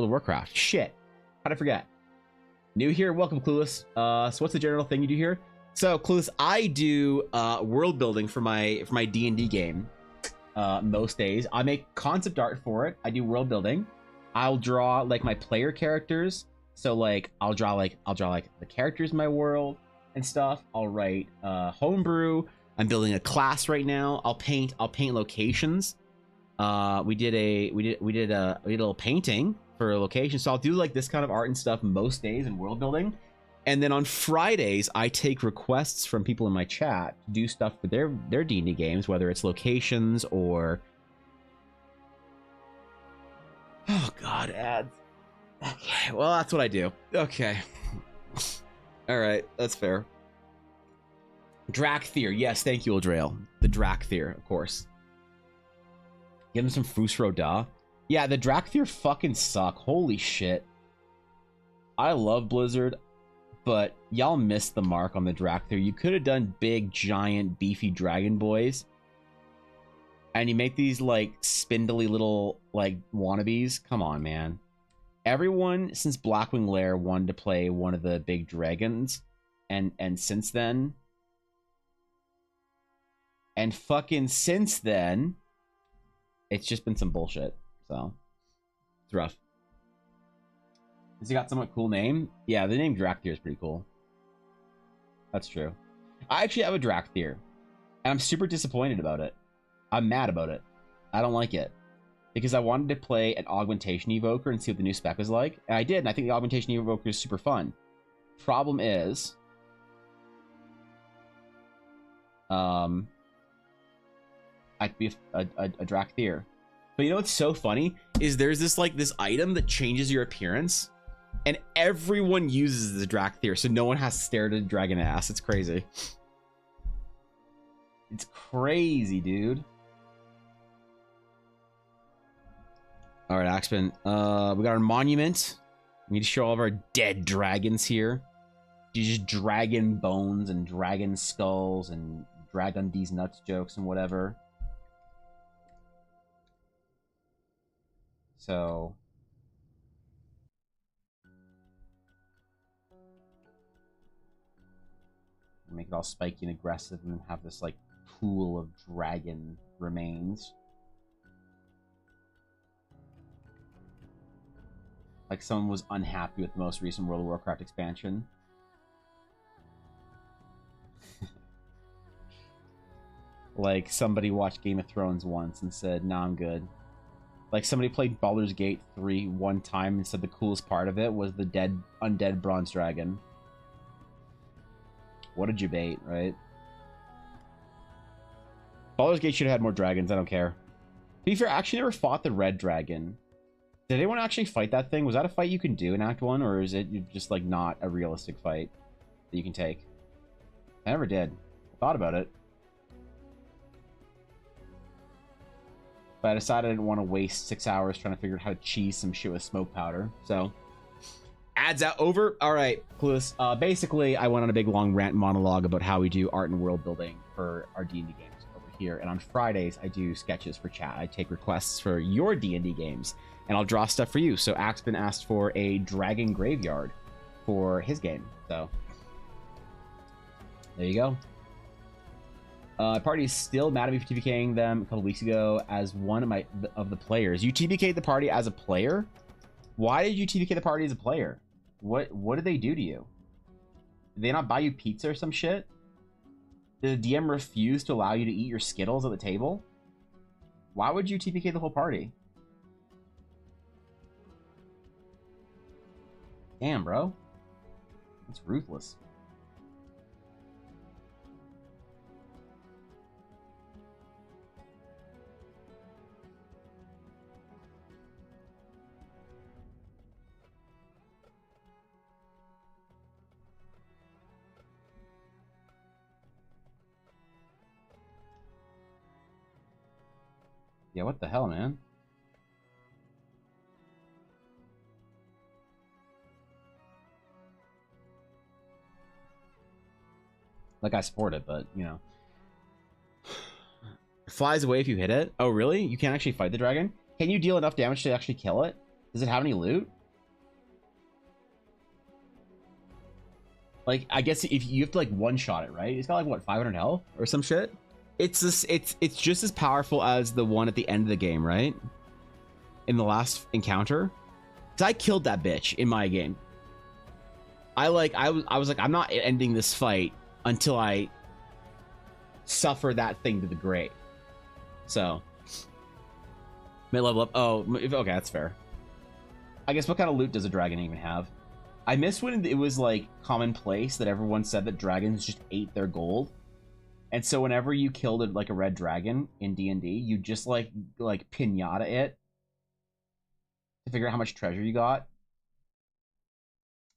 of Warcraft? Shit. How'd I forget? New here, welcome Clueless. So what's the general thing you do here? So Clueless, I do world building for my D&D game. Most days. I make concept art for it. I do world building. I'll draw like my player characters. So like I'll draw like the characters in my world and stuff. I'll write homebrew. I'm building a class right now. I'll paint locations. We did a little painting for a location. So I'll do like this kind of art and stuff most days in world building. And then on Fridays, I take requests from people in my chat to do stuff for their D&D games, whether it's locations or... Oh, God, ads. Okay, well, that's what I do. Okay. All right, that's fair. Drakthir. Yes, thank you, Eldrail. The Drakthir, of course. Give him some Fusro Da. Yeah, the Drakthir fucking suck. Holy shit. I love Blizzard, but y'all missed the mark on the Drakthir. You could have done big, giant, beefy dragon boys. And you make these, like, spindly little, like, wannabes. Come on, man. everyone since Blackwing Lair wanted to play one of the big dragons, and since then, it's just been some bullshit. So it's rough. Has he got somewhat cool name? Yeah, the name Drakthir is pretty cool. That's true. I actually have a Drakthir, and I'm super disappointed about it. I'm mad about it. I don't like it. Because I wanted to play an Augmentation Evoker and see what the new spec was like. And I did, and I think the Augmentation Evoker is super fun. Problem is... I could be a Drakthir. But you know what's so funny? Is there's this, like, this item that changes your appearance, and everyone uses the Drakthir, so no one has to stare at a dragon ass. It's crazy. It's crazy, dude. All right, Axman. We got our monument. We need to show all of our dead dragons here. Just dragon bones and dragon skulls and dragon these nuts jokes and whatever. So make it all spiky and aggressive, and then have this like pool of dragon remains. Like someone was unhappy with the most recent World of Warcraft expansion. Like somebody watched Game of Thrones once and said, "Nah, I'm good." Like somebody played Baldur's Gate 3 one time and said the coolest part of it was the undead bronze dragon. What a debate, right? Baldur's Gate should have had more dragons. I don't care. To be fair, I actually never fought the red dragon. Did anyone actually fight that thing? Was that a fight you can do in Act 1, or is it just like not a realistic fight that you can take? I never did. I thought about it. But I decided I didn't want to waste 6 hours trying to figure out how to cheese some shit with smoke powder. So, ads out over. All right, Clueless. Basically, I went on a big long rant monologue about how we do art and world building for our D&D games over here. And on Fridays, I do sketches for chat. I take requests for your D&D games, and I'll draw stuff for you. So, Axman asked for a dragon graveyard for his game. So, there you go. Party is still mad at me for TPKing them a couple weeks ago as one of the players. You TPK'd the party as a player? Why did you TPK the party as a player? What did they do to you? Did they not buy you pizza or some shit? Did the DM refuse to allow you to eat your Skittles at the table? Why would you TPK the whole party? Damn, bro. That's ruthless. Yeah, what the hell, man? Like, I support it, but, you know. It flies away if you hit it. Oh, really? You can't actually fight the dragon? Can you deal enough damage to actually kill it? Does it have any loot? Like, I guess if you have to, like, one-shot it, right? It's got, like, what, 500 health? Or some shit? It's just as powerful as the one at the end of the game, right? In the last encounter. Because I killed that bitch in my game. I was like, I'm not ending this fight until I suffer that thing to the grave. So, may level up. Oh, okay, that's fair. I guess what kind of loot does a dragon even have? I miss when it was like commonplace that everyone said that dragons just ate their gold. And so whenever you killed like a red dragon in D&D, you just like pinata it to figure out how much treasure you got.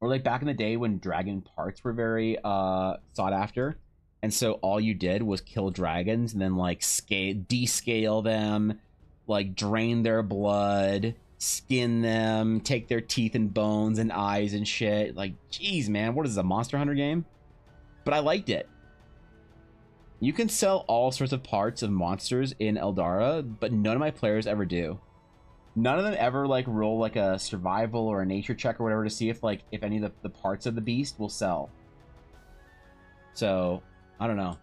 Or like back in the day when dragon parts were very sought after, and so all you did was kill dragons and then like descale them, like drain their blood, skin them, take their teeth and bones and eyes and shit. Like, geez, man, what is this, a Monster Hunter game? But I liked it. You can sell all sorts of parts of monsters in Eldara, but none of my players ever do. None of them ever like roll like a survival or a nature check or whatever to see if like if any of the parts of the beast will sell. So I don't know.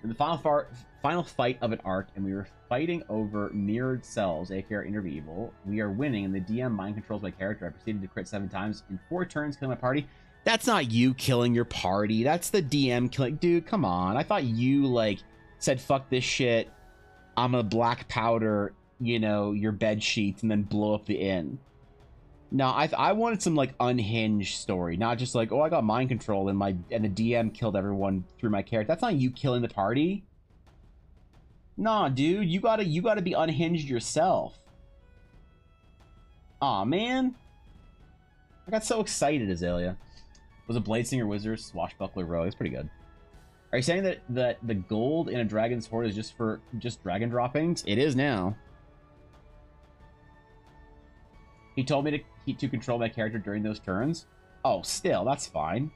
In the final fight of an arc, and we were fighting over mirrored cells, aka our inner evil. We are winning, and the DM mind controls my character. I proceeded to crit 7 times in 4 turns, killing my party. That's not you killing your party. That's the DM killing. Dude, come on. I thought you like said fuck this shit. I'm gonna black powder, you know, your bed sheets and then blow up the inn. No, I wanted some like unhinged story, not just like, oh, I got mind control and the DM killed everyone through my character. That's not you killing the party. Nah, dude, you gotta be unhinged yourself. Aw, man. I got so excited, Azalea. Was a Bladesinger Wizard Swashbuckler Rogue. It's pretty good. Are you saying that the gold in a Dragon's Hoard is just for dragon droppings? It is now. He told me to control my character during those turns. Oh, still, that's fine.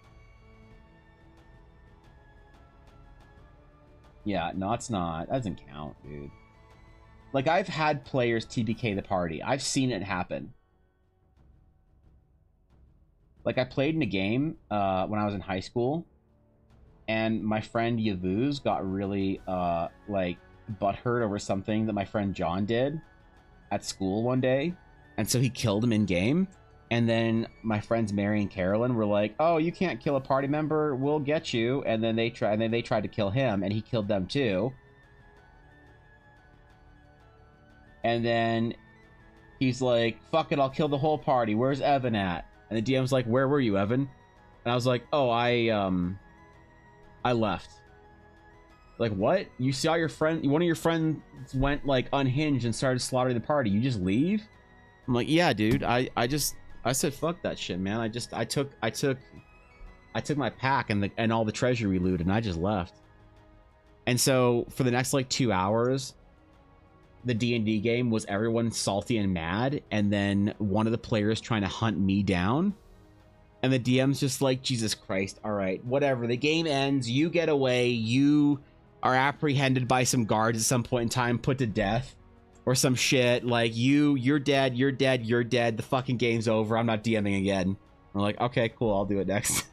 Yeah, no, it's not. That doesn't count, dude. Like, I've had players TBK the party. I've seen it happen. Like, I played in a game when I was in high school, and my friend Yavuz got really, like, butthurt over something that my friend John did at school one day. And so he killed him in game. And then my friends Mary and Carolyn were like, "Oh, you can't kill a party member. We'll get you." And then they tried to kill him, and he killed them too. And then he's like, "Fuck it, I'll kill the whole party. Where's Evan at?" And the DM's like, "Where were you, Evan?" And I was like, "Oh, I left." Like, what? You saw your friend? One of your friends went like unhinged and started slaughtering the party. You just leave? I'm like, yeah, dude. I said fuck that shit, man. I took my pack and all the treasure we looted, and I just left. And so for the next like 2 hours, the D&D game was everyone salty and mad, and then one of the players trying to hunt me down, and the DM's just like, Jesus Christ, all right, whatever. The game ends, you get away, you are apprehended by some guards at some point in time, put to death. Or some shit, like, you're dead, you're dead, you're dead, the fucking game's over, I'm not DMing again. We're like, okay, cool, I'll do it next.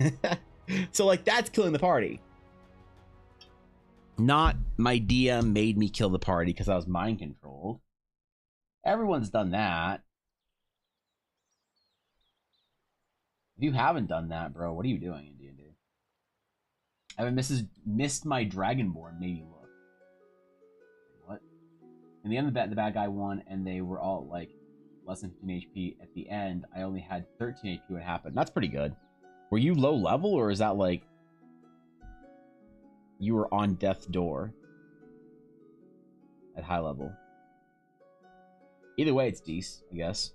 So, like, that's killing the party. Not my DM made me kill the party because I was mind controlled. Everyone's done that. If you haven't done that, bro, what are you doing in D&D? I haven't missed my Dragonborn, maybe look. In the end, the bad guy won, and they were all, like, less than 15 HP. At the end, I only had 13 HP when it happened. That's pretty good. Were you low level, or is that, like, you were on death's door at high level? Either way, it's decent, I guess.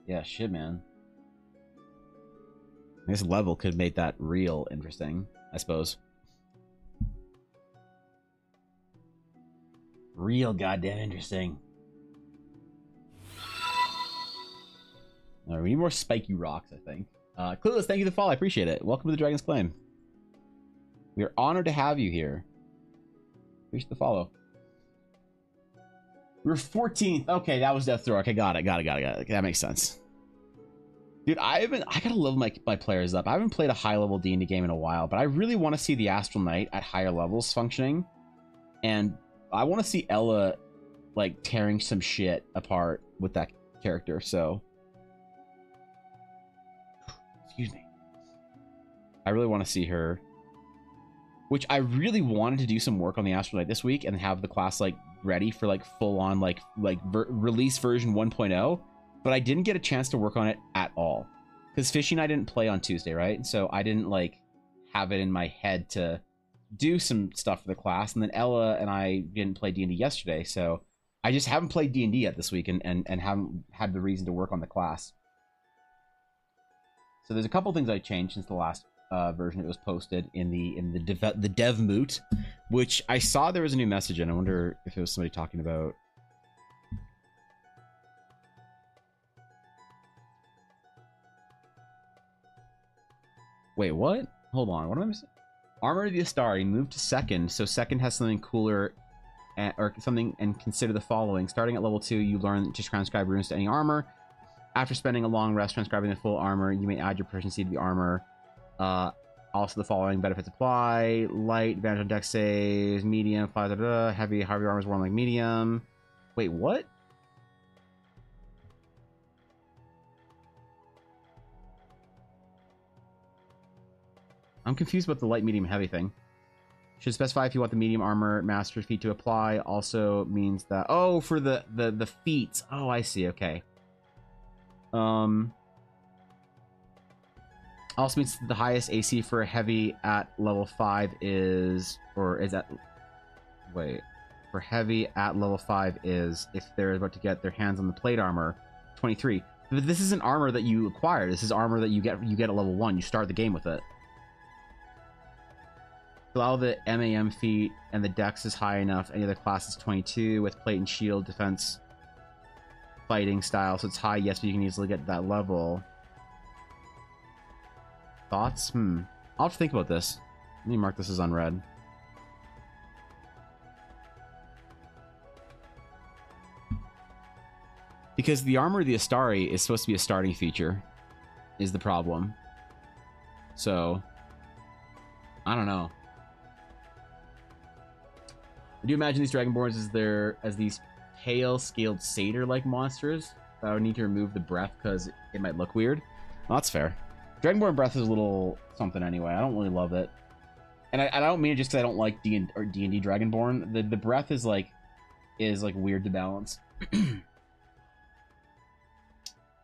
Yeah, shit, man. This level could make that real interesting, I suppose. Real goddamn interesting. Alright, we need more spiky rocks, I think. Clueless, thank you for the follow. I appreciate it. Welcome to the Dragon's Claim. We are honored to have you here. Appreciate the follow. We were 14th. Okay, that was Death Throw. Okay, got it. That makes sense. Dude, I gotta level my players up. I haven't played a high-level D&D game in a while, but I really want to see the Astral Knight at higher levels functioning. And I want to see Ella, like, tearing some shit apart with that character, so... Excuse me. I really want to see her. Which I really wanted to do some work on the Astral Knight this week and have the class, like, ready for, like, full-on, release version 1.0. But I didn't get a chance to work on it at all. Because Fishy and I didn't play on Tuesday, right? So I didn't, like, have it in my head to do some stuff for the class. And then Ella and I didn't play D&D yesterday. So I just haven't played D&D yet this week and haven't had the reason to work on the class. So there's a couple things I changed since the last version it was posted in the dev moot, which I saw there was a new message in. I wonder if it was somebody talking about... Wait, what? Hold on. What am I missing? Armor of the Astari. Move to second. So second has something cooler or something, and consider the following. Starting at level 2, you learn to transcribe runes to any armor. After spending a long rest transcribing the full armor, you may add your proficiency to the armor. Also, the following benefits apply: light, advantage on dex saves, medium, heavy armor is worn like medium. Wait, what? I'm confused about the light, medium, heavy thing. Should specify if you want the medium armor master feat to apply. Also means that, oh, for the feats. Oh, I see. Okay. Also means the highest AC for a heavy at level 5 is, or is that, wait, for heavy at level 5 is if they're about to get their hands on the plate armor, 23. But this isn't armor that you acquire. This is armor that you get at level 1. You start the game with it. Allow the MAM feat and the dex is high enough. Any other class is 22 with plate and shield, defense, fighting style. So it's high, yes, but you can easily get to that level. Thoughts? I'll have to think about this. Let me mark this as unread. Because the armor of the Astari is supposed to be a starting feature, is the problem. So, I don't know. I do imagine these Dragonborns as these pale scaled satyr-like monsters. I would need to remove the breath because it might look weird. Well, that's fair. Dragonborn breath is a little something anyway. I don't really love it, and I don't mean it just because I don't like D&D Dragonborn. The breath is like weird to balance.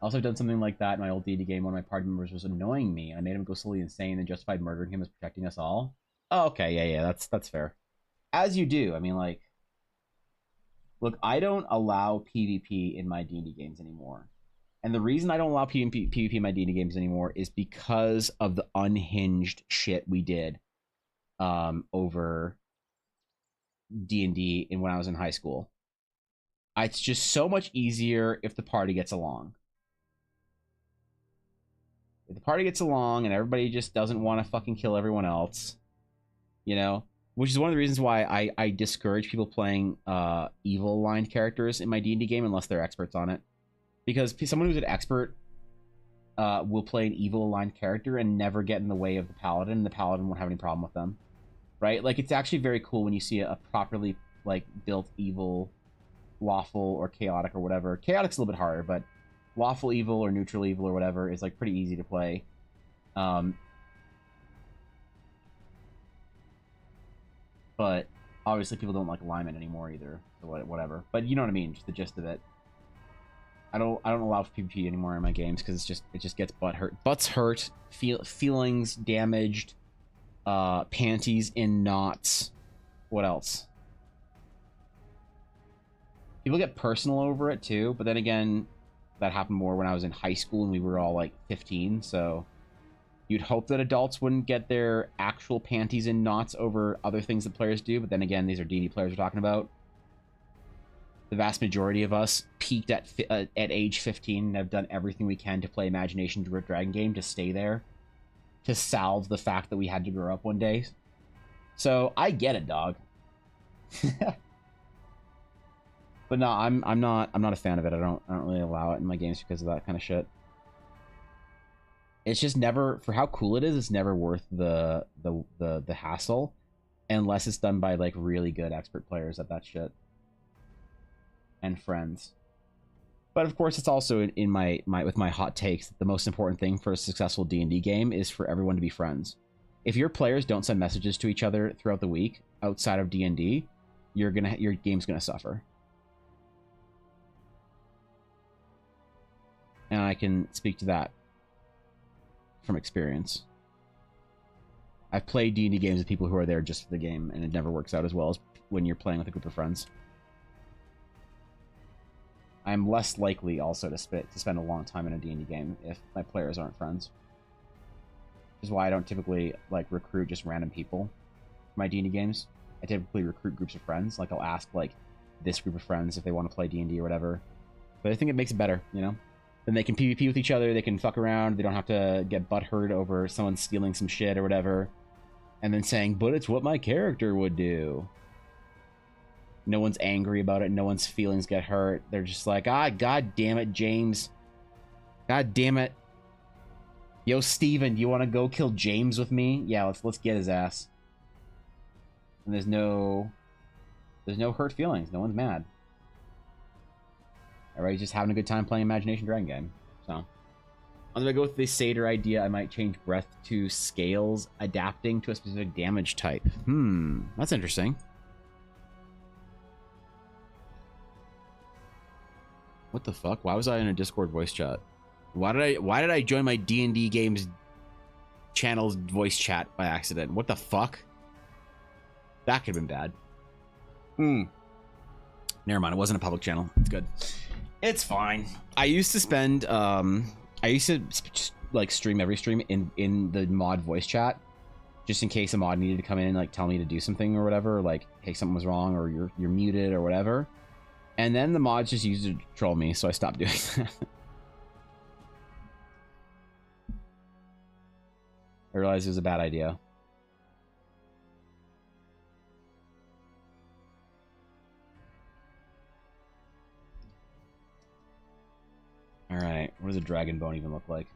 Also done something like that in my old D&D game. One of my party members was annoying me. I made him go slowly insane and justified murdering him as protecting us all. Oh, okay, yeah, that's fair. As you do. I mean, like, look, I don't allow PvP in my D&D games anymore. And the reason I don't allow PvP in my D&D games anymore is because of the unhinged shit we did over D&D when I was in high school. It's just so much easier if the party gets along. If the party gets along and everybody just doesn't want to fucking kill everyone else, you know? Which is one of the reasons why I discourage people playing evil-aligned characters in my D&D game unless they're experts on it. Because someone who's an expert will play an evil-aligned character and never get in the way of the paladin, and the paladin won't have any problem with them. Right? Like, it's actually very cool when you see a properly, like, built evil, lawful, or chaotic, or whatever. Chaotic's a little bit harder, but lawful evil or neutral evil or whatever is, like, pretty easy to play. But obviously people don't like alignment anymore either, so whatever. But you know what I mean, just the gist of it. I don't allow PvP anymore in my games because it just gets butts hurt, feelings damaged, panties in knots. What else? People get personal over it too, but then again, that happened more when I was in high school and we were all like 15, so you'd hope that adults wouldn't get their actual panties in knots over other things that players do, but then again, these are D&D players we're talking about. The vast majority of us peaked at age 15 and have done everything we can to play Imagination Dragon game to stay there, to salve the fact that we had to grow up one day. So I get it, dog. But no, I'm not a fan of it. I don't really allow it in my games because of that kind of shit. It's just never, for how cool it is, it's never worth the hassle unless it's done by like really good expert players at that shit and friends. But of course, it's also in my with my hot takes that the most important thing for a successful D&D game is for everyone to be friends. If your players don't send messages to each other throughout the week outside of D&D, your game's gonna suffer. And I can speak to that from experience. I've played D&D games with people who are there just for the game, and it never works out as well as when you're playing with a group of friends. I'm less likely also to spend a long time in a D&D game if my players aren't friends. Which is why I don't typically like recruit just random people for my D&D games. I typically recruit groups of friends. Like I'll ask like this group of friends if they want to play D&D or whatever. But I think it makes it better, you know? Then they can PvP with each other. They can fuck around. They don't have to get butthurt over someone stealing some shit or whatever. And then saying, but it's what my character would do. No one's angry about it. No one's feelings get hurt. They're just like, god damn it, James. God damn it. Yo, Steven, do you want to go kill James with me? Yeah, let's get his ass. And there's no hurt feelings. No one's mad. Everybody's just having a good time playing Imagination Dragon game. So I'm gonna go with the Satyr idea. I might change breath to scales, adapting to a specific damage type. That's interesting. What the fuck? Why was I in a Discord voice chat? Why did I join my D&D games channel's voice chat by accident? What the fuck? That could have been bad. Never mind, it wasn't a public channel. It's good. It's fine. I used to spend just like stream every stream in the mod voice chat, just in case a mod needed to come in and like tell me to do something or whatever, like hey, something was wrong or you're muted or whatever. And then the mods just used it to troll me, so I stopped doing that. I realized it was a bad idea. Alright, what does a dragon bone even look like?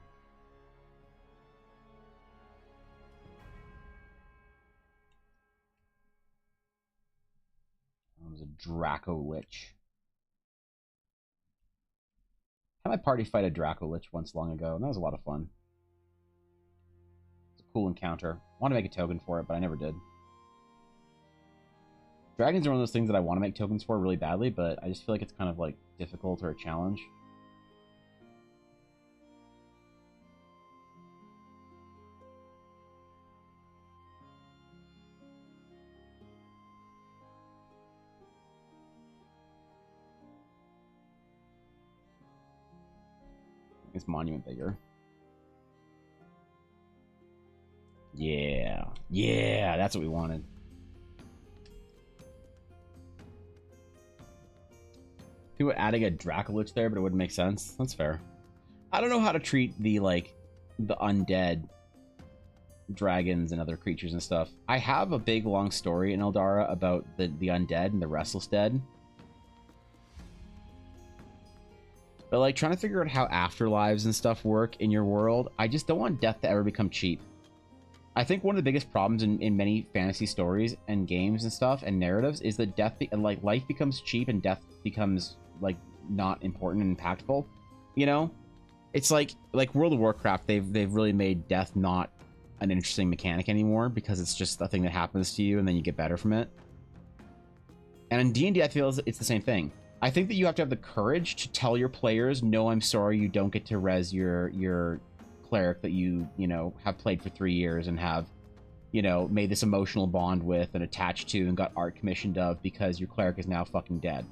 It was a Draco Lich. I had my party fight a Draco Lich once long ago, and that was a lot of fun. It's a cool encounter. I want to make a token for it, but I never did. Dragons are one of those things that I want to make tokens for really badly, but I just feel like it's kind of like difficult or a challenge. It's monument bigger. Yeah, that's what we wanted. People adding a Dracolich there, but it wouldn't make sense. That's fair. I don't know how to treat the the undead dragons and other creatures and stuff. I have a big long story in Eldara about the undead and the restless dead. But like trying to figure out how afterlives and stuff work in your world, I just don't want death to ever become cheap. I think one of the biggest problems in many fantasy stories and games and stuff and narratives is that life becomes cheap and death becomes like not important and impactful. You know, it's like World of Warcraft. They've really made death not an interesting mechanic anymore because it's just a thing that happens to you and then you get better from it. And in D&D, I feel it's the same thing. I think that you have to have the courage to tell your players, no, I'm sorry, you don't get to res your cleric that you have played for 3 years and have, made this emotional bond with and attached to and got art commissioned of because your cleric is now fucking dead.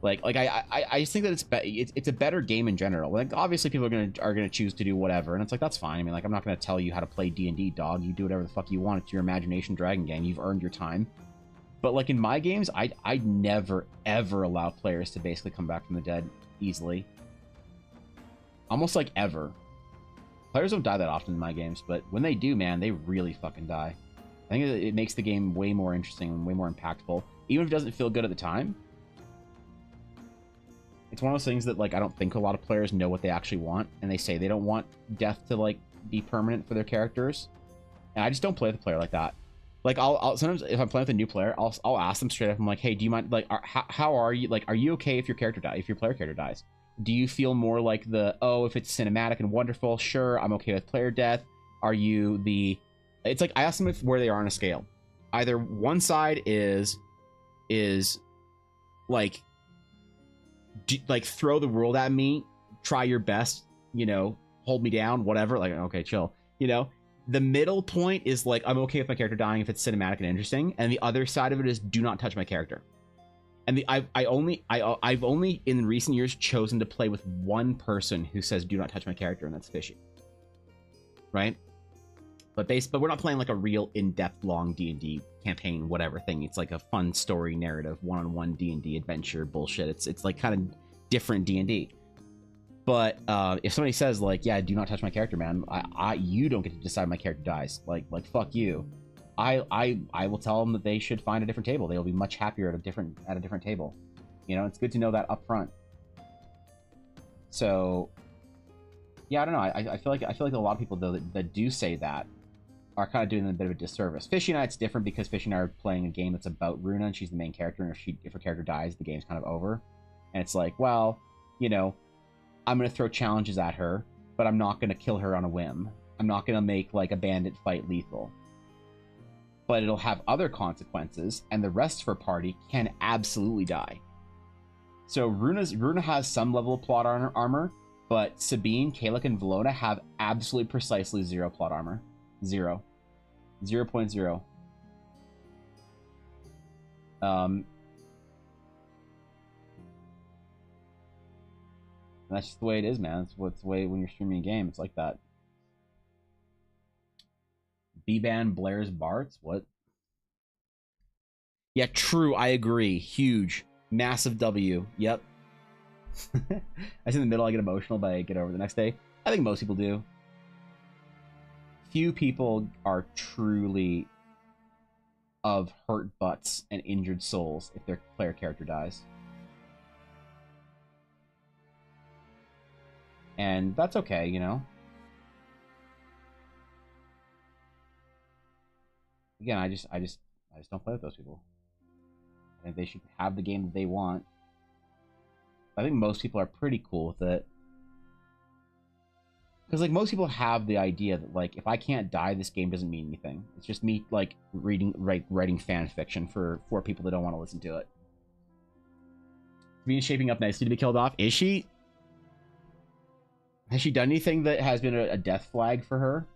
I just think that it's a better game in general. Like obviously people are gonna choose to do whatever, and it's like that's fine. I mean, like I'm not gonna tell you how to play D&D, dog. You do whatever the fuck you want. It's your Imagination Dragon game. You've earned your time. But like in my games, I'd never ever allow players to basically come back from the dead easily. Almost like ever. Players don't die that often in my games, but when they do, man, they really fucking die. I think it makes the game way more interesting and way more impactful, even if it doesn't feel good at the time. It's one of those things that like I don't think a lot of players know what they actually want, and they say they don't want death to like be permanent for their characters, and I just don't play with a player like that. Like I'll sometimes if I'm playing with a new player, I'll ask them straight up. I'm like, hey, do you mind? Like, how are you? Like, are you okay if your player character dies? Do you feel more like if it's cinematic and wonderful? Sure, I'm okay with player death. Are you It's like I ask them where they are on a scale. Either one side is like throw the world at me, try your best, hold me down, whatever. Like okay, chill, The middle point is like I'm okay with my character dying if it's cinematic and interesting, and the other side of it is do not touch my character. And I've only in recent years chosen to play with one person who says do not touch my character, and that's Fishy. Right? But we're not playing like a real in-depth long D&D campaign whatever thing. It's like a fun story narrative, one-on-one D&D adventure bullshit. It's like kind of different D&D. But if somebody says like, "Yeah, do not touch my character, man. You don't get to decide my character dies. Like fuck you." I will tell them that they should find a different table. They will be much happier at a different table. You know, it's good to know that up front. So, yeah, I don't know. I feel like a lot of people though that do say that are kind of doing them a bit of a disservice. Fishy and I, it's different because Fishy and I are playing a game that's about Runa, and she's the main character. And if her character dies, the game's kind of over. And it's like, well, you know, I'm gonna throw challenges at her, but I'm not gonna kill her on a whim. I'm not gonna make like a bandit fight lethal. But it'll have other consequences, and the rest of her party can absolutely die. So Runa has some level of plot armor, but Sabine, Kalik, and Valona have absolutely precisely 0 plot armor. 0. 0.0. And that's just the way it is, man. It's the way when you're streaming a game, it's like that. B-Ban Blair's Barts? What? Yeah, true. I agree. Huge. Massive W. Yep. I was in the middle, I get emotional, but I get over the next day. I think most people do. Few people are truly of hurt butts and injured souls if their player character dies. And that's okay, you know? Again, I just don't play with those people. I think they should have the game that they want. I think most people are pretty cool with it. Because like most people have the idea that like if I can't die, this game doesn't mean anything. It's just me like writing fan fiction for people that don't want to listen to it. Sabine's shaping up nicely to be killed off. Is she? Has she done anything that has been a death flag for her?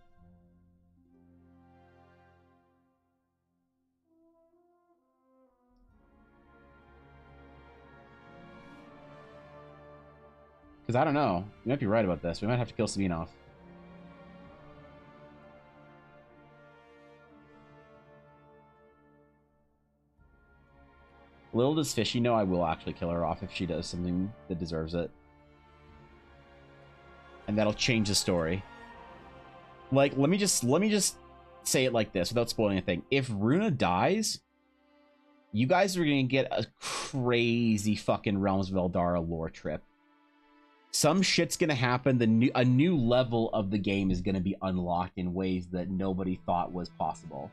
Because I don't know. You might be right about this. We might have to kill Sabine off. Little does Fishy know I will actually kill her off if she does something that deserves it. And that'll change the story. Like, let me just say it like this without spoiling anything. If Runa dies, you guys are gonna get a crazy fucking Realms of Eldara lore trip. Some shit's gonna happen. A new level of the game is gonna be unlocked in ways that nobody thought was possible.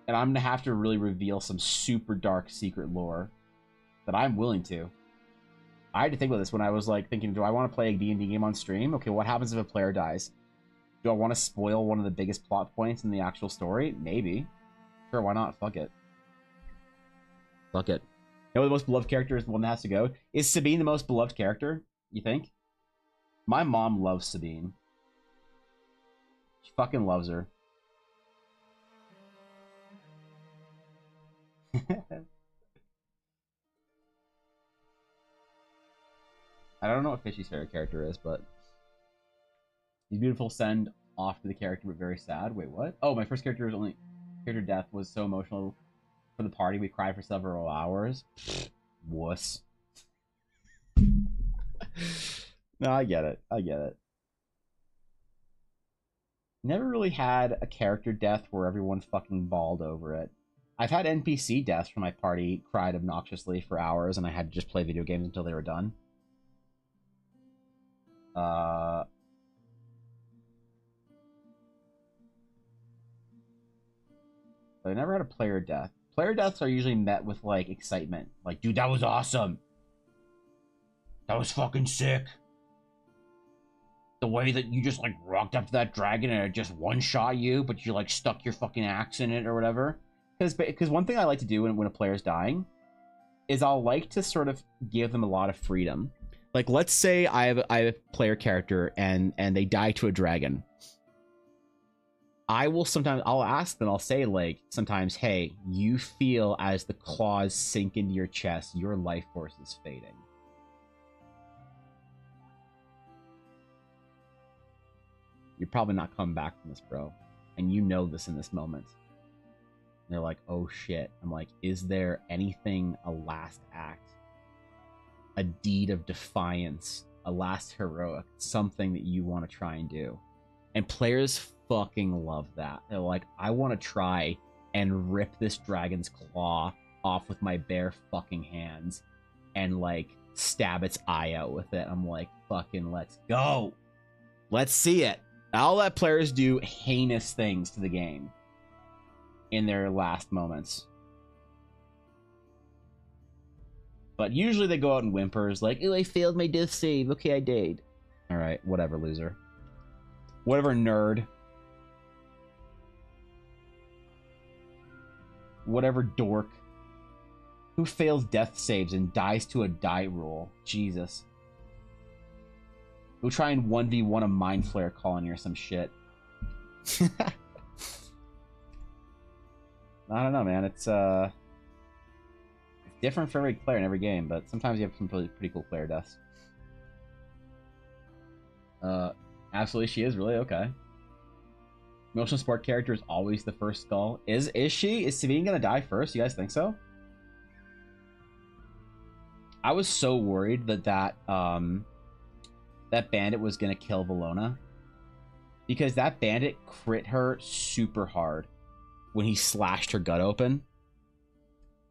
And I'm gonna have to really reveal some super dark secret lore that I'm willing to. I had to think about this when I was like thinking, do I want to play a D&D game on stream? Okay, what happens if a player dies? Do I want to spoil one of the biggest plot points in the actual story? Maybe. Sure, why not? Fuck it. Fuck it. You know the most beloved character is the one that has to go? Is Sabine the most beloved character, you think? My mom loves Sabine. She fucking loves her. I don't know what Fishy's favorite character is, but he's beautiful. Send off to the character, but very sad. Wait, what? Oh, my first character death was so emotional for the party. We cried for several hours. Wuss. No, I get it. I get it. Never really had a character death where everyone fucking bawled over it. I've had NPC deaths where my party cried obnoxiously for hours and I had to just play video games until they were done. But I never had a player death. Player deaths are usually met with like excitement. Like, dude, that was awesome. That was fucking sick. The way that you just like rocked up to that dragon and it just one-shot you, but you like stuck your fucking axe in it or whatever. Because one thing I like to do when a player's dying is I'll like to sort of give them a lot of freedom. Like, let's say I have a player character and they die to a dragon. I'll ask them, I'll say like sometimes, hey, you feel as the claws sink into your chest, your life force is fading. You're probably not coming back from this, bro. And you know this in this moment. they're like, oh shit. I'm like, is there anything, a last act, a deed of defiance, a last heroic, something that you want to try and do? And players fucking love that. They're like, I want to try and rip this dragon's claw off with my bare fucking hands and like stab its eye out with it. I'm like, fucking let's go. Let's see it. I'll let players do heinous things to the game in their last moments. But usually they go out in whimpers like, oh, I failed my death save. Okay, I died. All right, whatever, loser. Whatever, nerd. Whatever, dork. Who fails death saves and dies to a die roll? Jesus. We'll try and 1v1 a Mind Flare colony or some shit. I don't know, man. It's different for every player in every game, but sometimes you have some pretty cool player deaths. Absolutely, she is really okay. Emotional support character is always the first skull. Is she? Is Savine gonna die first? You guys think so? I was so worried that bandit was gonna kill Valona, because that bandit crit her super hard when he slashed her gut open.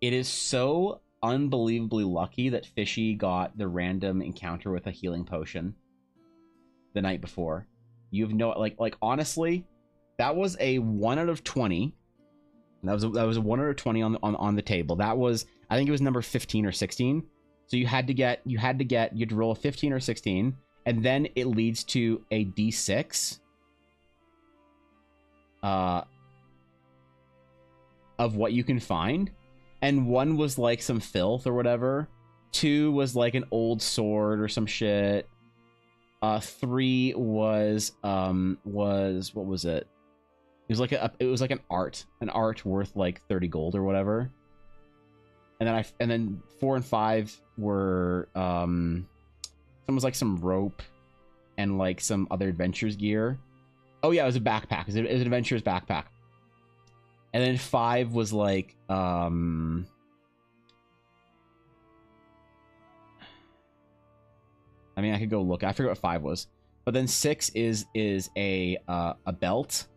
It is so unbelievably lucky that Fishy got the random encounter with a healing potion the night before. You have no like honestly, that was a 1 out of 20. That was a 1 out of 20 on the table. That was, I think it was number 15 or 16. So you had to roll a 15 or 16, and then it leads to a D6 of what you can find. And 1 was like some filth or whatever. 2 was like an old sword or some shit. 3 was what was it? It was like an art worth like 30 gold or whatever. And then 4 and 5 were some was like some rope and like some other adventures gear. Oh yeah, it was a backpack. It was an adventurer's backpack. And then 5 was like I mean, I could go look. I forget what 5 was. But then 6 is a belt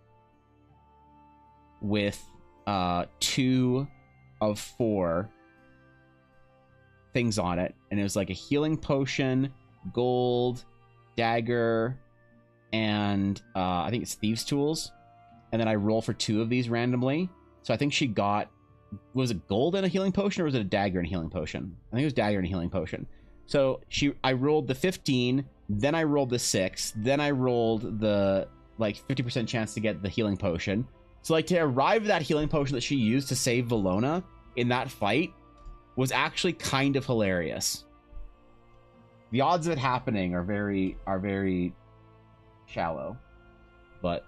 with 2 of 4 things on it, and it was like a healing potion, gold, dagger, and I think it's thieves tools. And then I roll for 2 of these randomly. So I think she got, was it gold and a healing potion, or was it a dagger and a healing potion? I think it was dagger and a healing potion. So I rolled the 15, then I rolled the 6, then I rolled the like 50% chance to get the healing potion. So like to arrive at that healing potion that she used to save Valona in that fight was actually kind of hilarious. The odds of it happening are very shallow, but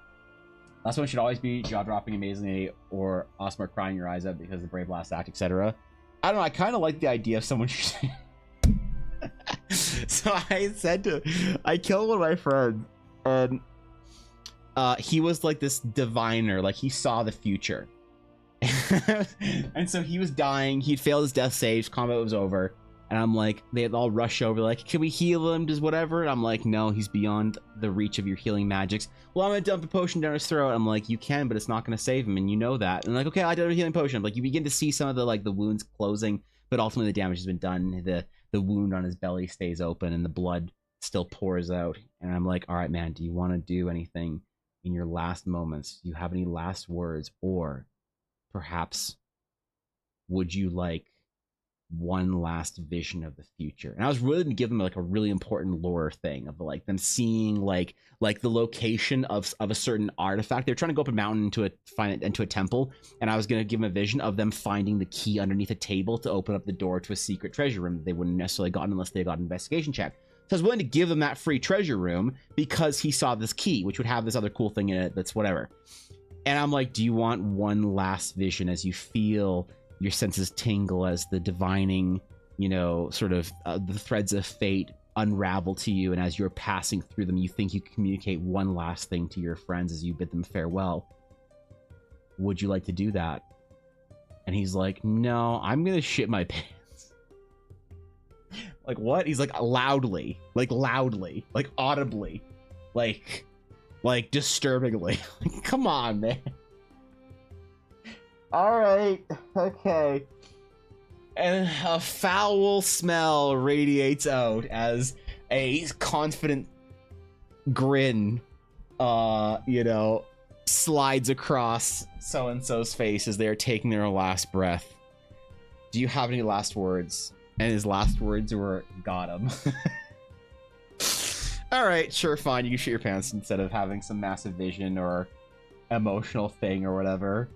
last one should always be jaw dropping amazingly or awesome or crying your eyes out because of the brave last act, etc. I don't know. I kind of like the idea of someone. So I killed one of my friends, and he was like this diviner, like he saw the future. And so he was dying, he'd failed his death saves, combat was over, and I'm like, they'd all rush over like, can we heal him, does whatever? And I'm like, no, he's beyond the reach of your healing magics. Well, I'm gonna dump a potion down his throat. I'm like, you can, but it's not gonna save him, and you know that. And like, okay, I did a healing potion. Like, you begin to see some of the like the wounds closing, but ultimately the damage has been done. The wound on his belly stays open and the blood still pours out. And I'm like, all right, man, do you want to do anything in your last moments? Do you have any last words? Or perhaps would you like one last vision of the future? And I was really gonna give them like a really important lore thing of like them seeing like the location of a certain artifact. They're trying to go up a mountain find it into a temple, and I was gonna give them a vision of them finding the key underneath a table to open up the door to a secret treasure room that they wouldn't necessarily gotten unless they got an investigation check. So I was willing to give them that free treasure room because he saw this key, which would have this other cool thing in it that's whatever. And I'm like, do you want one last vision as you feel your senses tingle as the divining, you know, sort of the threads of fate unravel to you, and as you're passing through them, you think you communicate one last thing to your friends as you bid them farewell? Would you like to do that? And he's like, no, I'm gonna shit my pants. Like, what? He's like, loudly, like audibly, like disturbingly. Like, come on, man. All right, okay. And a foul smell radiates out as a confident grin, slides across so-and-so's face as they're taking their last breath. Do you have any last words? And his last words were, got him. All right, sure, fine. You can shit your pants instead of having some massive vision or emotional thing or whatever.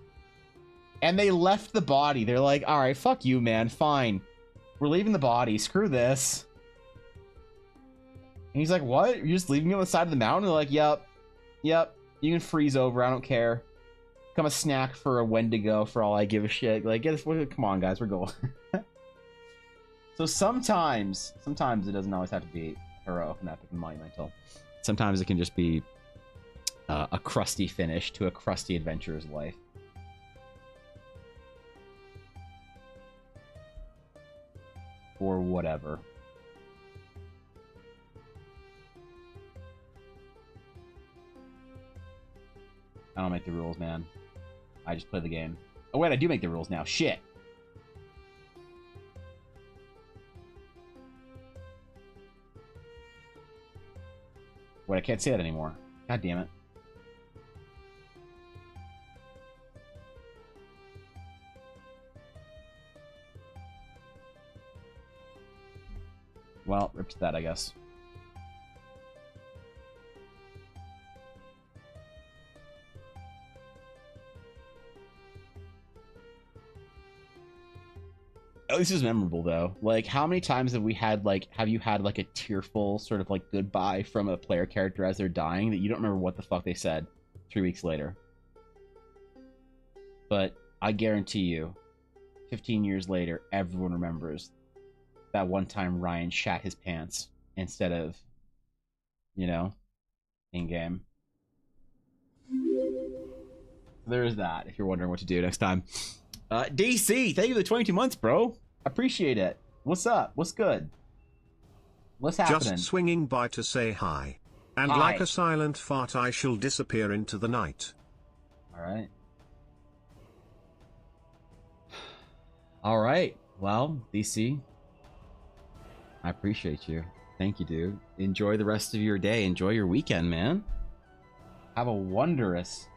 And they left the body. They're like, all right, fuck you, man. Fine. We're leaving the body. Screw this. And he's like, what? You're just leaving me on the side of the mountain? They're like, yep. You can freeze over. I don't care. Become a snack for a Wendigo for all I give a shit. Like, come on, guys. We're going. So sometimes it doesn't always have to be heroic and epic and monumental. Sometimes it can just be a crusty finish to a crusty adventurer's life. Or whatever. I don't make the rules, man. I just play the game. Oh wait, I do make the rules now. Shit. Wait, I can't say that anymore. God damn it. Well, rip to that, I guess. Oh, this is memorable though. Like, how many times have you had like a tearful sort of like goodbye from a player character as they're dying that you don't remember what the fuck they said 3 weeks later? But I guarantee you, 15 years later, everyone remembers that one time Ryan shat his pants instead of, in game. There is that, if you're wondering what to do next time. DC, thank you for the 22 months, bro. Appreciate it. What's up? What's good? What's happening? Just swinging by to say hi. And hi. Like a silent fart, I shall disappear into the night. Alright. Alright. Well, DC, I appreciate you. Thank you, dude. Enjoy the rest of your day. Enjoy your weekend, man. Have a wondrous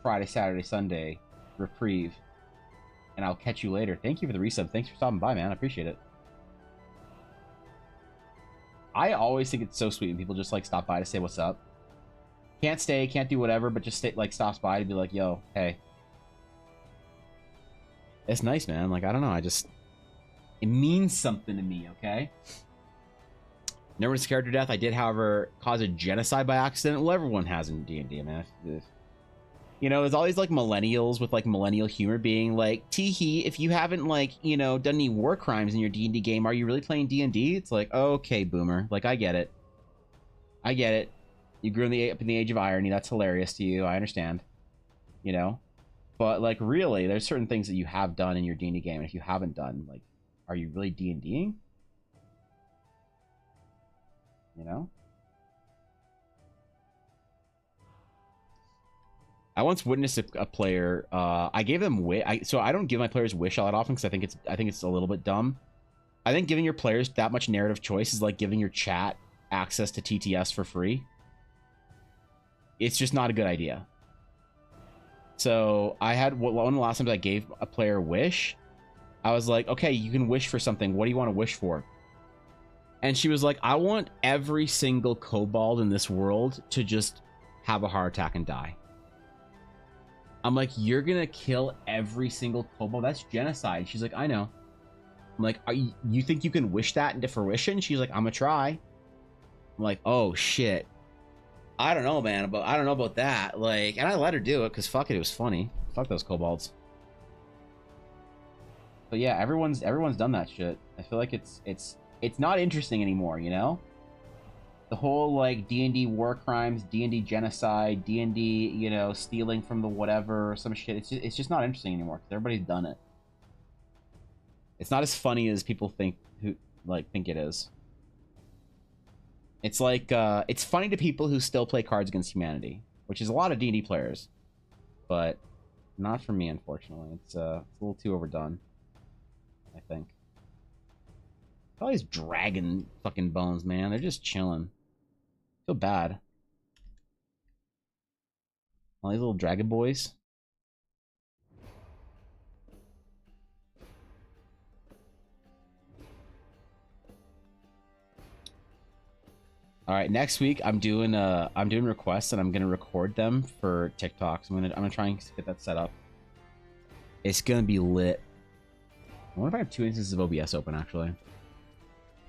Friday, Saturday, Sunday reprieve. And I'll catch you later. Thank you for the resub. Thanks for stopping by, man. I appreciate it. I always think it's so sweet when people just like stop by to say what's up. Can't stay, can't do whatever, but just stay, like stops by to be like, yo, hey. It's nice, man. Like, I don't know. It means something to me, okay? Never scared to death. I did, however, cause a genocide by accident. Well, everyone has in D&D, man. There's always like millennials with like millennial humor being like, teehee, if you haven't like, done any war crimes in your D&D game, are you really playing D&D? It's like, okay, boomer. Like, I get it. You grew up in the age of irony. That's hilarious to you. I understand. But like, really, there's certain things that you have done in your D&D game. And if you haven't done, like, are you really D&Ding? I once witnessed a player. I gave them so I don't give my players wish all that often because I think it's a little bit dumb. I think giving your players that much narrative choice is like giving your chat access to TTS for free. It's just not a good idea. So I had one of the last times I gave a player wish. I was like, okay, you can wish for something. What do you want to wish for? And she was like, I want every single kobold in this world to just have a heart attack and die. I'm like, you're gonna kill every single kobold? That's genocide. She's like, I know. I'm like, you think you can wish that into fruition? She's like, I'm gonna try. I'm like, oh shit. I don't know, man. I don't know about that. Like, and I let her do it because fuck it, it was funny. Fuck those kobolds. But yeah, everyone's done that shit. I feel like it's not interesting anymore, The whole like D&D war crimes, D&D genocide, D&D, you know, stealing from the whatever or some shit. It's just not interesting anymore because everybody's done it. It's not as funny as people think think it is. It's like it's funny to people who still play Cards Against Humanity, which is a lot of D&D players, but not for me, unfortunately. It's a little too overdone, I think. All these dragon fucking bones, man. They're just chilling. Feel bad. All these little dragon boys. All right, next week I'm doing requests and I'm gonna record them for TikTok. So I'm gonna try and get that set up. It's gonna be lit. I wonder if I have 2 instances of OBS open actually.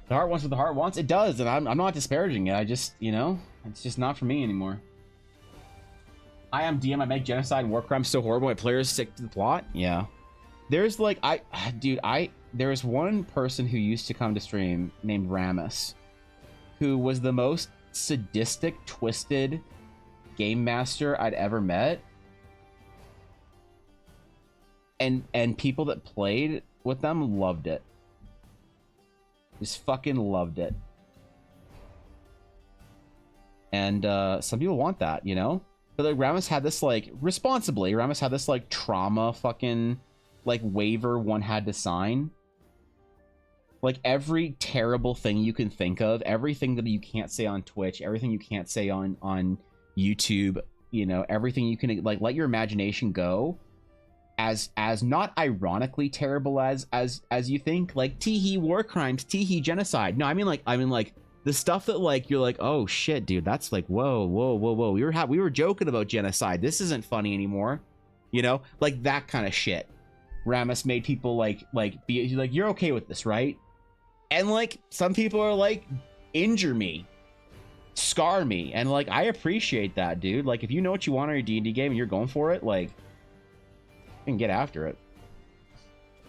The heart wants what the heart wants. It does, and I'm not disparaging it. I just, you know, it's just not for me anymore. I am DM. I make genocide and war crimes so horrible my players stick to the plot. Yeah. There's like there's one person who used to come to stream named Ramus, who was the most sadistic, twisted game master I'd ever met. And people that played with them loved it. Just fucking loved it. And some people want that, you know? But like Ramus had this like responsibly, Ramus had this like trauma fucking like waiver one had to sign. Like every terrible thing you can think of, everything that you can't say on Twitch, everything you can't say on YouTube, you know, everything you can like let your imagination go. As not ironically terrible as you think, like teehee war crimes, teehee genocide. No, I mean like the stuff that like you're like, oh shit, dude, that's like whoa. We were joking about genocide. This isn't funny anymore, you know, like that kind of shit. Ramus made people like be like, you're okay with this, right? And like some people are like, injure me, scar me, and like I appreciate that, dude. Like if you know what you want on your D&D game and you're going for it, like. And get after it.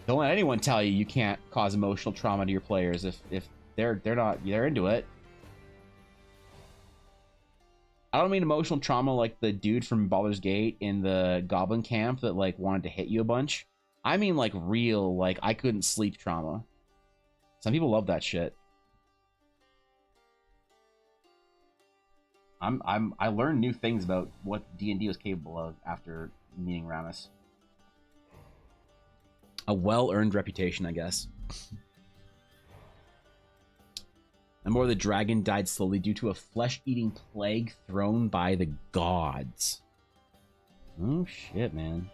Don't let anyone tell you you can't cause emotional trauma to your players if they're into it. I don't mean emotional trauma like the dude from Baldur's Gate in the Goblin camp that like wanted to hit you a bunch. I mean like real like I couldn't sleep trauma. Some people love that shit. I learned new things about what D&D was capable of after meeting Ramus. A well-earned reputation, I guess. And more, the dragon died slowly due to a flesh-eating plague thrown by the gods. Oh shit, man.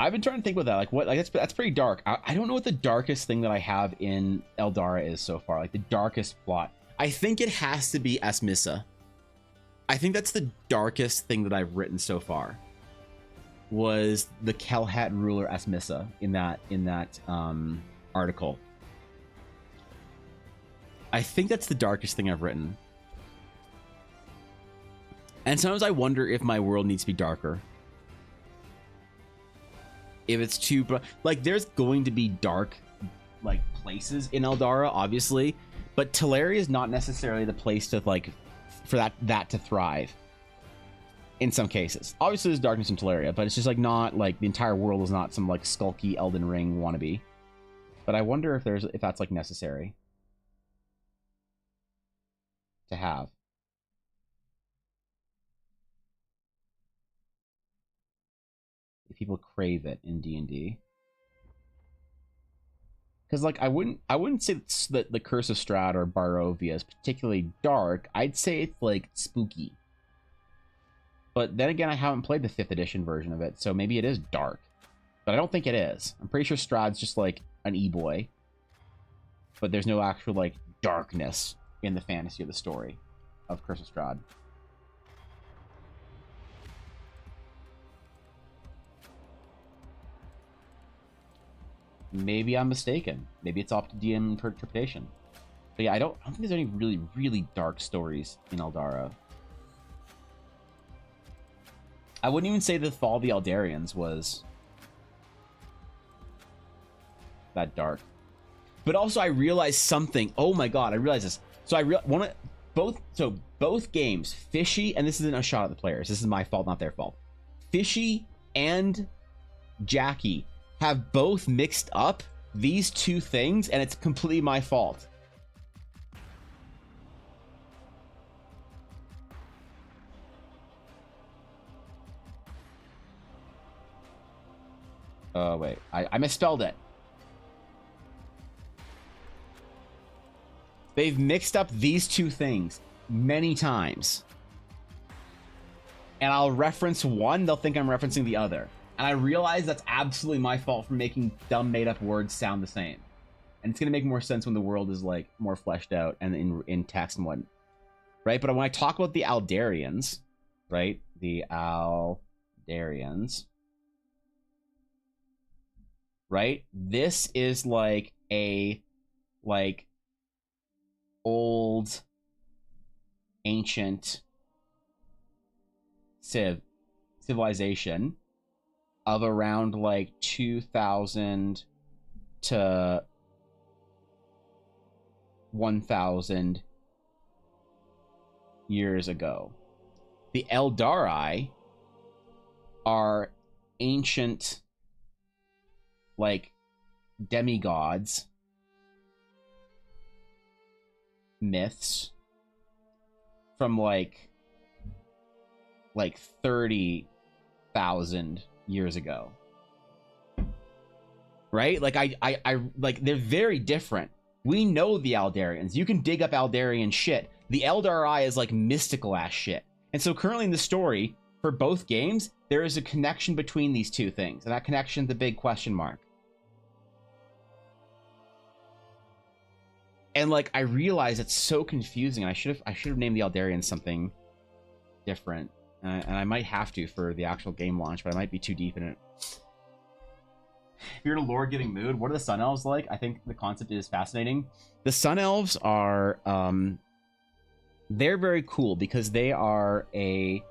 I've been trying to think about that. Like, what? Like, that's pretty dark. I don't know what the darkest thing that I have in Eldara is so far. Like, the darkest plot. I think it has to be Asmissa. I think that's the darkest thing that I've written so far. Was the Kelhat ruler Asmissa in that article. I think that's the darkest thing I've written. And sometimes I wonder if my world needs to be darker. If it's too like there's going to be dark like places in Eldara, obviously, but Teleria is not necessarily the place to like for that to thrive. In some cases, obviously there's darkness in Teleria, but it's just like not like the entire world is not some like skulky Elden Ring wannabe. But I wonder if that's like necessary to have. If people crave it in D&D, because like I wouldn't say that the Curse of Strahd or Barovia is particularly dark. I'd say it's like spooky. But then again, I haven't played the 5th edition version of it, so maybe it is dark. But I don't think it is. I'm pretty sure Strahd's just like an e-boy. But there's no actual like darkness in the fantasy of the story of Curse of Strahd. Maybe I'm mistaken. Maybe it's off to DM interpretation. But yeah, I don't think there's any really, really dark stories in Eldara. I wouldn't even say the Fall of the Eldarians was that dark. But also I realized something. Oh my god, I realized this. So both games, Fishy, and this isn't a shot at the players. This is my fault, not their fault. Fishy and Jackie have both mixed up these two things, and it's completely my fault. Oh, wait. I misspelled it. They've mixed up these two things many times. And I'll reference one, they'll think I'm referencing the other. And I realize that's absolutely my fault for making dumb made-up words sound the same. And it's going to make more sense when the world is, like, more fleshed out and in text and what. Right? But when I talk about the Aldarians, right? The Aldarians. Right? This is like a, like, old, ancient civilization of around like 2000 to 1000 years ago. The Eldari are ancient, like, demigods, myths from like 30,000 years ago, right? Like I like, they're very different. We know the Aldarians. You can dig up Aldarian shit. The Eldari is like mystical ass shit. And so currently in the story for both games, there is a connection between these two things, and that connection, the big question mark. And like, I realize it's so confusing. I should have named the Aldarians something different, and I might have to for the actual game launch, but I might be too deep in it. If you're in a lore-giving mood, what are the Sun Elves like? I think the concept is fascinating. The Sun Elves are, they're very cool because they are a.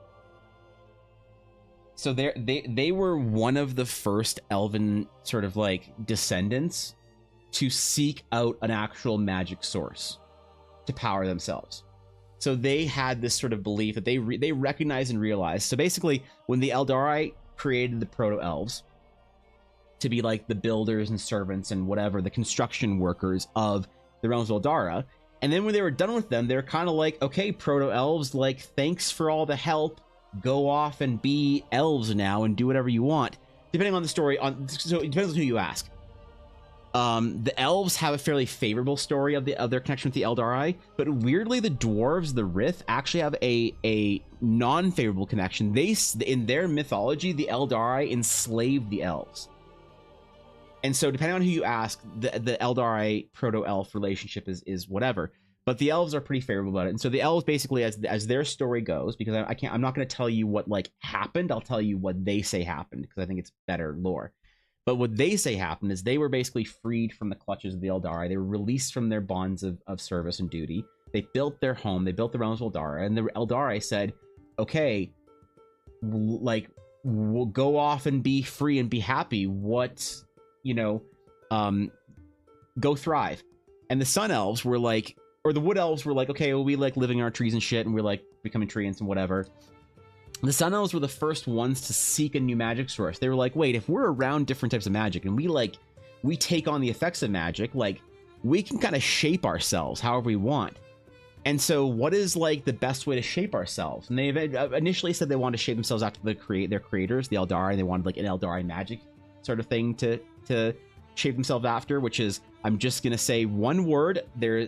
So they were one of the first elven sort of like descendants to seek out an actual magic source to power themselves. So they had this sort of belief that they recognized and realized. So basically, when the Eldari created the proto-elves to be like the builders and servants and whatever, the construction workers of the realms of Eldara, and then when they were done with them, they're kind of like, okay, proto-elves, like, thanks for all the help. Go off and be elves now and do whatever you want. Depending on the story, so it depends on who you ask. The elves have a fairly favorable story of their connection with the Eldari, but weirdly, the dwarves, the Rith, actually have a non-favorable connection. In their mythology, the Eldari enslaved the elves, and so depending on who you ask, the Eldari proto-elf relationship is whatever. But the elves are pretty favorable about it, and so the elves basically, as their story goes, because I'm not going to tell you what like happened. I'll tell you what they say happened because I think it's better lore. But what they say happened is they were basically freed from the clutches of the Eldari. They were released from their bonds of service and duty. They built their home. They built the realms of Eldara. And the Eldari said, okay, like, we'll go off and be free and be happy. What, go thrive. And the Sun Elves were like, or the Wood Elves were like, okay, well, we like living in our trees and shit, and we're like becoming treants and whatever. The Sun Elves were the first ones to seek a new magic source. They were like, wait, if we're around different types of magic and we take on the effects of magic, like, we can kind of shape ourselves however we want. And so what is like the best way to shape ourselves? And they initially said they wanted to shape themselves after their creators, the Eldari, and they wanted like an Eldari magic sort of thing to shape themselves after, which is, I'm just gonna say one word. There's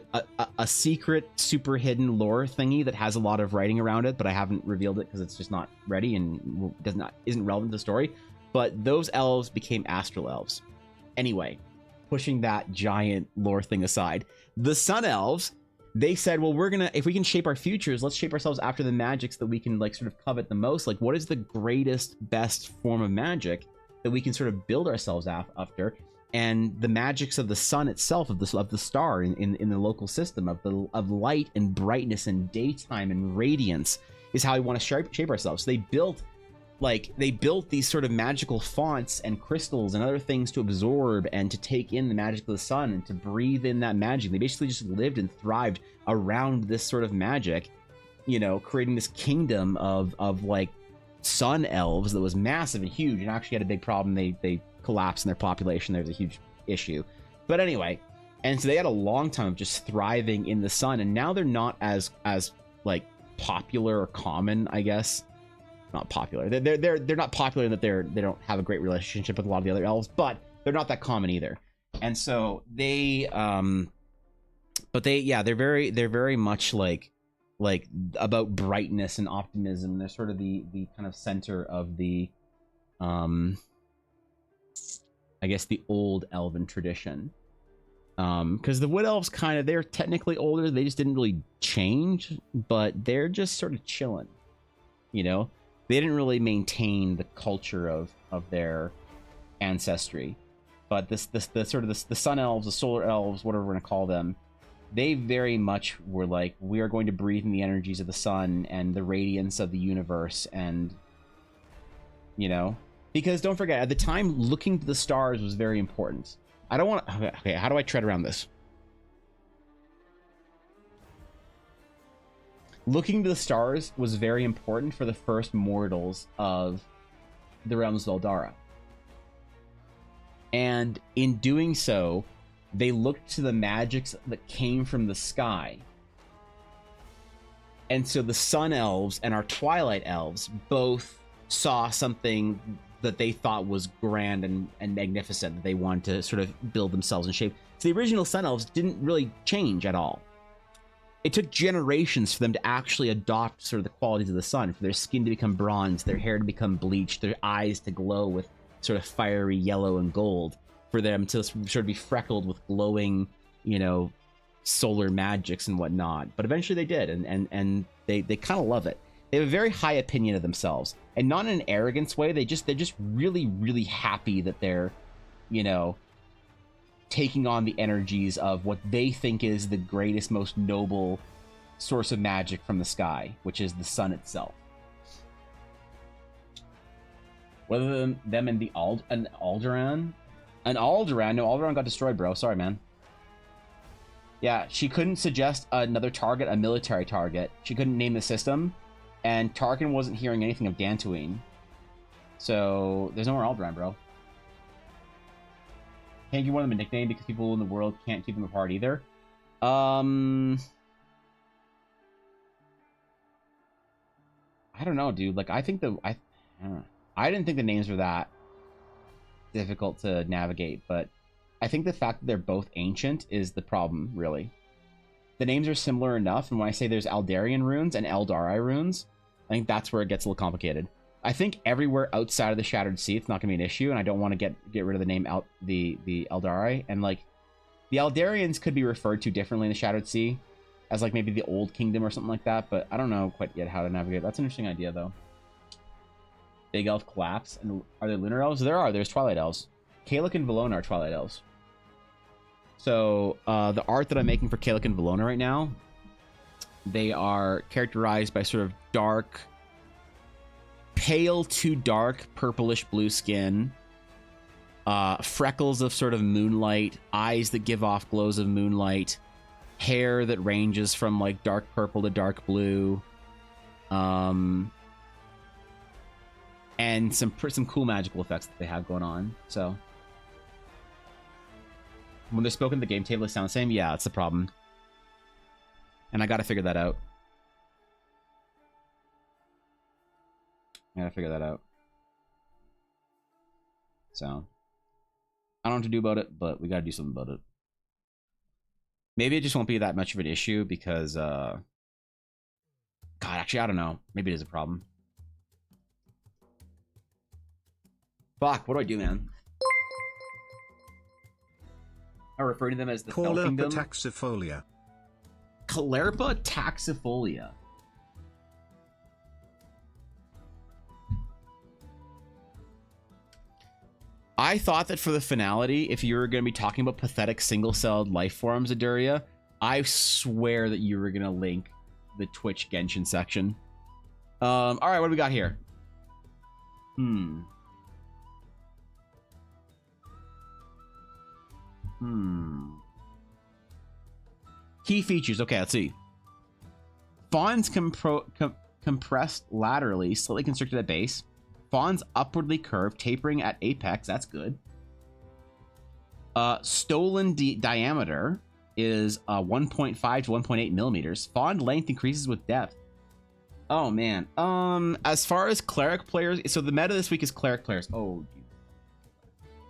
a secret, super hidden lore thingy that has a lot of writing around it, but I haven't revealed it because it's just not ready and isn't relevant to the story. But those elves became astral elves. Anyway, pushing that giant lore thing aside, the Sun Elves, they said, well, if we can shape our futures, let's shape ourselves after the magics that we can like sort of covet the most. Like, what is the greatest, best form of magic that we can sort of build ourselves after? And the magics of the sun itself, of the star in the local system, of light and brightness and daytime and radiance, is how we want to shape ourselves. So they built like they built these sort of magical fonts and crystals and other things to absorb and to take in the magic of the sun and to breathe in that magic. They basically just lived and thrived around this sort of magic, you know, creating this kingdom of like sun elves that was massive and huge, and actually had a big problem. They collapsed in their population. There's a huge issue. But anyway, and so they had a long time of just thriving in the sun, and now they're not as like popular or common, I guess. Not popular. They're not popular in that they don't have a great relationship with a lot of the other elves, but they're not that common either. And so they but they're very much like about brightness and optimism. They're sort of the kind of center of the I guess the old elven tradition. Because the wood elves they're technically older, they just didn't really change, but they're just sort of chilling, you know. They didn't really maintain the culture of their ancestry. But the sun elves, the solar elves, whatever we're gonna call them, they very much were like, we are going to breathe in the energies of the sun and the radiance of the universe, and you know, because don't forget, at the time, looking to the stars was very important. I don't want to. Okay, how do I tread around this? Looking to the stars was very important for the first mortals of the realms of Eldara. And in doing so, they looked to the magics that came from the sky. And so the sun elves and our twilight elves both saw something that they thought was grand and magnificent, that they wanted to sort of build themselves in shape. So the original sun elves didn't really change at all. It took generations for them to actually adopt sort of the qualities of the sun, for their skin to become bronze, their hair to become bleached, their eyes to glow with sort of fiery yellow and gold, for them to sort of be freckled with glowing, you know, solar magics and whatnot. But eventually they did, and they kind of love it. They have a very high opinion of themselves, and not in an arrogance way. They're just really, really happy that they're, you know, taking on the energies of what they think is the greatest, most noble source of magic from the sky, which is the sun itself. Whether them and the Alderaan? No, Alderaan got destroyed, bro. Sorry, man. Yeah, she couldn't suggest another target, a military target. She couldn't name the system, and Tarkin wasn't hearing anything of Dantooine. So, there's no more Alderaan, bro. Can't give one of them a nickname because people in the world can't keep them apart either. I don't know, dude. Like, I think I didn't think the names were that difficult to navigate, but I think the fact that they're both ancient is the problem, really. The names are similar enough, and when I say there's Aldarian runes and Eldari runes, I think that's where it gets a little complicated. I think everywhere outside of the Shattered Sea, it's not going to be an issue, and I don't want to get rid of the name the Eldari. And like, the Eldarians could be referred to differently in the Shattered Sea, as like maybe the Old Kingdom or something like that, but I don't know quite yet how to navigate. That's an interesting idea, though. Big Elf collapse, and are there Lunar Elves? There's Twilight Elves. Kalik and Valona are Twilight Elves. So the art that I'm making for Kalik and Valona right now, they are characterized by sort of dark, pale to dark purplish blue skin, freckles of sort of moonlight, eyes that give off glows of moonlight, hair that ranges from like dark purple to dark blue, and some cool magical effects that they have going on. So when they're spoken, the game table they sound the same. Yeah, that's the problem, and I got to figure that out. So I don't know what to do about it, but we gotta do something about it. Maybe it just won't be that much of an issue because God, actually, I don't know. Maybe it is a problem. Fuck, what do I do, man? I refer to them as the Fell Kingdom. Taxifolia. Calerpa taxifolia. I thought that for the finality, if you were going to be talking about pathetic single-celled life forms, Aduria, I swear that you were going to link the Twitch Genshin section. All right, what do we got here? Hmm. Hmm. Key features. Okay, let's see. Fawns compressed laterally, slightly constricted at base. Fawns upwardly curved, tapering at apex. That's good. Stolen diameter is 1.5 to 1.8 millimeters. Fawn length increases with depth. Oh man. As far as cleric players, so the meta this week is cleric players. Oh,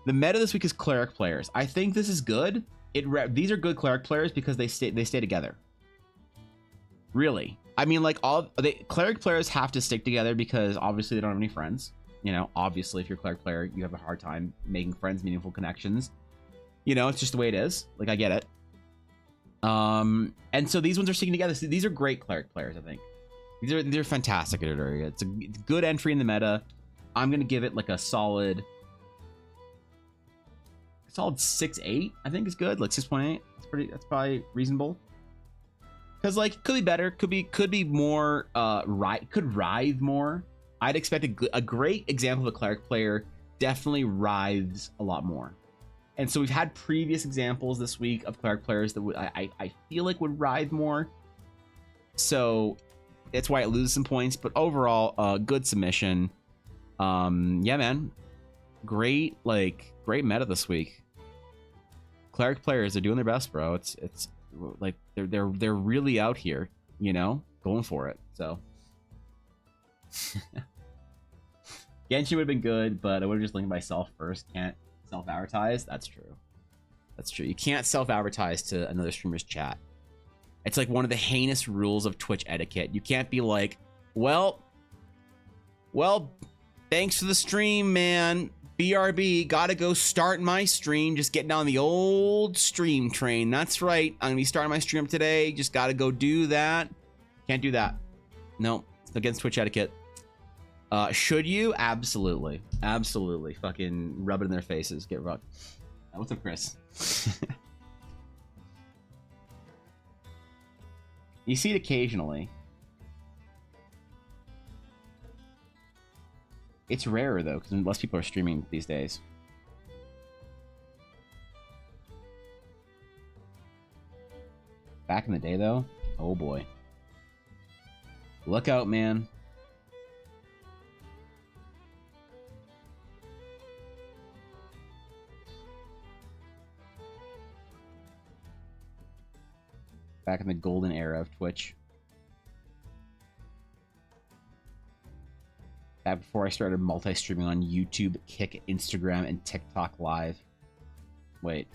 the meta this week is cleric players. I think this is good. These are good cleric players because they stay together. Really, I mean, like cleric players have to stick together because obviously they don't have any friends. You know, obviously if you're a cleric player, you have a hard time making friends, meaningful connections. You know, it's just the way it is. Like, I get it. And so these ones are sticking together. So these are great cleric players, I think. These are fantastic at area. It's a good entry in the meta. I'm gonna give it like a solid 6.8. I think is good. Like 6.8. That's probably reasonable. Because like could be better, could be more could writhe more. I'd expect a great example of a cleric player definitely writhes a lot more. And so we've had previous examples this week of cleric players that I feel like would writhe more. So that's why it loses some points. But overall, good submission. Yeah, man. Great meta this week. Cleric players are doing their best, bro. It's like they're really out here, you know, going for it. So Genshin would have been good, but I would have just linked myself first. Can't self-advertise. That's true. You can't self-advertise to another streamer's chat. It's like one of the heinous rules of Twitch etiquette. You can't be like, well, thanks for the stream, man. BRB, gotta go start my stream. Just getting on the old stream train. That's right. I'm gonna be starting my stream today. Just gotta go do that. Can't do that. No, it's against Twitch etiquette. Should you? Absolutely. Absolutely. Fucking rub it in their faces. Get rubbed. What's up, Chris? You see it occasionally. It's rarer though, because less people are streaming these days. Back in the day though, oh boy. Look out, man. Back in the golden era of Twitch. Back before I started multi-streaming on YouTube, Kick, Instagram, and TikTok Live. Wait,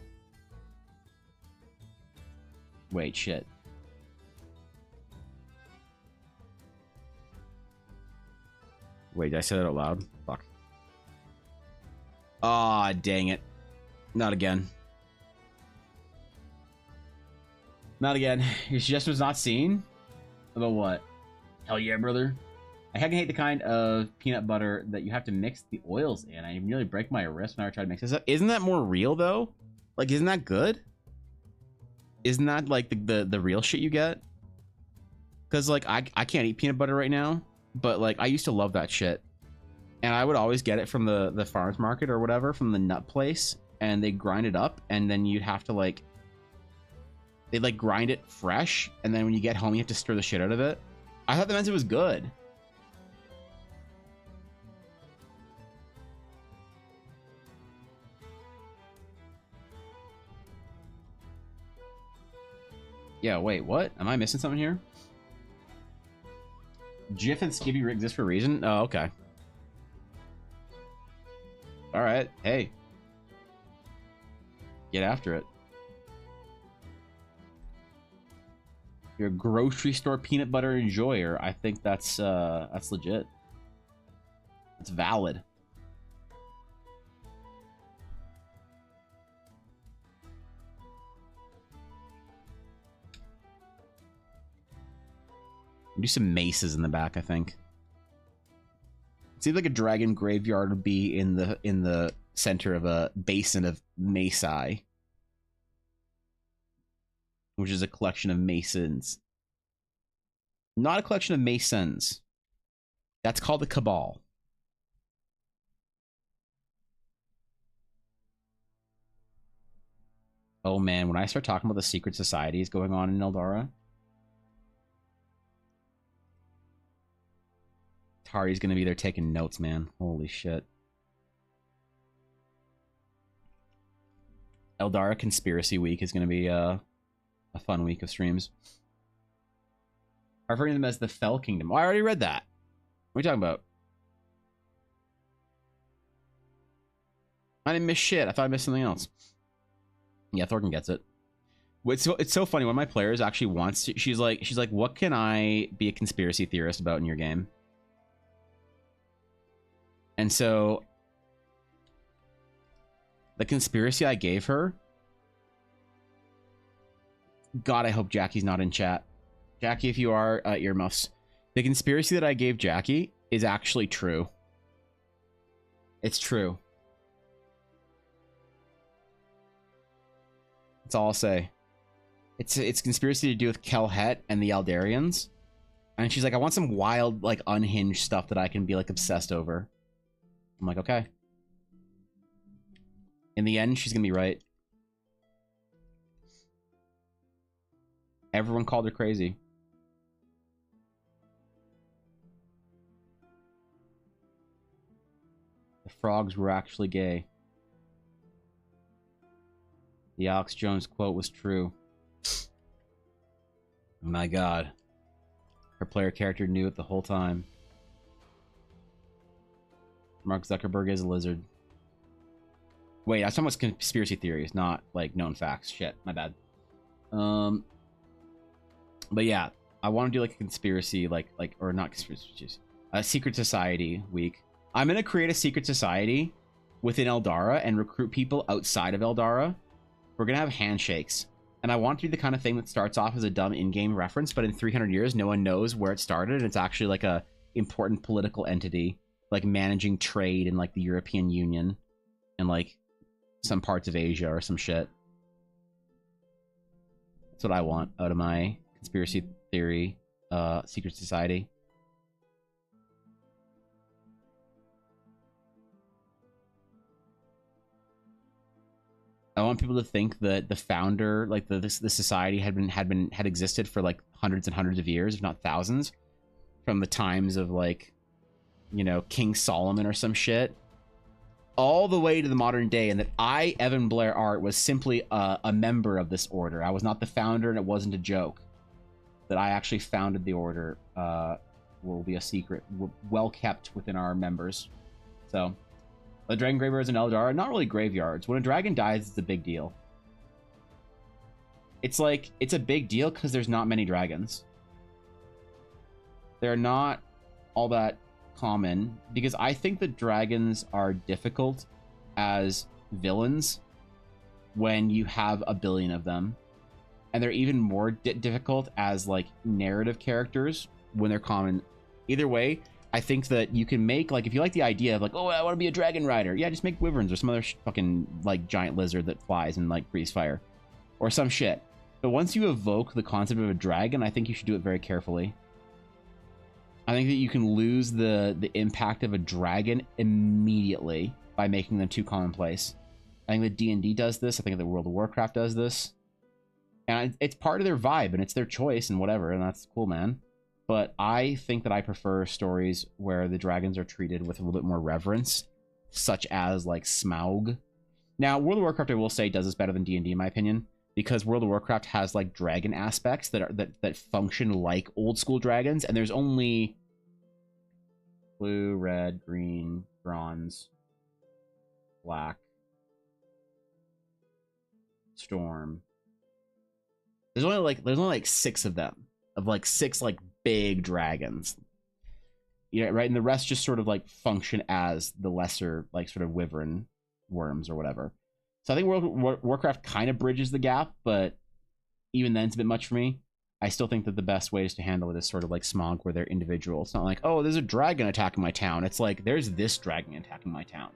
shit. Wait, did I say that out loud? Fuck. Aw, dang it. Not again. Not again. Your suggestion was not seen? About what? Hell yeah, brother. I heckin' hate the kind of peanut butter that you have to mix the oils in. I nearly break my wrist when I try to mix this up. Isn't that more real, though? Like, isn't that good? Isn't that, like, the real shit you get? Because, like, I can't eat peanut butter right now. But, like, I used to love that shit. And I would always get it from the farmer's market or whatever, from the nut place. And they grind it up, and then you'd have to, like... They'd, like, grind it fresh, and then when you get home, you have to stir the shit out of it. I thought that meant it was good. Yeah, wait, what? Am I missing something here? Jif and Skibby exist for a reason? Oh, okay. Alright, hey. Get after it. You're a grocery store peanut butter enjoyer. I think that's legit. It's valid. Do some maces in the back, I think. It seems like a dragon graveyard would be in the center of a basin of Masai, which is a collection of masons. Not a collection of masons. That's called the Cabal. Oh man, when I start talking about the secret societies going on in Eldara, Tari's gonna be there taking notes, man. Holy shit. Eldara Conspiracy Week is gonna be a fun week of streams. I'm referring to them as the Fell Kingdom. Oh, I already read that. What are you talking about? I didn't miss shit. I thought I missed something else. Yeah, Thorgan gets it. It's so funny. One of my players actually wants to. She's like, what can I be a conspiracy theorist about in your game? And so, the conspiracy I gave her. God, I hope Jackie's not in chat. Jackie, if you are, earmuffs. The conspiracy that I gave Jackie is actually true. It's true. That's all I'll say. It's conspiracy to do with Kelhet and the Eldarians. And she's like, I want some wild, like, unhinged stuff that I can be, like, obsessed over. I'm like, okay. In the end, she's gonna be right. Everyone called her crazy. The frogs were actually gay. The Alex Jones quote was true. My god. Her player character knew it the whole time. Mark Zuckerberg is a lizard. Wait, I was talking about conspiracy theories, not like known facts. Shit, my bad. But yeah, I want to do like a conspiracy, or not conspiracy, a secret society week. I'm gonna create a secret society within Eldara and recruit people outside of Eldara. We're gonna have handshakes, and I want to do the kind of thing that starts off as a dumb in-game reference, but in 300 years, no one knows where it started, and it's actually like a important political entity, like managing trade in like the European Union and like some parts of Asia or some shit. That's what I want out of my conspiracy theory secret society. I want people to think that the founder, like the society had existed for like hundreds and hundreds of years, if not thousands, from the times of like, you know, King Solomon or some shit, all the way to the modern day, and that I, Evan Blair Art, was simply a member of this order. I was not the founder, and it wasn't a joke. That I actually founded the order will be a secret, well kept within our members. So. The dragon graveyards in Eldar are not really graveyards. When a dragon dies, it's a big deal. It's like, it's a big deal because there's not many dragons. They're not all that common because I think that dragons are difficult as villains when you have a billion of them. And they're even more difficult as like narrative characters when they're common. Either way, I think that you can make, like, if you like the idea of, like, oh, I want to be a dragon rider. Yeah, just make wyverns or some other fucking, like, giant lizard that flies and, like, breathes fire. Or some shit. But once you evoke the concept of a dragon, I think you should do it very carefully. I think that you can lose the impact of a dragon immediately by making them too commonplace. I think that D&D does this. I think that World of Warcraft does this. And it's part of their vibe, and it's their choice and whatever, and that's cool, man. But I think that I prefer stories where the dragons are treated with a little bit more reverence, such as like Smaug. Now, World of Warcraft, I will say, does this better than D&D in my opinion, because World of Warcraft has like dragon aspects that function like old school dragons, and there's only blue, red, green, bronze, black, storm. There's only like 6 of them, of like 6 like big dragons, yeah, right, and the rest just sort of like function as the lesser, like, sort of wyvern worms or whatever. So I think Warcraft kind of bridges the gap, but even then it's a bit much for me. I still think that the best way is to handle it is sort of like Smaug, where they're individual. It's not like, oh, there's a dragon attacking my town. It's like, there's this dragon attacking my town,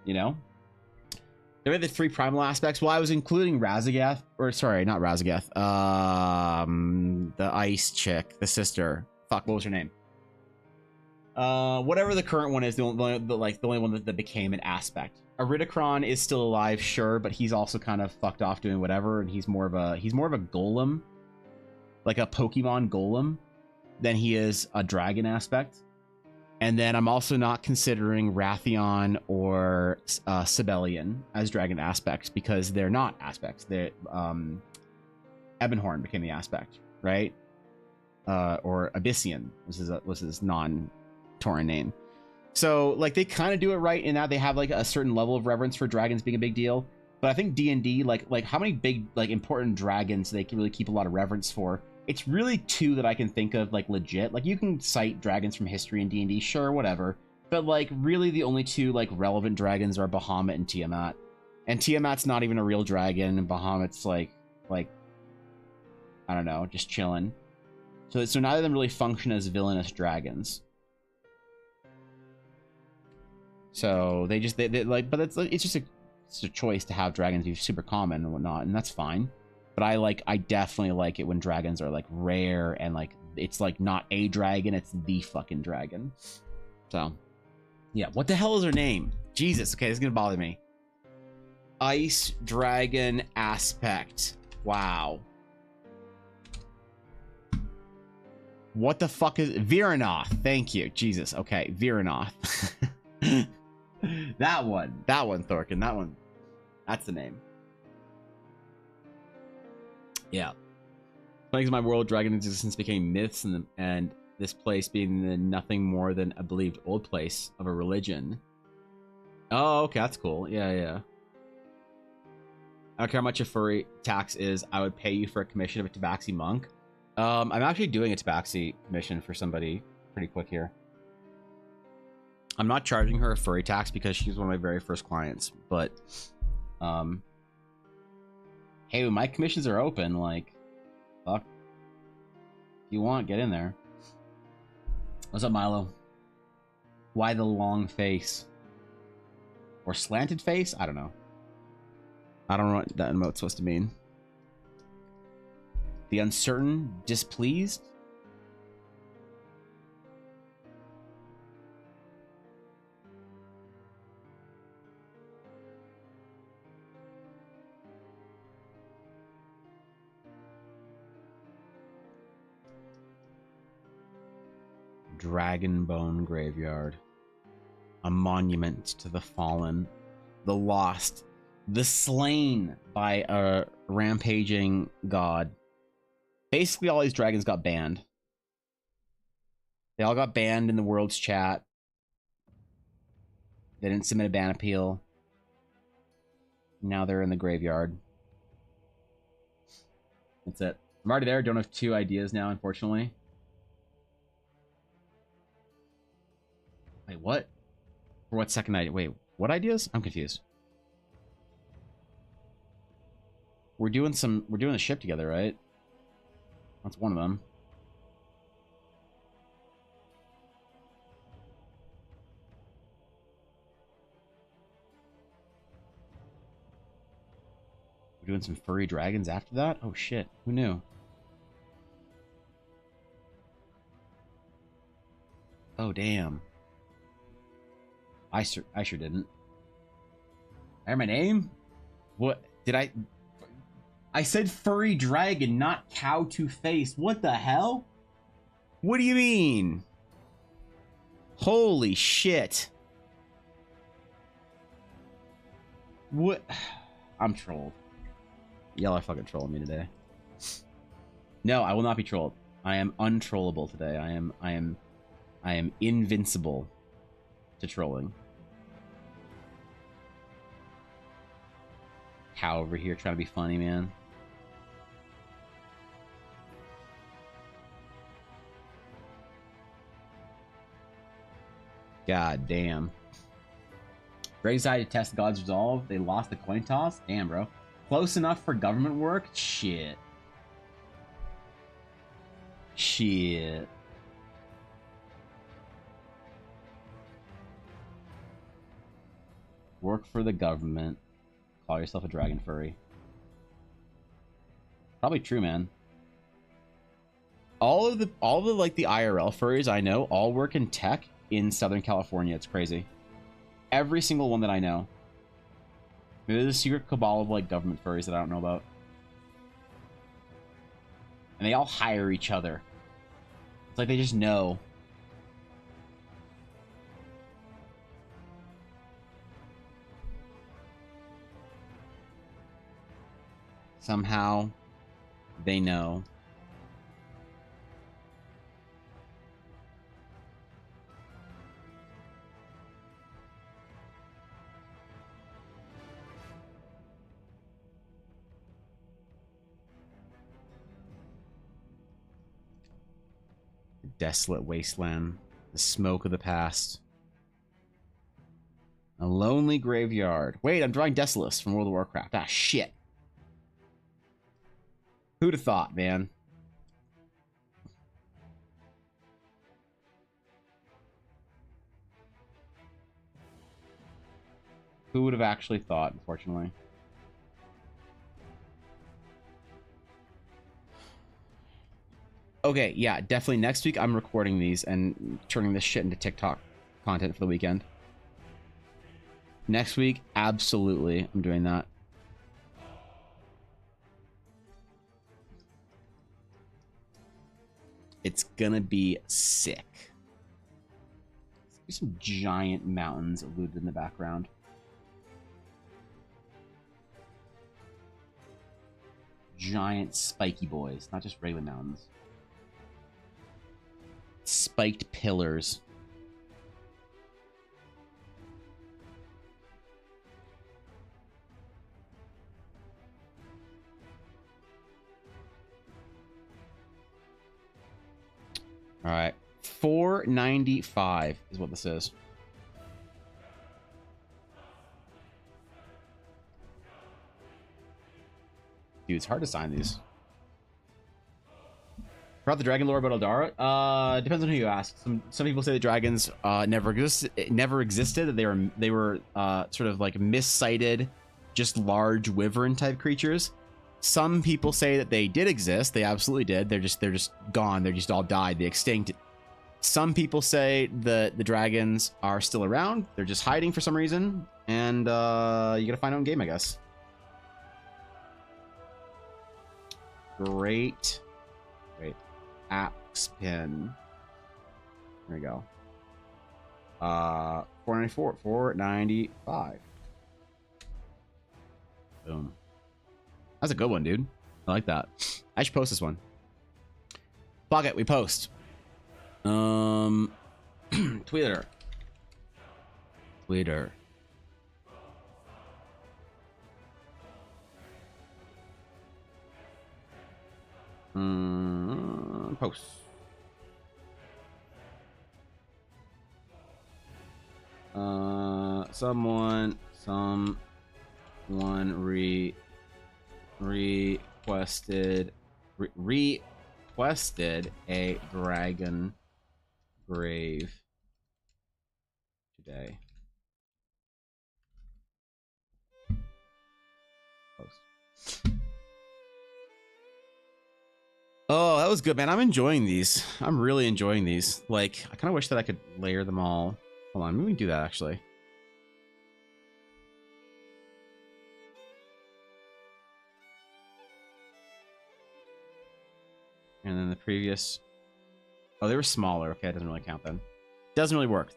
you know. There are the 3 primal aspects. Well, I was including Razagath, or sorry, not Razagath. The ice chick, the sister. Fuck, what was her name? Whatever the current one is, the only one that became an aspect. Iridicron is still alive, sure, but he's also kind of fucked off doing whatever, and he's more of a golem, like a Pokemon golem, than he is a dragon aspect. And then I'm also not considering Rathion or Sibelian as dragon aspects because they're not aspects. They're Ebonhorn became the aspect, right? Or Abyssian was his non-Tauren name. So like they kind of do it right in that they have like a certain level of reverence for dragons being a big deal. But I think D&D, like how many big like important dragons they can really keep a lot of reverence for? It's really two that I can think of like legit. Like you can cite dragons from history in D&D, sure, whatever. But like really the only two like relevant dragons are Bahamut and Tiamat. And Tiamat's not even a real dragon, and Bahamut's like I don't know, just chilling. So neither of them really function as villainous dragons. So they like, but it's just a choice to have dragons be super common and whatnot, and that's fine. But I definitely like it when dragons are like rare and like it's like not a dragon, it's the fucking dragon. So yeah, what the hell is her name? Jesus, okay, this is gonna bother me. Ice Dragon Aspect. Wow. What the fuck is Viranoth? Thank you. Jesus. Okay, Viranoth. That one, Thorkin. That one. That's the name. Yeah. Playing my world, dragon's existence became myths, and this place being nothing more than a believed old place of a religion. Oh, okay, that's cool. Yeah. I don't care how much a furry tax is. I would pay you for a commission of a tabaxi monk. I'm actually doing a tabaxi commission for somebody pretty quick here. I'm not charging her a furry tax because she's one of my very first clients, but hey, when my commissions are open, like, fuck, if you want, get in there. What's up, Milo? Why the long face? Or slanted face? I don't know. I don't know what that emote's supposed to mean. The uncertain, displeased? Dragonbone Graveyard. A monument to the fallen, the lost, the slain by a rampaging god. Basically, all these dragons got banned. They all got banned in the world's chat. They didn't submit a ban appeal. Now they're in the graveyard. That's it. I'm already there. Don't have 2 ideas now, unfortunately. Wait, what? For what second idea? Wait, what ideas? I'm confused. We're doing a ship together, right? That's one of them. We're doing some furry dragons after that? Oh shit, who knew? Oh damn. I sure didn't. I heard my name? What did I said furry dragon, not cow to face. What the hell? What do you mean? Holy shit. What? I'm trolled. Y'all are fucking trolling me today. No, I will not be trolled. I am untrollable today. I am invincible to trolling. Cow over here trying to be funny, man. God damn. Greg decided to test the God's resolve. They lost the coin toss. Damn, bro. Close enough for government work? Shit. Shit. Work for the government. Call yourself a dragon furry. Probably true, man. All of the like the IRL furries I know all work in tech in Southern California. It's crazy. Every single one that I know. Maybe there's a secret cabal of like government furries that I don't know about. And they all hire each other. It's like they just know. Somehow they know. The desolate wasteland, the smoke of the past. A lonely graveyard. Wait, I'm drawing Desolus from World of Warcraft. Ah, shit. Who'd have thought, man? Who would have actually thought, unfortunately? Okay, yeah, definitely next week I'm recording these and turning this shit into TikTok content for the weekend. Next week, absolutely, I'm doing that. It's gonna be sick. There's some giant mountains eluded in the background. Giant spiky boys, not just regular mountains. Spiked pillars. All right, 495 is what this is. Dude, it's hard to sign these. About the dragon lore about Eldara, depends on who you ask. Some people say the dragons never existed. That they were sort of like miscited, just large wyvern type creatures. Some people say that they did exist. They absolutely did. They're just gone. They just all died. They extinct. Some people say the dragons are still around. They're just hiding for some reason, and you gotta find out in game, I guess. Great. Wait. Axe pin. There we go. 494, 495. Boom. That's a good one, dude. I like that. I should post this one. Fuck it, we post. Twitter. Post. Someone requested a dragon grave today. Post. Oh, that was good, man. I'm enjoying these. I'm really enjoying these. Like, I kind of wish that I could layer them all. Hold on, maybe we can do that actually. And then the previous... Oh, they were smaller. Okay, it doesn't really count then. Doesn't really work.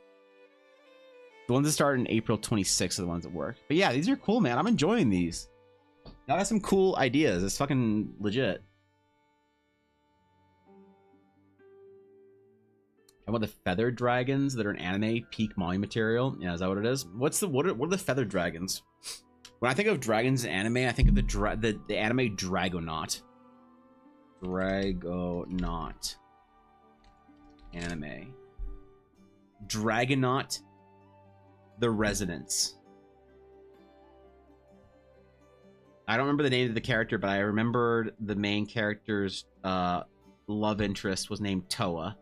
The ones that started in April 26th are the ones that work. But yeah, these are cool, man. I'm enjoying these. I got some cool ideas. It's fucking legit. How about the feathered dragons that are an anime peak molly material? Yeah, is that what it is? What are the feathered dragons? When I think of dragons in anime, I think of the anime Dragonaut. Dragonaut. Anime. Dragonaut the Residence. I don't remember the name of the character, but I remembered the main character's love interest was named Toa.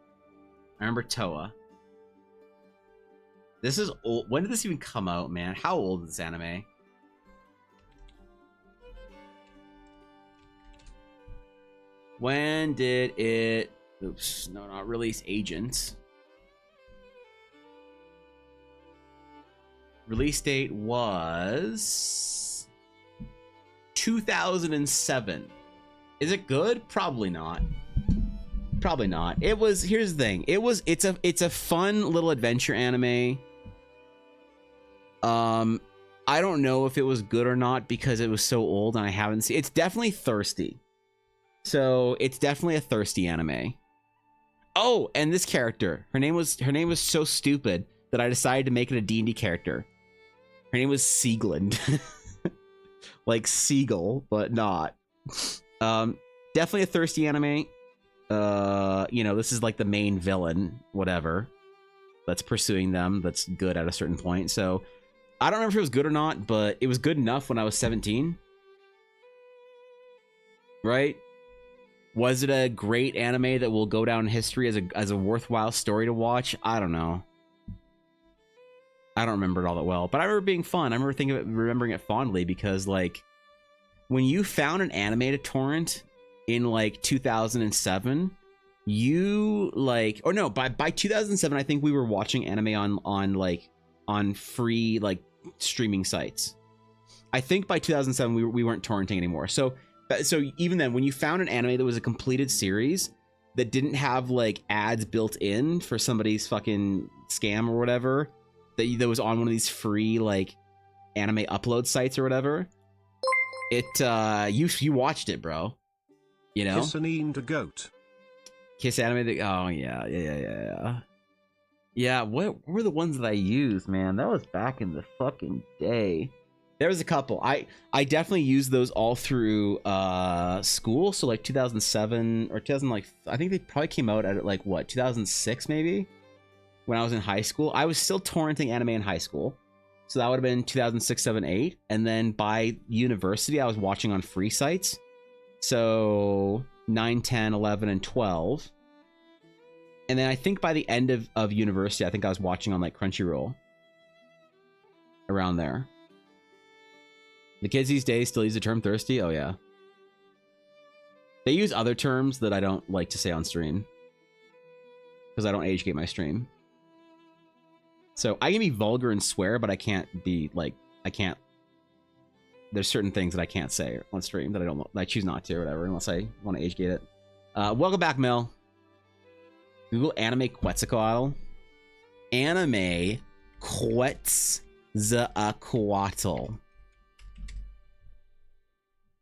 I remember Toa. This is old. When did this even come out, man? How old is this anime? When did it... Oops, no, not release. Agent. Release date was 2007. Is it good? Probably not. Probably not. It was, here's the thing. It's a fun little adventure anime. I don't know if it was good or not because it was so old and I haven't seen. It's definitely thirsty. So it's definitely a thirsty anime. Oh, and this character, her name was so stupid that I decided to make it a D&D character. Her name was Sieglund. Like Seagull, but not. Definitely a thirsty anime. You know, this is like the main villain, whatever, that's pursuing them, that's good at a certain point. So I don't remember if it was good or not, but it was good enough when I was 17. Right? Was it a great anime that will go down in history as a worthwhile story to watch? I don't know. I don't remember it all that well, but I remember being fun. I remember remembering it fondly because, like, when you found an anime to torrent in like 2007, you like, or no, by 2007, I think we were watching anime on free like streaming sites. I think by 2007 we weren't torrenting anymore. So even then, when you found an anime that was a completed series that didn't have like ads built in for somebody's fucking scam or whatever, that was on one of these free like anime upload sites or whatever, you watched it, bro. You know? Kiss an to goat. Kiss anime. Oh yeah. Yeah, what were the ones that I used, man? That was back in the fucking day. There was a couple. I definitely used those all through school. So like 2007 or 2000, like I think they probably came out at like what, 2006 maybe, when I was in high school. I was still torrenting anime in high school, so that would have been 2006, 7, 8. And then by university, I was watching on free sites. So 9, 10, 11, and 12. And then I think by the end of university, I think I was watching on like Crunchyroll. Around there. The kids these days still use the term thirsty? Oh yeah. They use other terms that I don't like to say on stream, because I don't age gate my stream. So I can be vulgar and swear, but I can't be like, there's certain things that I can't say on stream that I choose not to or whatever, unless I want to age gate it. Welcome back, Mel. Google anime Quetzalcoatl. Anime Quetzalcoatl.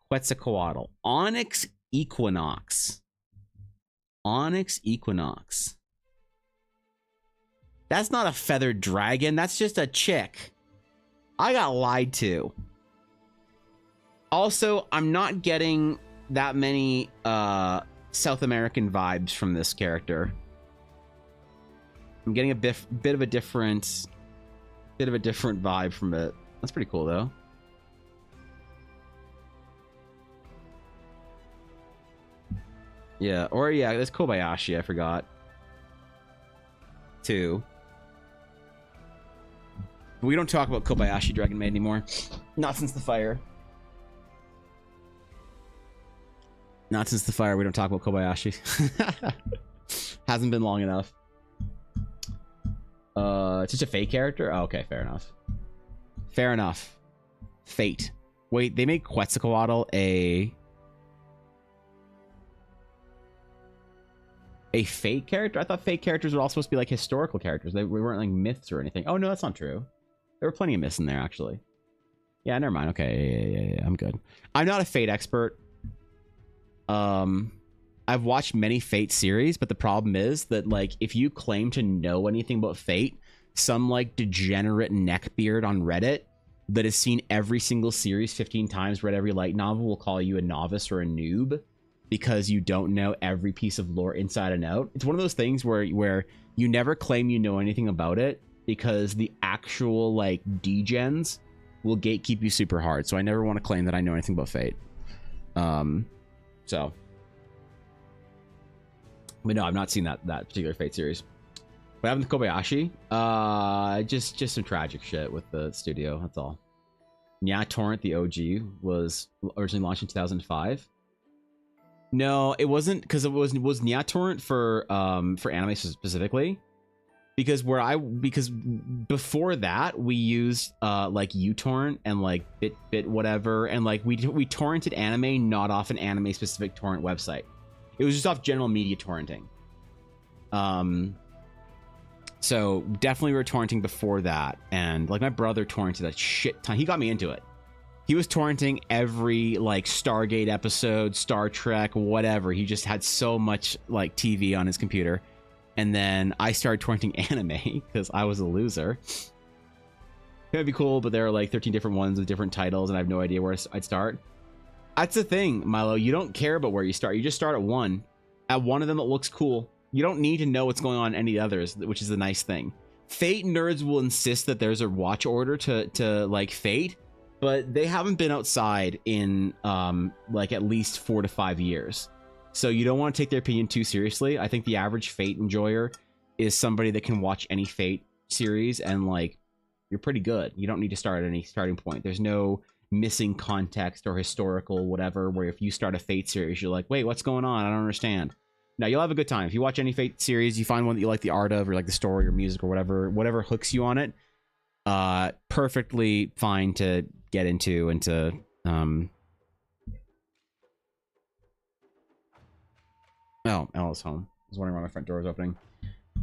Quetzalcoatl. Onyx Equinox. Onyx Equinox. That's not a feathered dragon. That's just a chick. I got lied to. Also, I'm not getting that many South American vibes from this character. I'm getting a bit of a different vibe from it. That's pretty cool though. Yeah, or yeah, there's Kobayashi, I forgot. Too. But we don't talk about Kobayashi Dragon Maid anymore. Not since the fire. Not since the fire, we don't talk about Kobayashi. Hasn't been long enough. It's just a Fate character? Oh, okay, fair enough. Fair enough. Fate. Wait, they made Quetzalcoatl a Fate character? I thought Fate characters were all supposed to be like historical characters. We weren't like myths or anything. Oh no, that's not true. There were plenty of myths in there actually. Yeah, never mind. Okay, yeah, I'm good. I'm not a Fate expert. I've watched many Fate series, but the problem is that like if you claim to know anything about Fate, some like degenerate neckbeard on Reddit that has seen every single series 15 times, read every light novel, will call you a novice or a noob because you don't know every piece of lore inside and out. It's one of those things where you never claim you know anything about it because the actual like degens will gatekeep you super hard. So I never want to claim that I know anything about Fate. So, but no, I've not seen that particular Fate series. What happened to Kobayashi? Just some tragic shit with the studio. That's all. Yeah, Torrent, the OG, was originally launched in 2005. No, it wasn't, because it was Nya Torrent for anime specifically. because before that we used like uTorrent and like bit whatever, and like we torrented anime not off an anime specific torrent website. It was just off general media torrenting. So definitely we were torrenting before that, and like my brother torrented a shit ton. He got me into it. He was torrenting every like Stargate episode, Star Trek, whatever. He just had so much like TV on his computer. And then I started torrenting anime because I was a loser. It would be cool, but there are like 13 different ones with different titles, and I have no idea where I'd start. That's the thing, Milo. You don't care about where you start. You just start at one. At one of them that looks cool. You don't need to know what's going on in any others, which is the nice thing. Fate nerds will insist that there's a watch order to like Fate, but they haven't been outside in like at least 4 to 5 years. So you don't want to take their opinion too seriously. I think the average Fate enjoyer is somebody that can watch any Fate series, and like you're pretty good. You don't need to start at any starting point. There's no missing context or historical whatever, where if you start a Fate series, you're like, wait, what's going on? I don't understand. Now you'll have a good time. If you watch any Fate series, you find one that you like the art of, or like the story or music or whatever hooks you on it, perfectly fine to get into and to Oh, Ella's home. I was wondering why my front door was opening.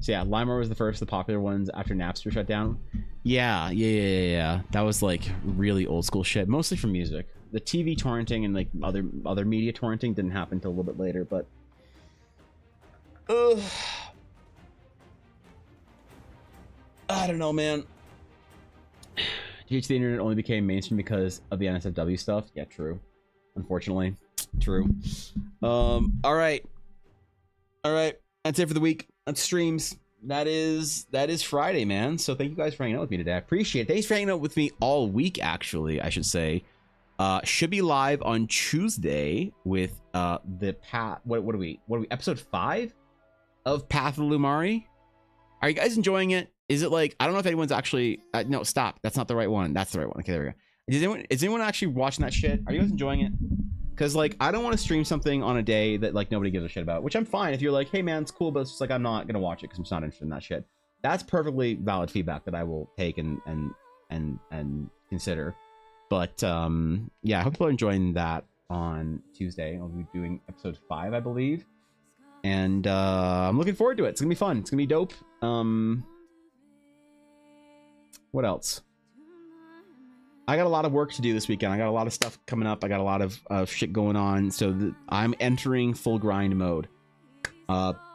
So yeah, LimeWire was the first of the popular ones after Napster shut down. Yeah. That was like really old school shit, mostly for music. The TV torrenting and like other media torrenting didn't happen until a little bit later, but I don't know, man. The internet only became mainstream because of the NSFW stuff. Yeah, true. Unfortunately, true. All right. That's it for the week. That's streams. That is Friday, man. So thank you guys for hanging out with me today. I appreciate it. Thanks for hanging out with me all week, actually, I should say. Should be live on Tuesday with the path. What are we? Episode 5 of Path of the Lumari. Are you guys enjoying it? Is it like, I don't know if anyone's actually no, stop. That's not the right one. That's the right one. Okay, there we go. Is anyone actually watching that shit? Are you guys enjoying it? Because like I don't want to stream something on a day that like nobody gives a shit about, which I'm fine if you're like, hey man, it's cool, but it's just like I'm not gonna watch it because I'm just not interested in that shit. That's perfectly valid feedback that I will take and consider. But yeah, I hope people are enjoying that on Tuesday. I'll be doing episode 5, I believe, and I'm looking forward to it. It's gonna be fun. It's gonna be dope. What else? I got a lot of work to do this weekend. I got a lot of stuff coming up. I got a lot of shit going on. So I'm entering full grind mode.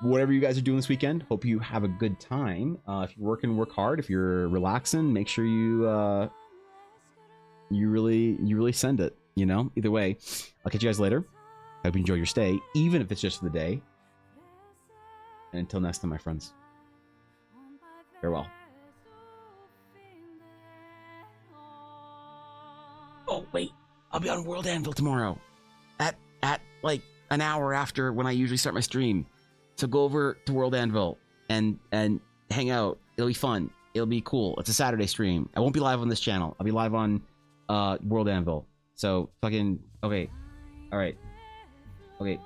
Whatever you guys are doing this weekend, hope you have a good time. If you're working, work hard. If you're relaxing, make sure you really send it. You know, either way, I'll catch you guys later. I hope you enjoy your stay, even if it's just for the day. And until next time, my friends, farewell. Oh wait, I'll be on World Anvil tomorrow at like an hour after when I usually start my stream. So go over to World Anvil and hang out. It'll be fun. It'll be cool. It's a Saturday stream. I won't be live on this channel. I'll be live on World Anvil. So fucking okay. All right. Okay.